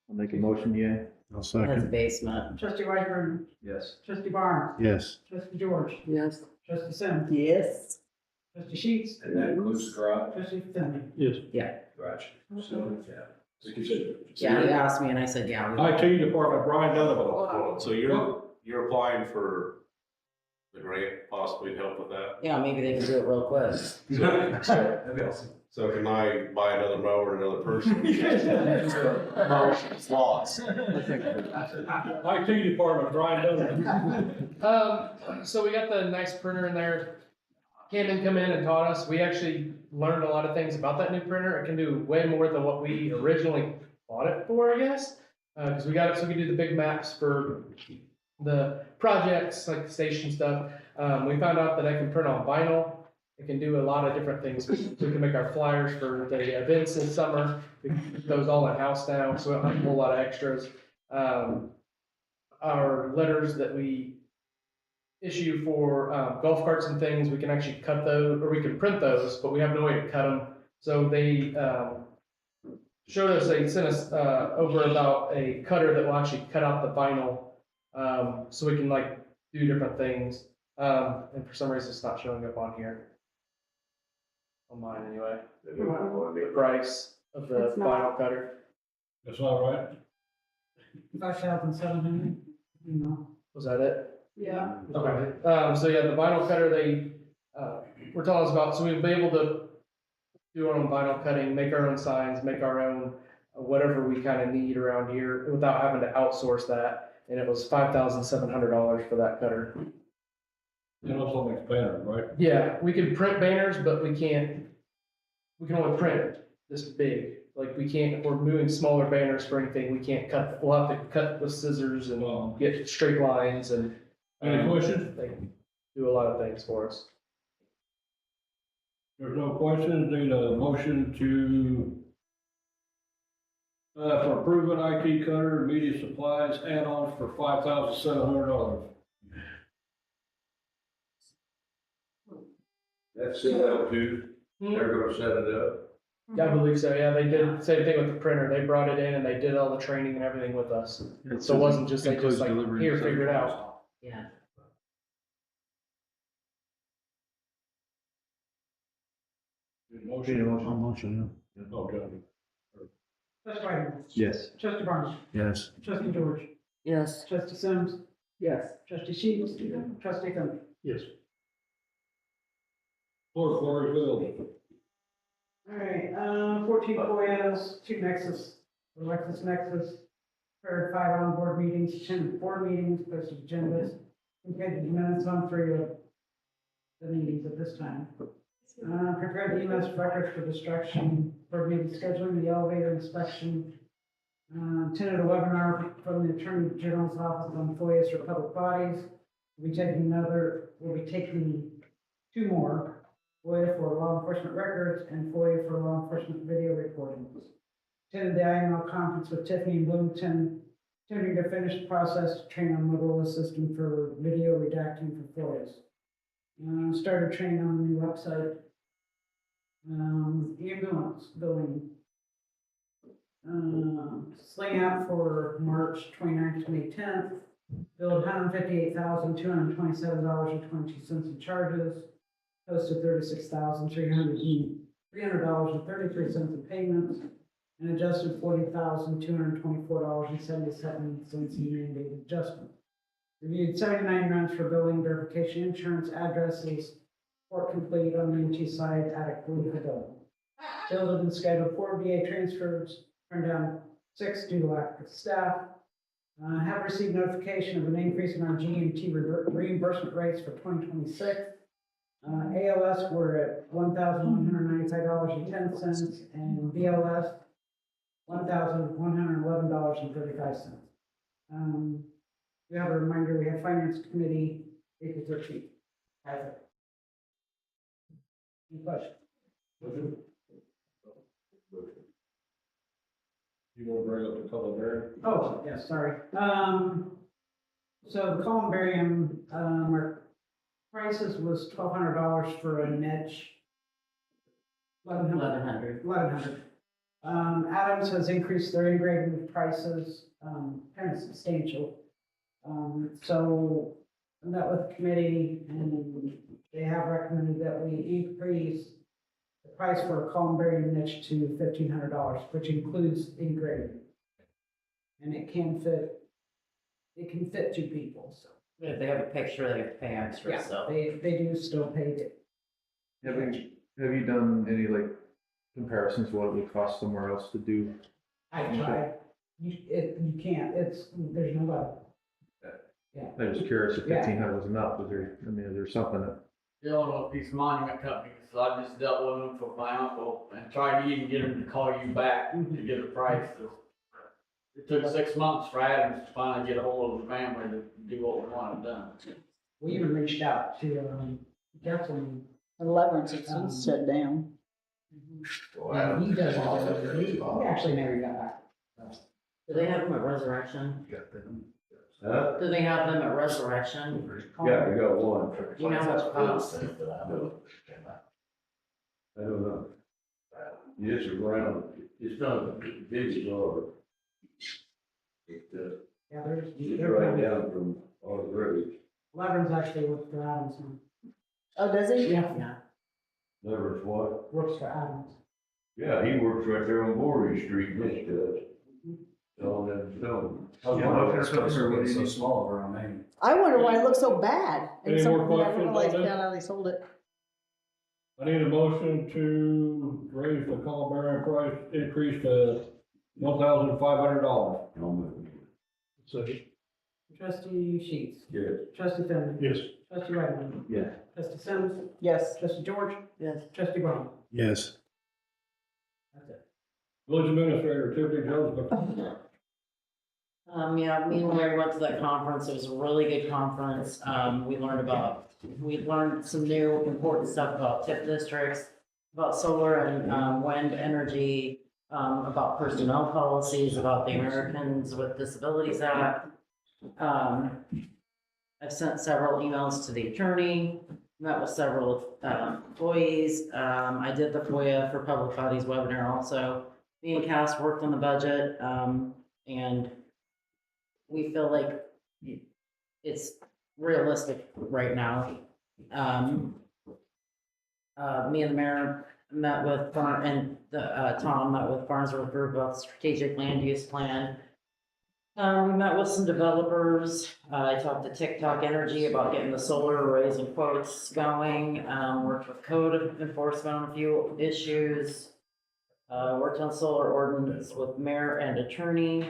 make a motion, yeah. I'll That's basement. Trustee Wagner. Yes. Trustee Barnes. Yes. Trustee George. Yes. Trustee Sims. Yes. Trustee Sheets. And that includes the garage. Trustee Finley. Yes. Garage. So, Yeah, he asked me and I said, yeah. IT department, Brian Donovan. So you're applying for the grant possibly to help with that? Yeah, maybe they can do it real quick. So can I buy another mower and another person? Slots. IT department, Brian Donovan. So we got the nice printer in there. Canon come in and taught us. We actually learned a lot of things about that new printer. It can do way more than what we originally bought it for, I guess. Because we got it so we can do the big maps for the projects, like the station stuff. We found out that I can print on vinyl. It can do a lot of different things. We can make our flyers for the events in summer. We can put those all in-house now, so we don't have a whole lot of extras. Our letters that we issue for golf carts and things, we can actually cut those, or we can print those, but we have no way to cut them So they, showed us, they sent us, over about a cutter that will actually cut out the vinyl, so we can like do different things. And for some reason, it's not showing up on here. On mine anyway. The price of the It's not. vinyl cutter. That's all right. 5,700, you know. Was that it? Yeah. Okay, so yeah, the vinyl cutter they, were telling us about, so we'll be able to do our own vinyl cutting, make our own signs, make our own, whatever we kind of need around here without having to outsource that. And it was $5,700 for that cutter. It also makes banners, right? Yeah, we can print banners, but we can only print this big. Like we can't, if we're moving smaller banners for anything, we can't cut, we'll have to cut with scissors and get straight lines and. Any questions? They do a lot of things for us. There's no questions, need a motion for approving IT cutter, media supplies, add-ons for $5,700. That's it, too. They're gonna set it up. I believe so, yeah, they did the same thing with the printer, they brought it in and they did all the training and everything with us. So it wasn't just, they just like, here, figure it out. Yeah. Motion, Oh, Johnny. Trustee Biden. Yes. Trustee Barnes. Yes. Trustee George. Yes. Trustee Sims. Yes. Trustee Sheets. Trustee Thurman. Yes. Floor is filled. All right, 14 FOIAs, 2 Nexus, LexisNexis, prepared 5 on-board meetings, 10 board meetings, posted agendas, completed the minutes on 3 of the meetings at this time. Prepared the EMS records for destruction, board meeting scheduling, the elevator inspection, attended a webinar from the Attorney General's office on FOIAs for public bodies. We'll be taking 2 more. FOIA for law enforcement records and FOIA for law enforcement video recordings. Attended the IML conference with Tiffany and Bloomington, attempting to finish the process to train on Motorola system for video redacting for FOIAs. Started training on the new website. Ambulance billing. Sling out for March 29th to May 10th. Billed $158,227.22 in charges. Posted $36,300.33 in payments, and adjusted $40,224.77 in mandated adjustment. Reviewed 79 runs for billing, verification, insurance, addresses, report complete on the MT side, adequately for billing. Billed and scheduled 4 VA transfers, turned down 6 due to lack of staff. Have received notification of an increase in our GMT reimbursement rates for 2026. ALS, we're at $1,195.10, and BLS, $1,111.35. We have a reminder, we have Finance Committee, April 13th. Any questions? You want to bring up the columbarium? Oh, yes, sorry. So the columbarium, our prices was $1,200 for a niche. $1,100. Adams has increased their engraving prices, kind of substantial. So I met with the committee and they have recommended that we increase the price for a columbarium niche to $1,500, which includes engraving. And it can fit 2 people, so. If they have a picture, they pay extra, Yeah, so. they do still pay it. Have you done any like comparisons what it would cost somewhere else to do? I tried. You can't, there's no way. Yeah. I'm just curious if 1,500 was enough, is there something that? Dealing with these monument companies, so I just dealt with them for my uncle and tried to even get him to call you back to get a price. It took 6 months for Adams to finally get a hold of the family to do what we wanted done. We even reached out to, Jefferson. Leverance, it's shut down. He does all of it. He actually never got back. Do they have them at Resurrection? Huh? Do they have them at Resurrection? Yeah, we got one. Do you know how much it costs? I don't know. It's around, it's not a big yard. Yeah, there's. It's right down from our road. Levin's actually works for Adams now. Oh, does he? Yeah. Never what? Works for Adams. Yeah, he works right there on Borey Street, Mitch does. On that stone. I was wondering if it's so small around me. I wonder why it looks so bad. And Any more something I questions didn't realize on this? found out they sold it. I need a motion to raise the call bearing price increase to $1,500. Second. Trustee Sheets. Yes. Trustee Finley. Yes. Trustee Whiteman. Yeah. Trustee Sims. Yes. Trustee George. Yes. Trustee Brown. Yes. That's it. Village Administrator Tiffany Jones. Yeah, me and Larry went to that conference. It was a really good conference. We learned some new important stuff about TIP districts, about solar and, wind energy, about personnel policies, about the Americans with Disabilities Act. I've sent several emails to the attorney, met with several, employees. I did the FOIA for public bodies webinar also. Me and Cass worked on the budget, and we feel like it's realistic right now. Me and the mayor met with Tom met with Farnsworth Group about the strategic land use plan. We met with some developers. I talked to TikTok Energy about getting the solar arrays and quotes going. Worked with code enforcement on a few issues. Worked on solar ordinance with mayor and attorney.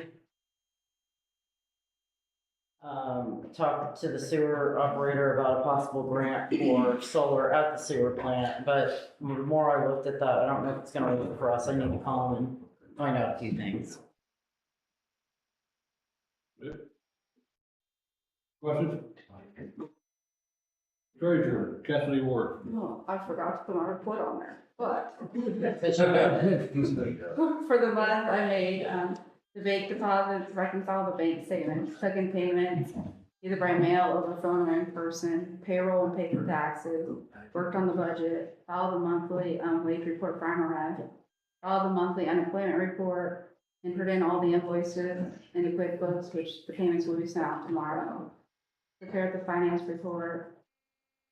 Talked to the sewer operator about a possible grant for solar at the sewer plant, but the more I looked at that, I don't know if it's gonna work for us. I need to call them and find out a few things. Questions? Treasurer Cassidy Ward. No, I forgot to put my report on there, but for the month, I made, the bank deposits, reconcile the bank statements, took in payments, either by mail, over the phone, or in person, payroll and paid the taxes, worked on the budget, filed the monthly, wage report for IRS, filed the monthly unemployment report, entered in all the invoices in the QuickBooks, which the payments will be sent out tomorrow. Prepared the finance report,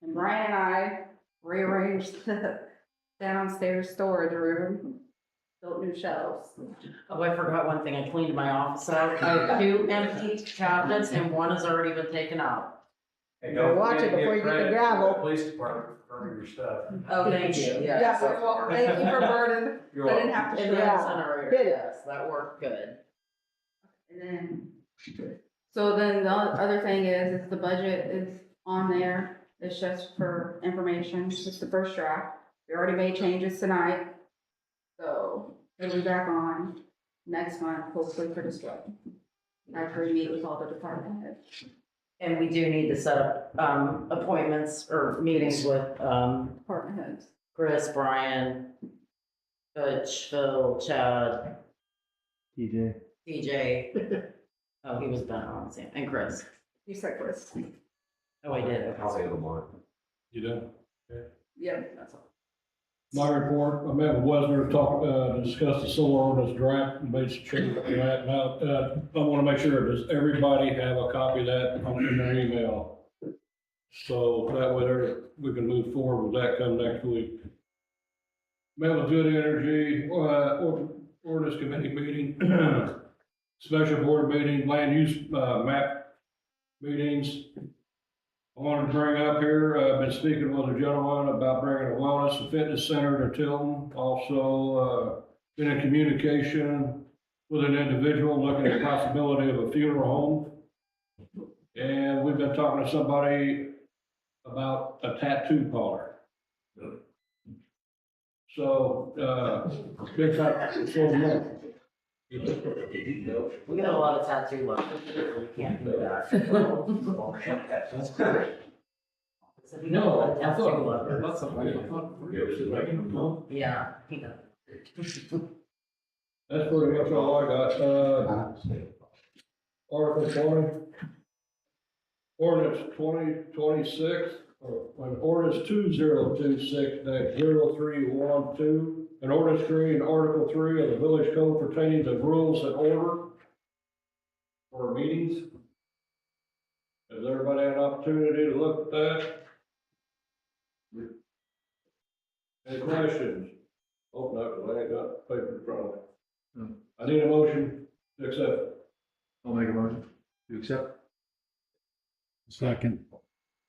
and Brian and I rearranged the downstairs storage room, built new shelves. Oh, I forgot one thing. I cleaned my office out. I have 2 empty cabinets and one has already been taken out. Hey, Better watch it before you get the gravel. Police department for burning your stuff. Oh, thank you. Yeah, Yes. well, thank you for burning. You're I didn't have to In show the that. incinerator, Hit it. yes, that worked good. And then, so then the other thing is the budget is on there. It's just for information. It's just the first draft. We already made changes tonight. So it'll be back on next month, hopefully for display. After we meet with all the department heads. And we do need to set up, appointments or meetings with, Department heads. Chris, Brian, Butch, Phil, Chad, TJ. TJ. Oh, he was Ben on Sam, and Chris. You said Chris. Oh, I did. I'll say the one. You done? Yeah. That's all. My report, I met with Wesner to talk, discuss the solar ordinance draft, and made some changes to that. Now, I wanna make sure, does everybody have a copy of that in their email? So that way we can move forward with that come next week. Met with Good Energy, ordinance committee meeting, special board meeting, land use, map meetings. I wanted to bring up here, I've been speaking with a gentleman about bringing a wellness and fitness center to Tilton. Also, been in communication with an individual looking at the possibility of a funeral home. And we've been talking to somebody about a tattoo parlor. So, big time, so much. We got a lot of tattoo left. We can't do that. So we got a lot of tattoo left. Yeah, he does. That's pretty much all I got. Article 20. Ordinance 2026, or ordinance 2026-0312, an ordinance creating Article 3 of the village code pertaining to rules and order for meetings. Has everybody had an opportunity to look at that? Any questions? Oh, no, 'cause I ain't got paper in front of me. I need a motion to accept. I'll make a motion to accept. Second.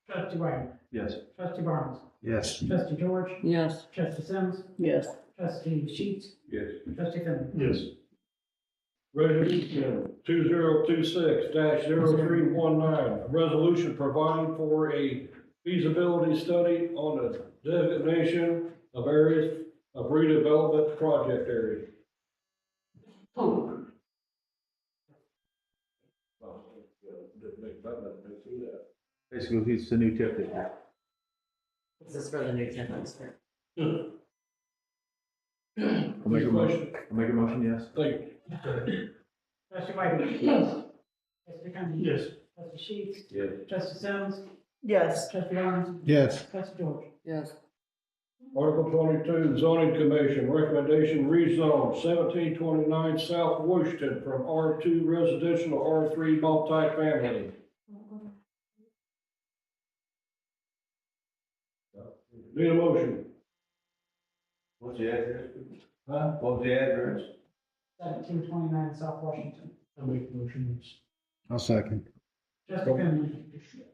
Trustee Wagner. Yes. Trustee Barnes. Yes. Trustee George. Yes. Trustee Sims. Yes. Trustee Sheets. Yes. Trustee Finley. Yes. Resolution 2026-0319, a resolution providing for a feasibility study on the designation of areas of redevelopment project areas. Basically, it's the new tip that. This is for the new tenants. I'll make a motion, yes. Thank you. Trustee Wagner. Yes. Trustee Finley. Yes. Trustee Sheets. Yes. Trustee Sims. Yes. Trustee Barnes. Yes. Trustee George. Yes. Article 22, zoning commission, recommendation rezone 1729 South Washington from R2 residential to R3 multifamily. Need a motion? What's the address? Huh? What's the address? 1729 South Washington. I'll make the motion. I'll second. Trustee Finley.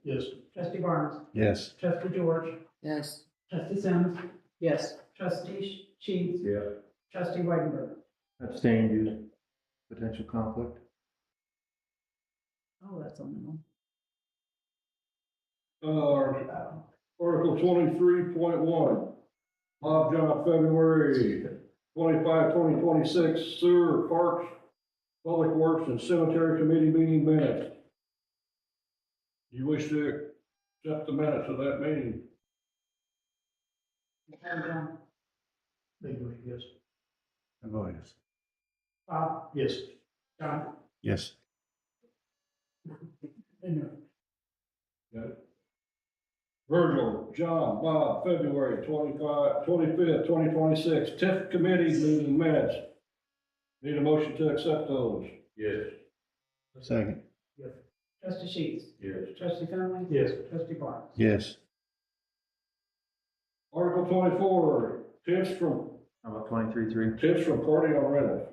Yes. Trustee Barnes. Yes. Trustee George. Yes. Trustee Sims. Yes. Trustee Sheets. Yeah. Trustee Wagner. Abstain due to potential conflict. Oh, that's on Article 23.1, Bob John, February 25, 2026, sewer, parks, public works, and cemetery committee meeting minutes. You wish to accept the minutes of that meeting? Thank you, yes. I vote yes. Bob. Yes. John. Yes. Bingo. Virgil, John, Bob, February 25th, 2026, TIF committee meeting minutes. Need a motion to accept those? Yes. Second. Trustee Sheets. Yes. Trustee Finley. Yes. Trustee Barnes. Yes. Article 24, tips from How about 23.3? Tips from party on rental.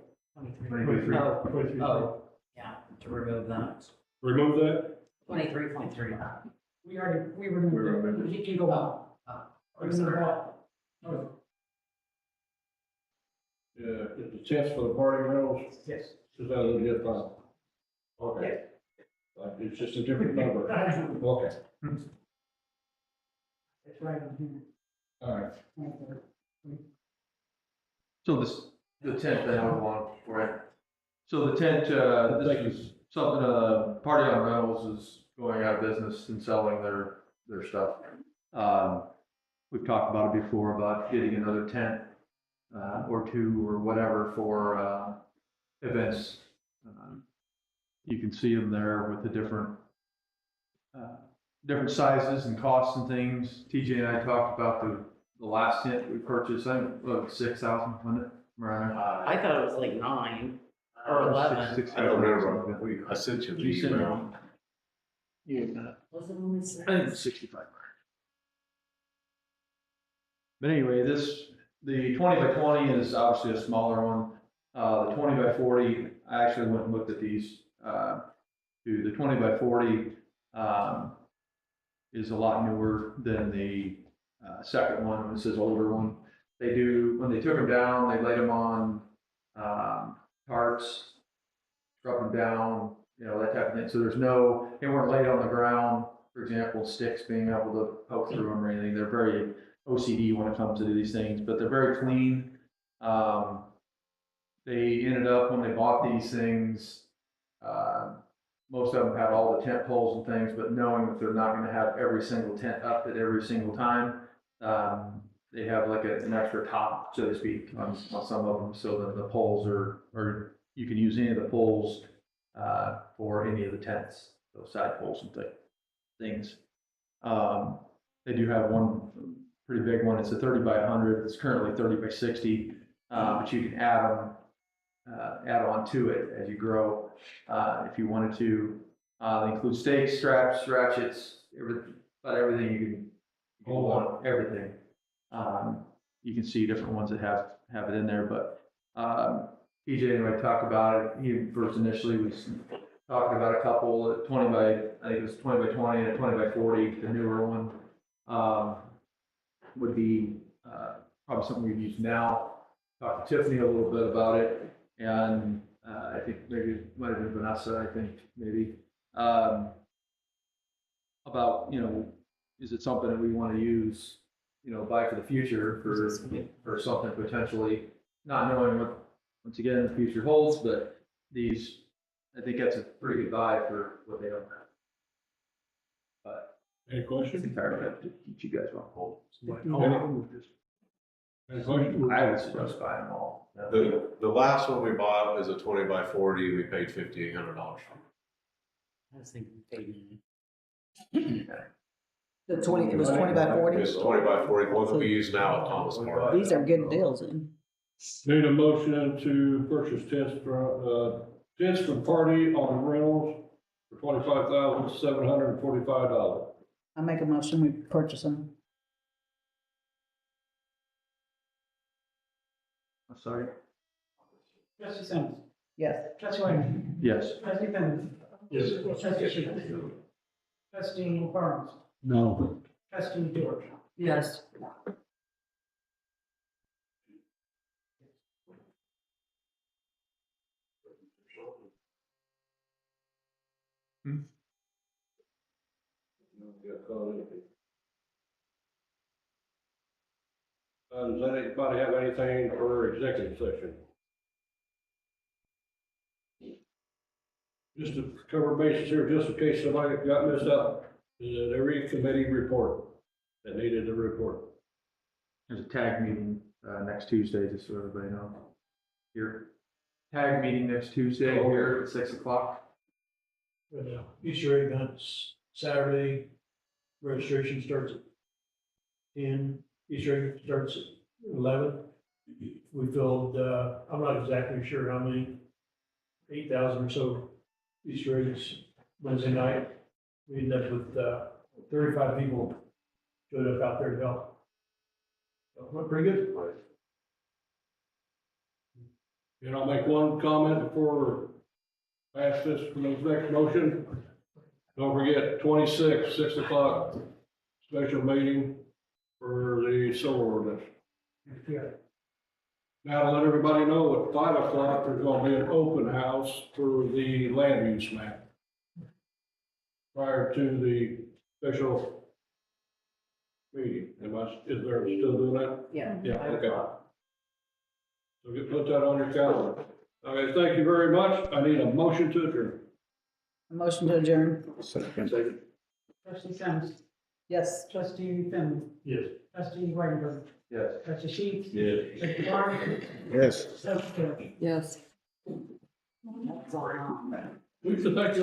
23.3. Oh, yeah, to remove that. Remove that? 23.3. We removed it. He can go on. Remove that. Oh, Yeah, it's the tips for the party rentals. yes. Is that a legit thing? Okay. It's just a different number. Okay. It's right on here. All right. So the tent that I want for it. So the tent, this is something, Party on Rentals is going out of business and selling their stuff. We've talked about it before, about getting another tent, or two or whatever for, events. You can see them there with the different sizes and costs and things. TJ and I talked about the last tent we purchased, I think, 6,000, wasn't it? Right. I thought it was like 9 or 11. I don't remember. I sent you the email. Was it only 6? I think it's 65. But anyway, the 20 by 20 is obviously a smaller one. The 20 by 40, I actually went and looked at these. The 20 by 40 is a lot newer than the second one. This is older one. They do, when they took them down, they laid them on tarps, scrub them down, that type of thing. So they weren't laid on the ground, for example, sticks being able to poke through them or anything. They're very OCD when it comes to these things, but they're very clean. They ended up, when they bought these things, most of them had all the tent poles and things, but knowing that they're not going to have every single tent up at every single time, they have like an extra top, so to speak, on some of them, so that the poles or you can use any of the poles for any of the tents, those side poles and things. They do have one pretty big one. It's a 30 by 100. It's currently 30 by 60. but you can add on to it as you grow. If you wanted to, they include stakes, straps, ratchets, about everything you can want, everything. You can see different ones that have it in there, but, PJ anyway talked about it. He first initially was talking about a couple at 20 by, I think it was 20 by 20 and a 20 by 40, the newer one, would be, probably something we've used now. Talked to Tiffany a little bit about it, and, I think maybe it might have been Vanessa, I think, maybe, about, is it something that we want to use, buy for the future for something potentially, not knowing what, once again, the future holds, but these, I think that's a pretty good buy for what they don't have. But Any questions? entirely up to each you guys want to hold. Any questions? I would suggest buying them all. The last one we bought is a 20 by 40, we paid $5,800 for. I was thinking maybe. The 20, it was 20 by 40? It's 20 by 40, the one that we use now at Thomas Park. These are good deals then. Need a motion to purchase tents from Party on rentals for $25,745. I make a motion, we purchase them. I'm sorry. Trustee Sims. Yes. Trustee White. Yes. Trustee Simmons. Yes. Trustee Sheets. Trustee Barnes. No. Trustee George. Yes. Does anybody have anything for executive session? Just to cover bases here, just in case somebody got missed out, every committee report that needed a report. There's a tag meeting, next Tuesday, just so everybody knows. Here, tag meeting next Tuesday here at 6 o'clock. Easter egg hunts Saturday, registration starts at 10, Easter egg starts at 11. We filled, I'm not exactly sure how many, 8,000 or so Easter eggs Wednesday night. We ended up with 35 people showed up out there to help. So, went pretty good. And I'll make one comment before I ask this for the next motion. Don't forget, 26, 6 o'clock, special meeting for the solar ordinance. Now to let everybody know, at 5 o'clock, there's gonna be an open house for the land use map. Prior to the special meeting. Is there still doing that? Yeah. Yeah, okay. So you put that on your calendar. Okay, thank you very much. I need a motion to adjourn. A motion to adjourn. Second. Trustee Sims. Yes. Trustee Simmons. Yes. Trustee Whitenberg. Yes. Trustee Sheets. Yes. Trustee Barnes. Yes. Trustee George. Yes. Lisa, thank you.